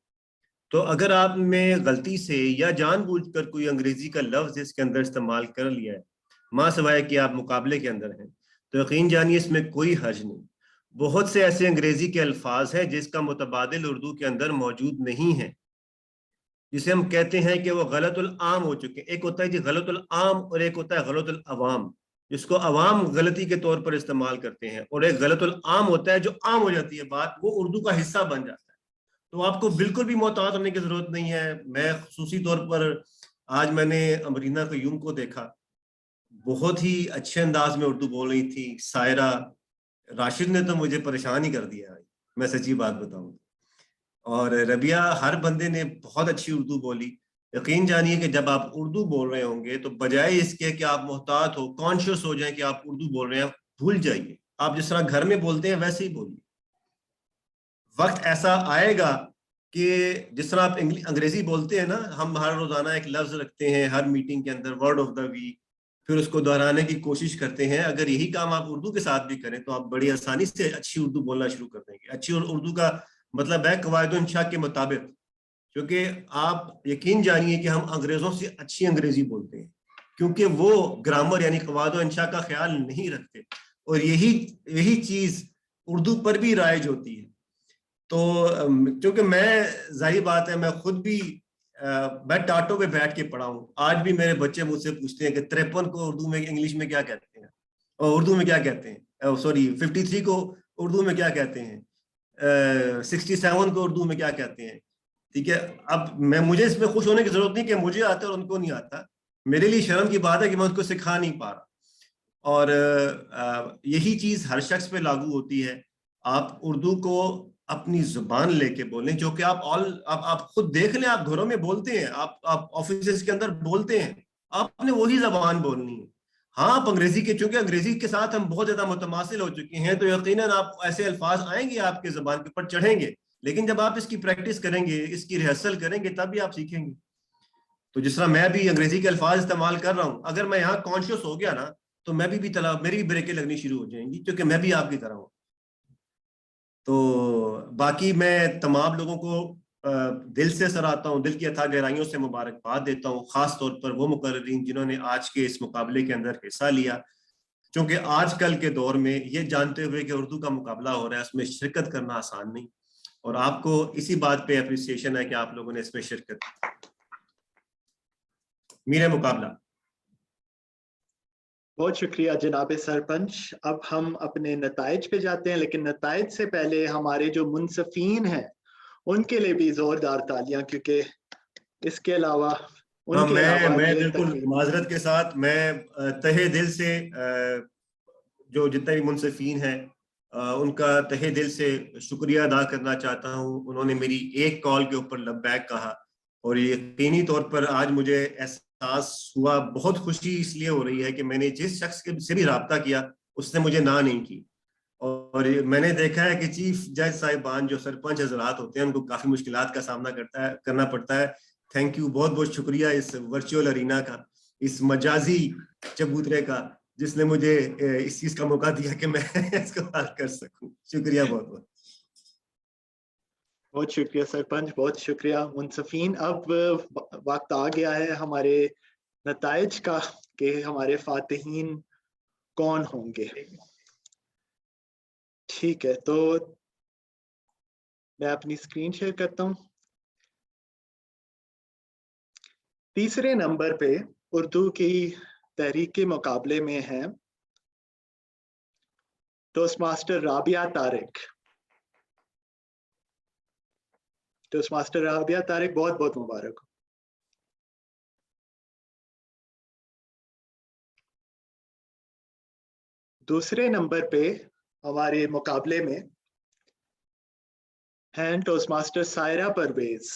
तो अगर आपने गलती से या जानबूझकर कोई अंग्रेजी का लफ्ज़ इसके अंदर इस्तेमाल कर लिया है, माँ सिवाय कि आप मुकाबले के अंदर हैं, तो यकीन जानिए इसमें कोई हर्ज नहीं। बहुत से ऐसे अंग्रेजी के अल्फाज हैं जिसका मुतबादिल उर्दू के अंदर मौजूद नहीं है, जिसे हम कहते हैं कि वो गलतुल आम हो चुके हैं। एक होता है जी गलतुल आम और एक होता है गलतुल अवाम, जिसको अवाम गलती के तौर पर इस्तेमाल करते हैं, और एक गलतुल आम होता है जो आम हो जाती है बात, वो उर्दू का हिस्सा बन जाता है। तो आपको बिल्कुल भी मोहतात होने की जरूरत नहीं है। मैं खुसूसी तौर पर आज मैंने अमरीना क़य्यूम को देखा, बहुत ही अच्छे अंदाज में उर्दू बोल रही थी। सायरा, राशिद ने तो मुझे परेशान ही कर दिया, मैं सच्ची बात बताऊं। और रबिया, हर बंदे ने बहुत अच्छी उर्दू बोली। यकीन जानिए कि जब आप उर्दू बोल रहे होंगे तो बजाय इसके कि आप मोहतात हो, कॉन्शियस हो जाएं कि आप उर्दू बोल रहे हैं, भूल जाइए। आप जिस तरह घर में बोलते हैं वैसे ही बोलिए। वक्त ऐसा आएगा कि जिस तरह आप अंग्रेजी बोलते हैं ना, हम हर रोजाना एक लफ्ज रखते हैं हर मीटिंग के अंदर, वर्ड ऑफ द वीक, फिर उसको दोहराने की कोशिश करते हैं। अगर यही काम आप उर्दू के साथ भी करें तो आप बड़ी आसानी से अच्छी उर्दू बोलना शुरू कर देंगे। अच्छी उर्दू का मतलब है कवायद इंशा के मुताबिक, क्योंकि आप यकीन जानिए कि हम अंग्रेजों से अच्छी अंग्रेजी बोलते हैं, क्योंकि वो ग्रामर यानी कवायद इंशा का ख्याल नहीं रखते, और यही चीज उर्दू पर भी राइज होती है। तो क्योंकि मैं, जाहिर बात है, मैं खुद भी मैं टाटो पे बैठ के पढ़ा हूँ। आज भी मेरे बच्चे मुझसे पूछते हैं कि 53 को उर्दू में इंग्लिश में क्या कहते हैं, और उर्दू में क्या कहते हैं, सॉरी 53 को उर्दू में क्या कहते हैं, 67 को उर्दू में क्या कहते हैं। ठीक है, अब मुझे इसमें खुश होने की जरूरत नहीं कि मुझे आता है और उनको नहीं आता। मेरे लिए शर्म की बात है कि मैं उनको सिखा नहीं पा रहा। और यही चीज हर शख्स पे लागू होती है। आप उर्दू को अपनी जुबान लेके बोलें, जो कि आप खुद देख लें, आप घरों में बोलते हैं, आप ऑफिस के अंदर बोलते हैं, आपने वही जबान बोलनी है। हाँ, आप अंग्रेजी के, चूंकि अंग्रेजी के साथ हम बहुत ज्यादा मुतमासिल हो चुके हैं, तो यकीनन आप ऐसे अल्फाज आएंगे आपके जबान के ऊपर चढ़ेंगे, लेकिन जब आप इसकी प्रैक्टिस करेंगे, इसकी रिहर्सल करेंगे, तब भी आप सीखेंगे। तो जिस तरह मैं भी अंग्रेजी के अल्फाज इस्तेमाल कर रहा हूँ, अगर मैं यहाँ कॉन्शियस हो गया ना, तो मैं भी मेरी भी ब्रेकें लगनी शुरू हो जाएंगी, क्योंकि मैं भी आपकी तरह हूँ। तो बाकी मैं तमाम लोगों को दिल से सराहता हूँ, दिल की अथाह गहराइयों से मुबारकबाद देता हूँ, खास तौर पर वो मुकर्रिरीन जिन्होंने आज के इस मुकाबले के अंदर हिस्सा लिया, क्योंकि आजकल के दौर में ये जानते हुए कि उर्दू का मुकाबला हो रहा है, उसमें शिरकत करना आसान नहीं, और आपको इसी बात पे अप्रिसिएशन है कि आप लोगों ने इसमें शिरकत की। मीरे मुकाबला। बहुत शुक्रिया जनाब सरपंच। अब हम अपने नताइज पे जाते हैं, लेकिन नताइज से पहले हमारे जो मुनसफीन हैं उनके लिए भी जोरदार तालियां, क्योंकि इसके अलावा मैं बिल्कुल माजरत के साथ मैं तहे दिल से जो जितने भी मुनसफीन हैं उनका तहे दिल से शुक्रिया अदा करना चाहता हूँ। उन्होंने मेरी एक कॉल के ऊपर लबैक कहा, और यकीनी तौर पर आज मुझे एहसास हुआ, बहुत खुशी इसलिए हो रही है कि मैंने जिस शख्स से भी रब्ता किया उसने मुझे ना नहीं की, और मैंने देखा है कि चीफ जज साहिबान जो सरपंच हजरात होते हैं उनको काफी मुश्किलात का सामना करना पड़ता है। थैंक यू, बहुत बहुत शुक्रिया इस वर्चुअल अरीना का, इस मजाजी चबूतरे का, जिसने मुझे इस चीज का मौका दिया कि मैं इसको हल कर सकूं। शुक्रिया बहुत बहुत। बहुत शुक्रिया सरपंच, बहुत शुक्रिया मुनसफीन। अब वक्त आ गया है हमारे नताइज का कि हमारे फातिहीन कौन होंगे। ठीक है, तो मैं अपनी स्क्रीन शेयर करता हूं। तीसरे नंबर पे उर्दू की तहरीक के मुकाबले में है toast master Rabia Tariq. Toast master Rabia Tariq, बहुत बहुत मुबारक हो। दूसरे नंबर पे हमारे मुकाबले में हैं toast master Saira Parvez.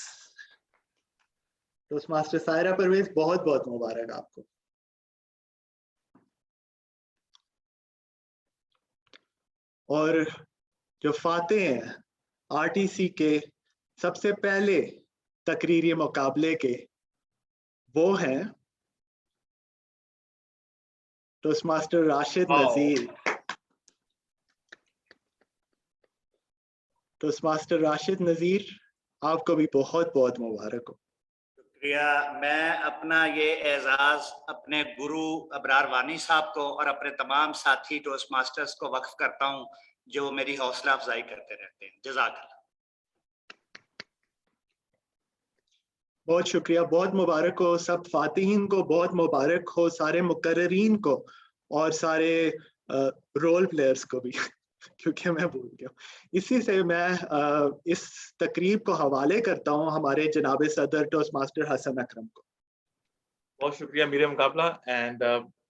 Toast master Saira Parvez, बहुत बहुत मुबारक आपको। और जो फाते हैं आरटीसी के सबसे पहले तकरीरी मुकाबले के, वो हैं टोस्ट मास्टर राशिद नजीर। टोस्ट मास्टर राशिद नजीर, आपको भी बहुत बहुत मुबारक हो। शुक्रिया। मैं अपना ये एजाज अपने गुरु अबरार वानी साहब को और अपने तमाम साथी टोस्ट मास्टर्स को वक्फ करता हूँ, जो मेरी हौसला अफजाई करते रहते हैं। जज़ाकल्लाह। बहुत शुक्रिया, बहुत मुबारक हो सब फातिहीन को, बहुत मुबारक हो सारे मुकर्ररीन को और सारे रोल प्लेयर्स को भी क्योंकि मैं भूल गया। इसी से मैं इस तकरीब को हवाले करता हूँ हमारे जनाब सदर टोस्ट मास्टर हसन अकरम को। बहुत शुक्रिया मीरे मुकाबला, एंड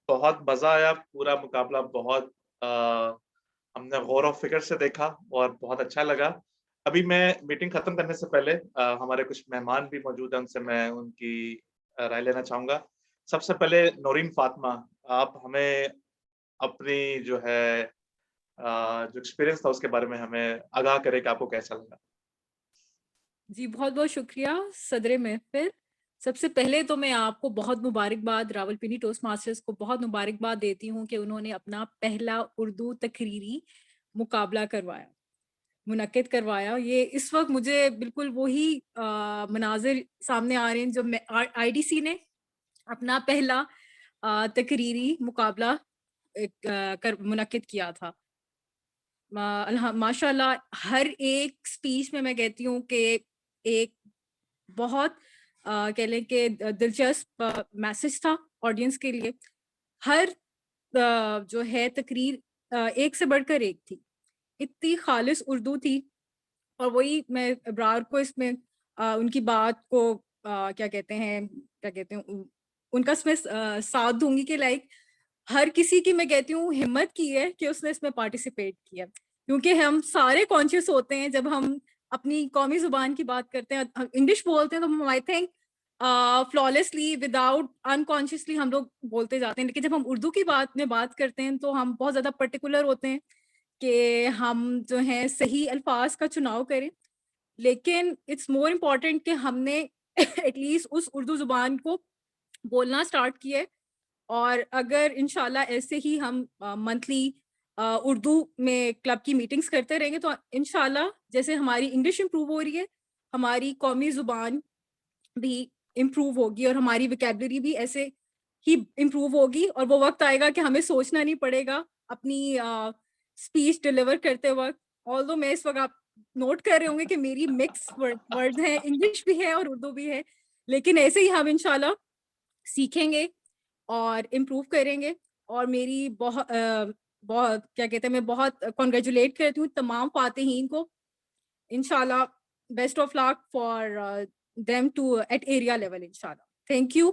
बहुत मजा आया। पूरा मुकाबला बहुत हमने गौर और फिक्र से देखा और बहुत अच्छा लगा। अभी मैं मीटिंग खत्म करने से पहले हमारे कुछ मेहमान भी मौजूद हैं, उनसे मैं उनकी राय लेना चाहूंगा। सबसे पहले नौरीन फातिमा, आप हमें अपनी जो है जो एक्सपीरियंस था उसके बारे में हमें आगाह करें कि आपको कैसा लगा। जी बहुत बहुत शुक्रिया सदर महफिल। सबसे पहले तो मैं आपको बहुत मुबारकबाद, रावलपिंडी टोस्ट मास्टर्स को बहुत मुबारकबाद देती हूँ कि उन्होंने अपना पहला उर्दू तकरीरी मुकाबला मुनक्किद करवाया। ये इस वक्त मुझे बिल्कुल वही मनाजिर सामने आ रहे हैं जो आईडीसी ने अपना पहला तकरीरी मुकाबला मुनक्किद किया था। माशाल्लाह हर एक स्पीच में मैं कहती हूँ कि एक बहुत कह लें कि दिलचस्प मैसेज था ऑडियंस के लिए। हर जो है तकरीर एक से बढ़कर एक थी, इतनी खालिस उर्दू थी। और वही मैं अबरार को इसमें उनकी बात को क्या कहते हैं उनका इसमें साथ दूंगी कि लाइक हर किसी की मैं कहती हूँ हिम्मत की है कि उसने इसमें पार्टिसिपेट किया, क्योंकि हम सारे कॉन्शियस होते हैं जब हम अपनी कौमी जुबान की बात करते हैं, इंग्लिश बोलते हैं तो हम I think flawlessly without unconsciously हम लोग बोलते जाते हैं, लेकिन जब हम उर्दू की बात करते हैं तो हम बहुत ज़्यादा पर्टिकुलर होते हैं कि हम जो है सही अल्फाज का चुनाव करें. लेकिन इट्स मोर इम्पॉर्टेंट कि हमने एटलीस्ट उस उर्दू ज़ुबान को बोलना स्टार्ट किया है. और अगर इंशाल्लाह ऐसे ही हम मंथली उर्दू में क्लब की मीटिंग्स करते रहेंगे तो इंशाल्लाह जैसे हमारी इंग्लिश इम्प्रूव हो रही है, हमारी कौमी ज़ुबान भी इम्प्रूव होगी और हमारी वोकैबुलरी भी ऐसे ही इम्प्रूव होगी. और वो वक्त आएगा कि हमें सोचना नहीं पड़ेगा अपनी स्पीच डिलीवर करते वक्त. ऑल्दो मैं इस वक्त आप नोट कर रहे होंगे कि मेरी मिक्स वर्ड्स हैं, इंग्लिश भी है और उर्दू भी है, लेकिन ऐसे ही हम इंशाल्लाह सीखेंगे और इम्प्रूव करेंगे. और मेरी बहुत क्या कहते हैं, मैं बहुत कॉन्ग्रेचुलेट करती हूँ तमाम फातिहीन को. इंशाल्लाह best of luck for them to at area level inshallah. Thank you.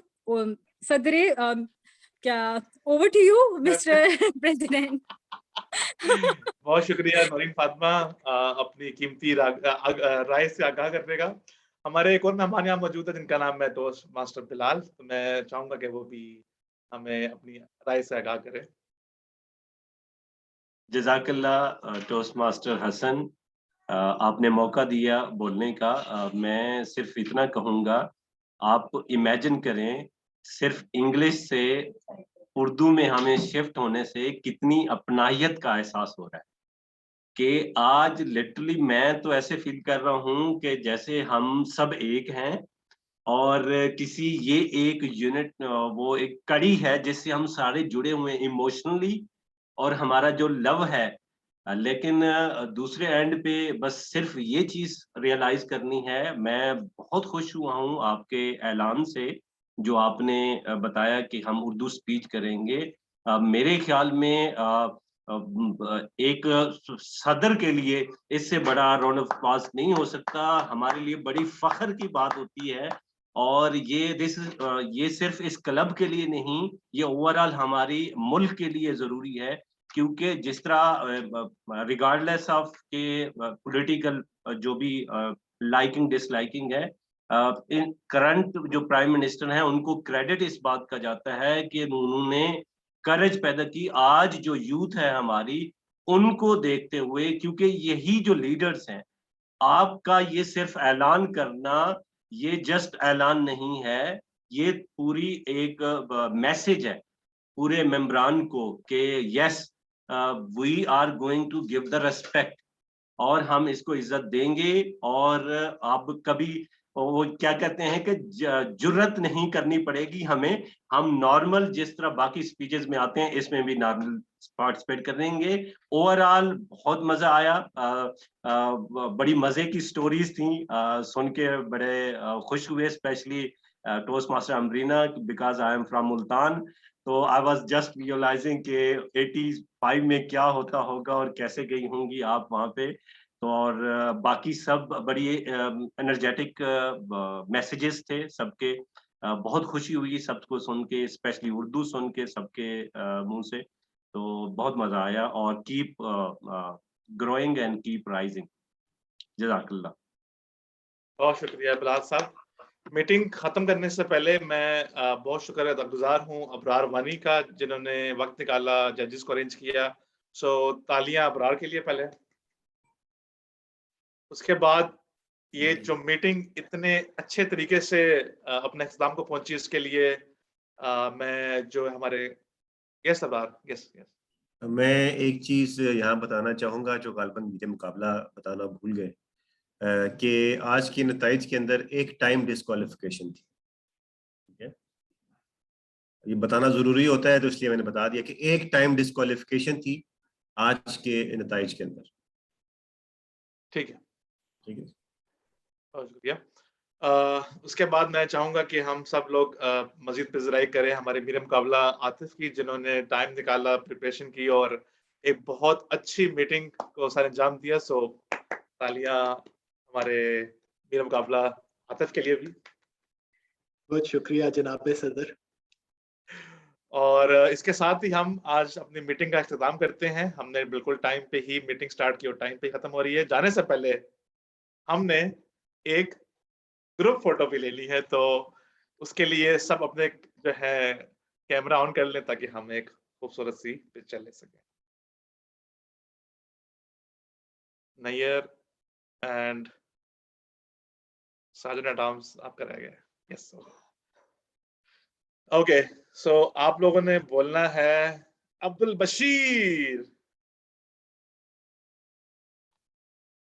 Sadre, क्या over to you Mr. President. बहुत शुक्रिया नौरीन फातिमा अपनी कीमती राय से आगाह करने का. हमारे एक और मेहमान यहाँ मौजूद है जिनका नाम है टोस्ट मास्टर बिलाल. तो मैं चाहूंगा कि वो भी हमें अपनी राय से आगाह करें. जज़ाकल्लाह टोस्ट मास्टर हसन, आपने मौका दिया बोलने का. मैं सिर्फ इतना कहूँगा, आप इमेजिन करें सिर्फ इंग्लिश से उर्दू में हमें शिफ्ट होने से कितनी अपनाहियत का एहसास हो रहा है कि आज लिटरली मैं तो ऐसे फील कर रहा हूँ कि जैसे हम सब एक हैं और किसी ये एक यूनिट, वो एक कड़ी है जिससे हम सारे जुड़े हुए हैं इमोशनली और हमारा जो लव है. लेकिन दूसरे एंड पे बस सिर्फ ये चीज रियलाइज करनी है. मैं बहुत खुश हुआ हूँ आपके ऐलान से जो आपने बताया कि हम उर्दू स्पीच करेंगे. मेरे ख्याल में एक सदर के लिए इससे बड़ा राउंड ऑफ अप्लॉज नहीं हो सकता. हमारे लिए बड़ी फख्र की बात होती है और ये सिर्फ इस क्लब के लिए नहीं, ये ओवरऑल हमारी मुल्क के लिए जरूरी है. क्योंकि जिस तरह रिगार्डलेस ऑफ के पॉलिटिकल जो भी लाइकिंग डिसलाइकिंग है, इन करंट जो प्राइम मिनिस्टर हैं उनको क्रेडिट इस बात का जाता है कि उन्होंने करेज पैदा की. आज जो यूथ है हमारी, उनको देखते हुए, क्योंकि यही जो लीडर्स हैं, आपका ये सिर्फ ऐलान करना ये जस्ट ऐलान नहीं है, ये पूरी एक मैसेज है पूरे मेंबरान को कि yes we are going to give the respect और हम इसको इज्जत देंगे. और आप कभी वो क्या कहते हैं कि जुर्रत नहीं करनी पड़ेगी हमें. हम नॉर्मल जिस तरह बाकी स्पीचेस में आते हैं इसमें भी नॉर्मल पार्टिसिपेट करेंगे. ओवरऑल बहुत मजा आया. बड़ी मजे की स्टोरीज थी, सुन के बड़े खुश हुए. Specially toast master Amreena, because I am from Multan. तो आई वॉज जस्ट विजुअलाइजिंग के 85 में क्या होता होगा और कैसे गई होंगी आप वहाँ पे. तो और बाकी सब बड़ी एनर्जेटिक मैसेजेस थे सबके. बहुत खुशी हुई सबको सुन के, स्पेशली उर्दू सुन के सबके मुंह से. तो बहुत मजा आया. और keep growing and keep rising. जज़ाकल्लाह. बहुत शुक्रिया बिलाल साहब. मीटिंग खत्म करने से पहले मैं बहुत शुक्रगुजार हूँ अबरार वानी का जिन्होंने वक्त निकाला, जजेस को अरेंज किया. सो तालियां अबरार के लिए पहले. उसके बाद ये जो मीटिंग इतने अच्छे तरीके से अपने इख्तिताम को पहुंची, इसके लिए मैं जो हमारे गेस्ट अबरार मैं एक चीज यहाँ बताना चाहूंगा जो गालबन बीते मुकाबला बताना भूल गए, कि आज के नताइज के अंदर एक टाइम डिस्क्वालिफिकेशन थी. ठीक है, ये बताना जरूरी होता है तो इसलिए मैंने बता दिया कि एक टाइम डिस्क्वालिफिकेशन थी आज के नताइज के अंदर. ठीक है, ठीक है, बहुत शुक्रिया. उसके बाद मैं चाहूंगा कि हम सब लोग मजीद पिज़राई करें हमारे मीर मुकाबला आतिफ की, जिन्होंने टाइम निकाला, प्रिपरेशन की और एक बहुत अच्छी मीटिंग को सर अंजाम दिया. सो तालियां हमारे मीर मुकाबला आतिफ के लिए भी. बहुत शुक्रिया जनाब सदर. और इसके साथ ही हम आज अपनी मीटिंग का इख्तिताम करते हैं. हमने बिल्कुल टाइम पे ही मीटिंग स्टार्ट की और टाइम पे खत्म हो रही है. जाने से पहले हमने एक ग्रुप फोटो भी ले ली है. तो اس کے لیے سب اپنے جو ہے کیمرہ آن کر لیں تاکہ ہم ایک خوبصورت سی پکچر لے سکیں. نیئر اینڈ سارجن ایٹ آرمز آپ کا رہ گیا. Yes okay. سو آپ لوگوں نے بولنا ہے عبد البشیر.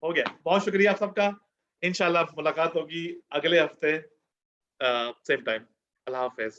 ہو گیا. بہت شکریہ آپ سب کا. انشاءاللہ ملاقات ہوگی اگلے ہفتے سیم ٹائم. اللہ حافظ.